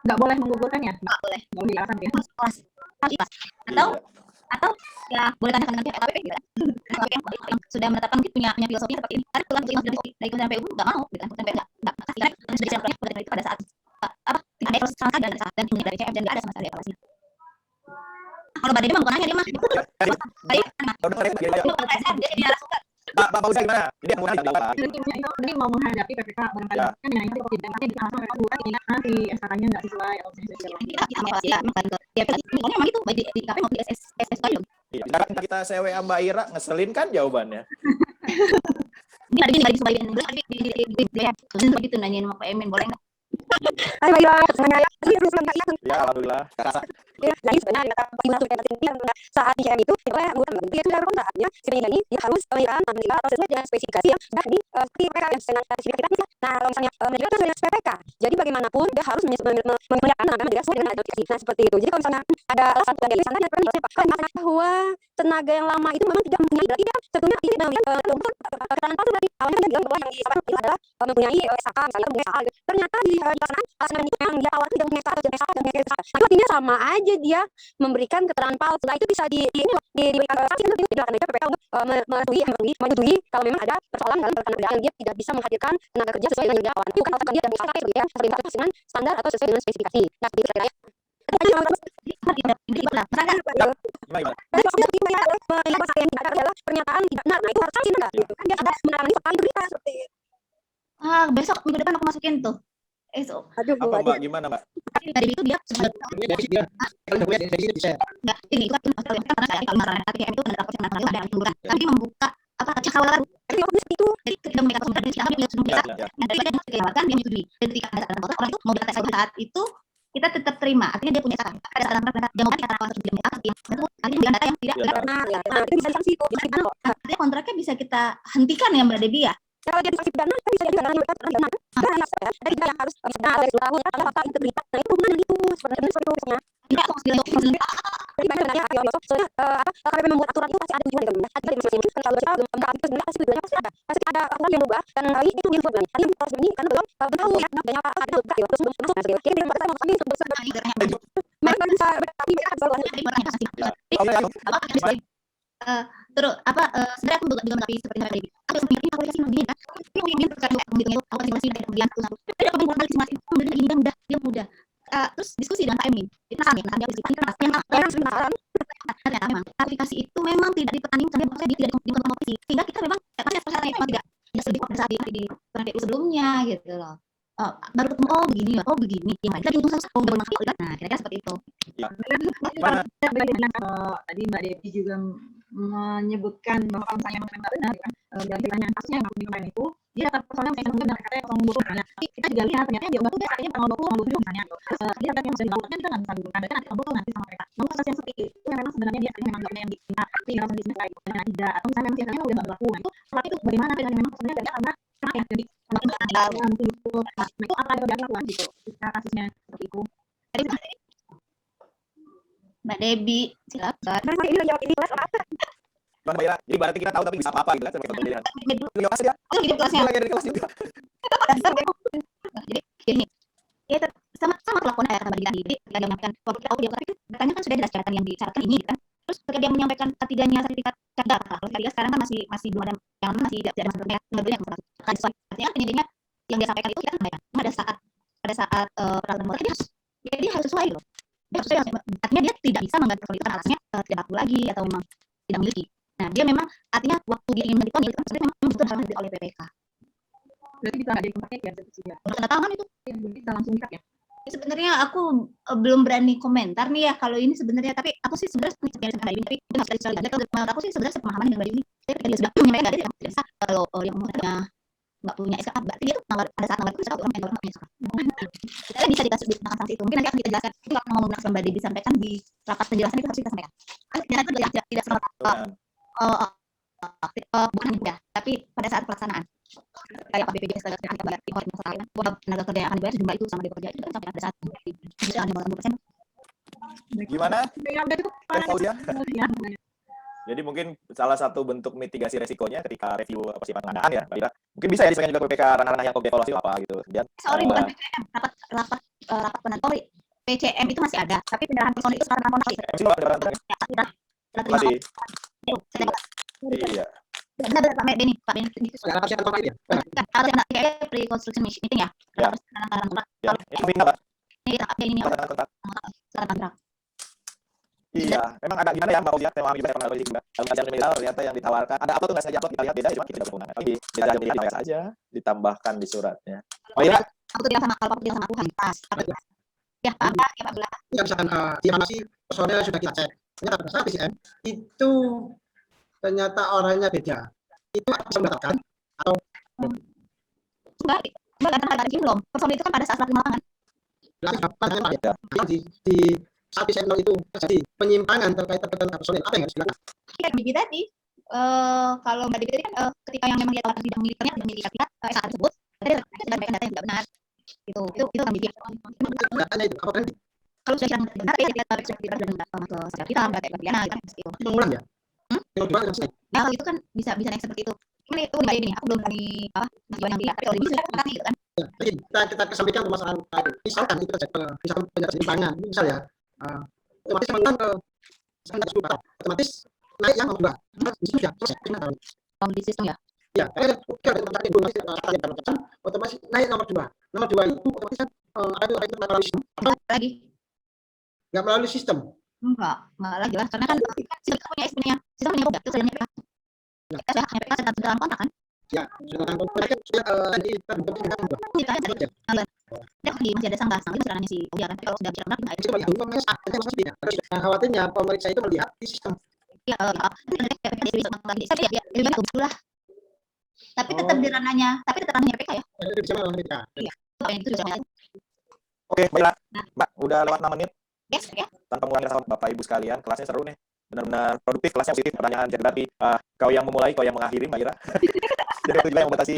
Nggak boleh menggugurkan ya? Enggak boleh. Nggak boleh dilakukan ya? Kelas. Atau ya boleh tanyakan dengan pihak LKPP gitu kan. Yang sudah menetapkan mungkin punya filosofi seperti ini. Karena kebetulan dari Kementerian PU enggak mau gitu kan. Kementerian PU enggak kasih karena sudah disiapkan itu pada saat ada evaluasi sama sekali dan ini dari CF dan enggak ada sama sekali evaluasinya. Kalau Mbak Dede mah bukan nanya dia mah. Pak Fauzan gimana? Ini yang apa? Jadi mau menghadapi PPK barangkali Ya. kan yang itu tidak nanti di alasan mereka bukan ini nanti SK-nya nggak sesuai atau misalnya sesuai. Ya memang itu baik di KP maupun di SS dong. Iya. Kita CWA Mbak Ira ngeselin kan jawabannya. Ini ada gini supaya di terus begitu nanyain sama Pak Emin boleh enggak? Ya alhamdulillah. Ya, jadi sebenarnya bagaimana saat di CM itu kita anggota dia sudah berkontrak artinya si penyidik ini dia harus mengirimkan alhamdulillah atau sesuai dengan spesifikasi yang sudah di PPK yang sesuai dengan spesifikasi kita. Nah, kalau misalnya menegakkan sesuai dengan PPK, jadi bagaimanapun dia harus menggunakan tenaga menegak sesuai dengan spesifikasi. Nah, seperti itu. Jadi kalau misalnya ada alasan dan misalnya ada bahwa tenaga yang lama itu memang tidak mempunyai, berarti dia sebetulnya ini keterangan palsu berarti awalnya dia bilang bahwa yang disampaikan itu adalah mempunyai SAK misalnya mempunyai SAK gitu. Ternyata di pelaksanaan alasan yang dia tawarkan tidak mempunyai SAK atau SAK dan SAK. Nah, itu artinya sama aja dia memberikan keterangan palsu. Nah, itu bisa diberikan sanksi kan itu akan ada PPK untuk menyetujui kalau memang ada persoalan dalam pekerjaan dia tidak bisa menghadirkan tenaga kerja sesuai dengan jadwal. Itu kan alasan dia dan misalnya seperti yang seperti dengan standar atau sesuai dengan spesifikasi. Nah, seperti itu kira-kira. Pernyataan tidak benar, nah itu harus sanksi enggak gitu kan dia ada menangani fakta berita seperti itu. Besok minggu depan aku masukin tuh. Aduh, Apa Mbak? Gimana Mbak? Dari itu dia enggak ini itu karena saya kalau masalah ATM itu ada proses ada aturan. Tapi dia membuka apa cakrawala baru. Itu jadi ketika mereka sudah dari siapa dia sudah bisa. Nanti dia dikatakan dia menyetujui. Ketika ada satu orang itu mau dites saat itu kita tetap terima, artinya dia punya saran. Ada saran dia mau dikatakan harus tidak itu artinya bukan data yang tidak benar. Nah, itu bisa sanksi kok. Artinya kontraknya bisa kita hentikan ya Mbak Debbie ya. Kalau dia sanksi pidana kan bisa jadi karena dari yang harus dari tahun ada fakta integritas. Nah, itu hubungan itu seperti itu. Tidak kok jadi sebenarnya soalnya KPP membuat aturan itu pasti ada tujuan dengan ada di masing-masing kan kalau kita belum itu sebenarnya pasti tujuannya pasti ada aturan yang berubah dan kali itu yang berubah tadi proses ini kan belum tahu ya adanya apa ada berubah ya terus belum masuk jadi kita belum pada sampai sebelum mereka bisa berarti mereka terus apa sebenarnya aku juga menanggapi seperti tadi aku mengerti aplikasi begini kan ini yang terkait dengan itu awal masih dari kemudian satu tapi aku mengenal masing-masing ini dia mudah terus diskusi dengan KM ini kita sambil nanti diskusi yang ternyata memang aplikasi itu memang tidak dipertandingkan maksudnya tidak dikompetisi sehingga kita memang pasti persyaratannya memang tidak lebih pada saat di PPU sebelumnya gitu loh. Baru ketemu oh begini yang lain lagi untuk satu nah kira-kira seperti itu. Bagaimana kalau tadi Mbak Devi juga menyebutkan bahwa kalau misalnya memang nggak benar kan dari pertanyaan kasusnya yang aku kemarin itu dia kata persoalannya misalnya benar katanya 020 misalnya tapi kita juga lihat ternyata dia tuh dia katanya 020 misalnya dia katanya yang sudah dilakukan kita nggak bisa digunakan dan nanti 020 nanti sama mereka namun kasus yang seperti itu yang memang sebenarnya dia memang nggak yang diminta tapi nggak bisa disini lagi dan tidak atau misalnya memang siasatnya udah nggak berlaku nah itu setelah itu bagaimana dengan memang sebenarnya dia karena kenapa ya jadi nah itu apa yang dilakukan gitu jika kasusnya seperti itu. Mbak Debbie silakan. ini lagi jawab ini kelas apa? Bang Mbak Ira, jadi berarti kita tahu tapi bisa apa-apa gitu kan sebagai pembelajaran. Kelas ya. Oh, hidup kelasnya. Lagi ada di kelas juga. Jadi gini. Ya sama kelakuan ya sama jadi ketika dia menyampaikan waktu kita tahu dia tapi katanya kan sudah jelas catatan yang disyaratkan ini kan. Terus ketika dia menyampaikan ketiganya sertifikat cadar kalau dia sekarang kan masih belum ada yang masih tidak masuk ya yang artinya penyidiknya yang dia sampaikan itu kita sampaikan pada saat peraturan dia harus sesuai loh. Artinya dia tidak bisa menggantikan alasnya tidak laku lagi atau memang tidak memiliki. Nah dia memang artinya waktu dia ingin menghentikan itu kan sebenarnya memang butuh hal oleh PPK. Berarti kita nggak jadi kontraknya ya? Tanda tangan itu bisa langsung ikat ya? Sebenarnya aku belum berani komentar nih ya kalau ini sebenarnya tapi aku sih sebenarnya tapi itu nggak bisa dicari kalau menurut aku sih sebenarnya sepemahaman dengan ini tapi ketika dia sudah menyampaikan dia tidak bisa kalau yang umumnya nggak punya SK berarti dia tuh pada saat nawar itu orang yang nggak punya SK kita bisa dikasih di tengah sanksi itu mungkin nanti akan kita jelaskan itu kalau ngomong Mbak Debbie disampaikan di rapat penjelasan itu harus kita sampaikan ternyata itu tidak serta bukan hanya mudah tapi pada saat pelaksanaan kayak BPJS tenaga kerja akan dibayar impor masalah kan tenaga kerja yang akan dibayar sejumlah itu sama dia bekerja itu kan sampai pada saat bisa ada 50%. Gimana? Fauzia? Jadi mungkin salah satu bentuk mitigasi resikonya ketika review persiapan pengadaan ya, Mbak Ira. Mungkin bisa ya disampaikan juga ke PPK ranah-ranah yang evaluasi apa gitu. Dan bukan PCM, rapat penantori. PCM itu masih ada, tapi penyerahan personil itu sekarang nanti. Iya. Benar Pak Beni itu sudah kalau yang kayak pre-construction meeting ya. Ya. Ini apa? Ini kontrak. Iya, memang agak gimana ya Mbak Fauzia, memang juga pernah juga. Dalam kajian kriminal ternyata yang ditawarkan ada apa tuh nggak saja upload kita lihat beda, cuma kita tidak berkewenangan. Tapi beda jam saja ditambahkan di suratnya. Mbak Ira? Aku tidak sama kalau tidak sama aku pas. Ya Pak Abdullah. Ya misalkan dia masih personel sudah kita cek, ternyata pada saat PCM itu ternyata orangnya beda. Itu bisa mendapatkan atau enggak ada belum. Personel itu kan pada saat lapangan. Di saat PCM 0 itu terjadi penyimpangan terkait data personil, apa yang harus dilakukan? Kayak begitu tadi, kalau Mbak Dewi tadi kan ketika yang memang dia tahu tidak memilikinya, tidak memiliki sertifikat saat tersebut, berarti ada data yang tidak benar. Itu kami bilang. Datanya itu apakah Kalau sudah tidak benar, ya kita tarik sertifikat dan masuk ke sertifikat kita, berarti pidana gitu. mengulang ya? Yang kedua yang selesai. Nah, kalau itu kan bisa naik seperti itu. Ini itu nggak ini, aku belum berani yang dia, tapi kalau dia bisa kan gitu kan. Ya, jadi kita kesampingkan permasalahan lain. Misalkan itu terjadi, misalkan penyakit penyimpangan, misal ya, otomatis yang menang ke otomatis naik yang nomor 2. Di sini sudah selesai. Di sistem ya. Ya, karena ada informasi dalam pesan, otomatis naik nomor 2. Nomor 2 itu otomatis kan ada itu melalui sistem. Lagi? Nggak melalui sistem. Enggak lagi lah, karena kan sistem punya produk, terus ada NPK. Kita sudah NPK sedang dalam kontak kan? Ya, sudah dalam kontak kan sudah masih ada sanggah itu serangannya si Uya kan, tapi kalau sudah bicara benar itu khawatirnya pemeriksa itu melihat di sistem. Ya, tapi tetap di ranahnya PK ya. Iya, itu juga. Oke, baiklah. Mbak, udah lewat 6 menit. Yes, ya. Tanpa mengulangi rasa Bapak Ibu sekalian, kelasnya seru nih. Benar-benar produktif, kelasnya positif. Pertanyaan jadi berarti kau yang memulai, kau yang mengakhiri, Mbak Ira. Jadi waktu juga yang membatasi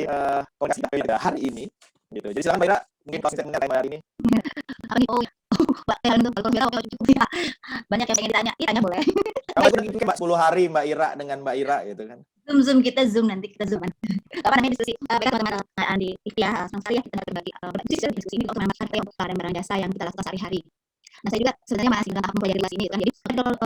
komunikasi kita pada hari ini. Gitu. Jadi silakan Mbak Ira, mungkin closing statement tema hari ini. Banyak yang pengen ditanya boleh. Kalau mungkin Mbak 10 hari Mbak Ira dengan Mbak Ira gitu kan. Zoom nanti kita zooman. Apa namanya diskusi? Teman-teman di IKIA senang sekali ya kita berbagi diskusi ini untuk menambahkan untuk barang jasa yang kita lakukan sehari-hari. Nah, saya juga sebenarnya masih dalam tahap mempelajari kelas ini kan. Jadi kalau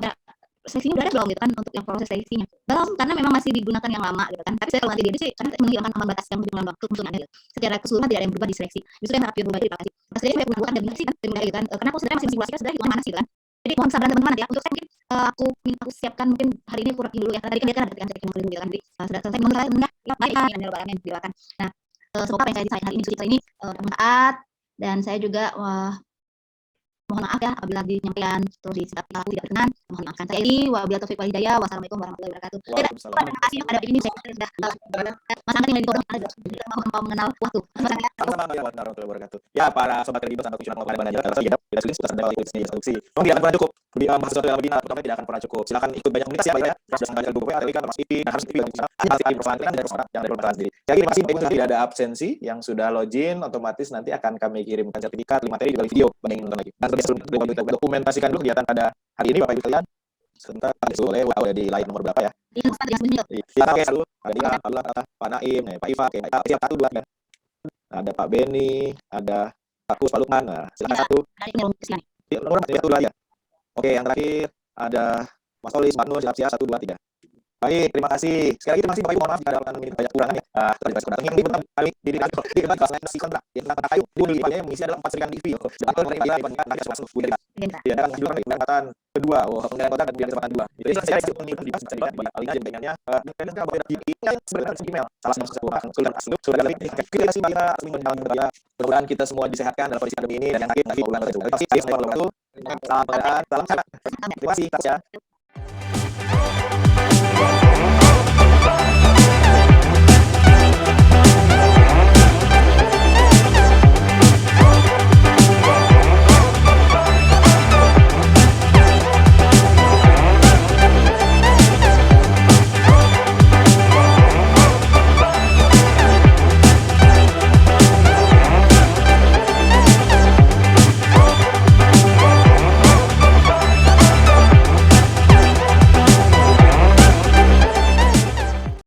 seleksinya udah ada belum gitu kan untuk yang proses seleksinya? Belum, karena memang masih digunakan yang lama gitu kan. Tapi saya kalau nanti dia sih karena menghilangkan ambang batas yang berjalan waktu untuk ada gitu. Secara keseluruhan tidak ada yang berubah di seleksi. Justru yang harap berubah itu aplikasi. Pas saya bukan dan sih kan gitu kan. Karena aku sebenarnya masih simulasikan sudah hitungan panas gitu kan. Jadi mohon sabar teman-teman ya. Untuk saya mungkin aku siapkan mungkin hari ini kurang dulu ya. Tadi kan dia kan ada ketika mau dulu kan. Jadi sudah selesai menurut saya enggak. Baik, amin silakan. Nah, semoga apa yang saya desain hari ini cerita ini bermanfaat dan saya juga mohon maaf ya apabila penyampaian terus disikapi aku tidak berkenan, mohon maafkan saya ini. Wabillahi taufiq wal hidayah. Wassalamualaikum warahmatullahi wabarakatuh. Terima kasih ada ini saya sudah Mas Angga tinggal di bawah mau mengenal waktu. Sama-sama warahmatullahi wabarakatuh. Ya, para sobat kredibel sampai tujuan pada mana aja kita sudah sudah sampai di instruksi. Tidak akan pernah cukup. Bahasa sesuatu yang lebih pertama tidak akan pernah cukup. Silakan ikut banyak komunitas ya Pak ya. Sudah sampai di buku Telegram termasuk ini harus ikut di sana. Ada persoalan dari orang yang dari permasalahan sendiri. Jadi terima kasih Pak Ibu tidak ada absensi yang sudah login otomatis nanti akan kami kirimkan sertifikat, materi juga video bagi yang nonton lagi. Dan sebelum kita dokumentasikan dulu kegiatan pada hari ini Bapak Ibu sekalian. Sebentar, boleh udah di layar nomor berapa ya? Kita pakai selalu ada dia, Allah, Pak Naim, Pak Iva, siap 1 2 kan. Ada Pak Beni, ada Pak Kus, Pak Lukman. Nah, silakan satu. Nomor satu ya. Oke, yang terakhir ada Mas Olis, Pak Nur, siap 1 2 3. Baik, terima kasih. Sekali lagi terima kasih Bapak Ibu, mohon maaf jika ada banyak kekurangan ya. Terima kasih. Yang pertama kali di kelas lain nasi kontrak yang tentang kayu. Dulu yang mengisi adalah 4 serikan TV. Betul mereka yang masuk budaya. Tidak ada kejujuran kesempatan kedua. Pengendalian kontrak dan pilihan kesempatan 2. Jadi saya itu mengikuti dibahas bisa dilihat banyak alinya jaminannya. Dan juga bahwa di sebenarnya email salah satu sebuah Sultan Aslu sudah kali ini. Terima kasih Mbak Ira atas berbahagia. Mudah-mudahan kita semua disehatkan dalam kondisi pandemi ini dan yang akhir ulang terima kasih. Salam keadaan, salam sehat. Terima kasih.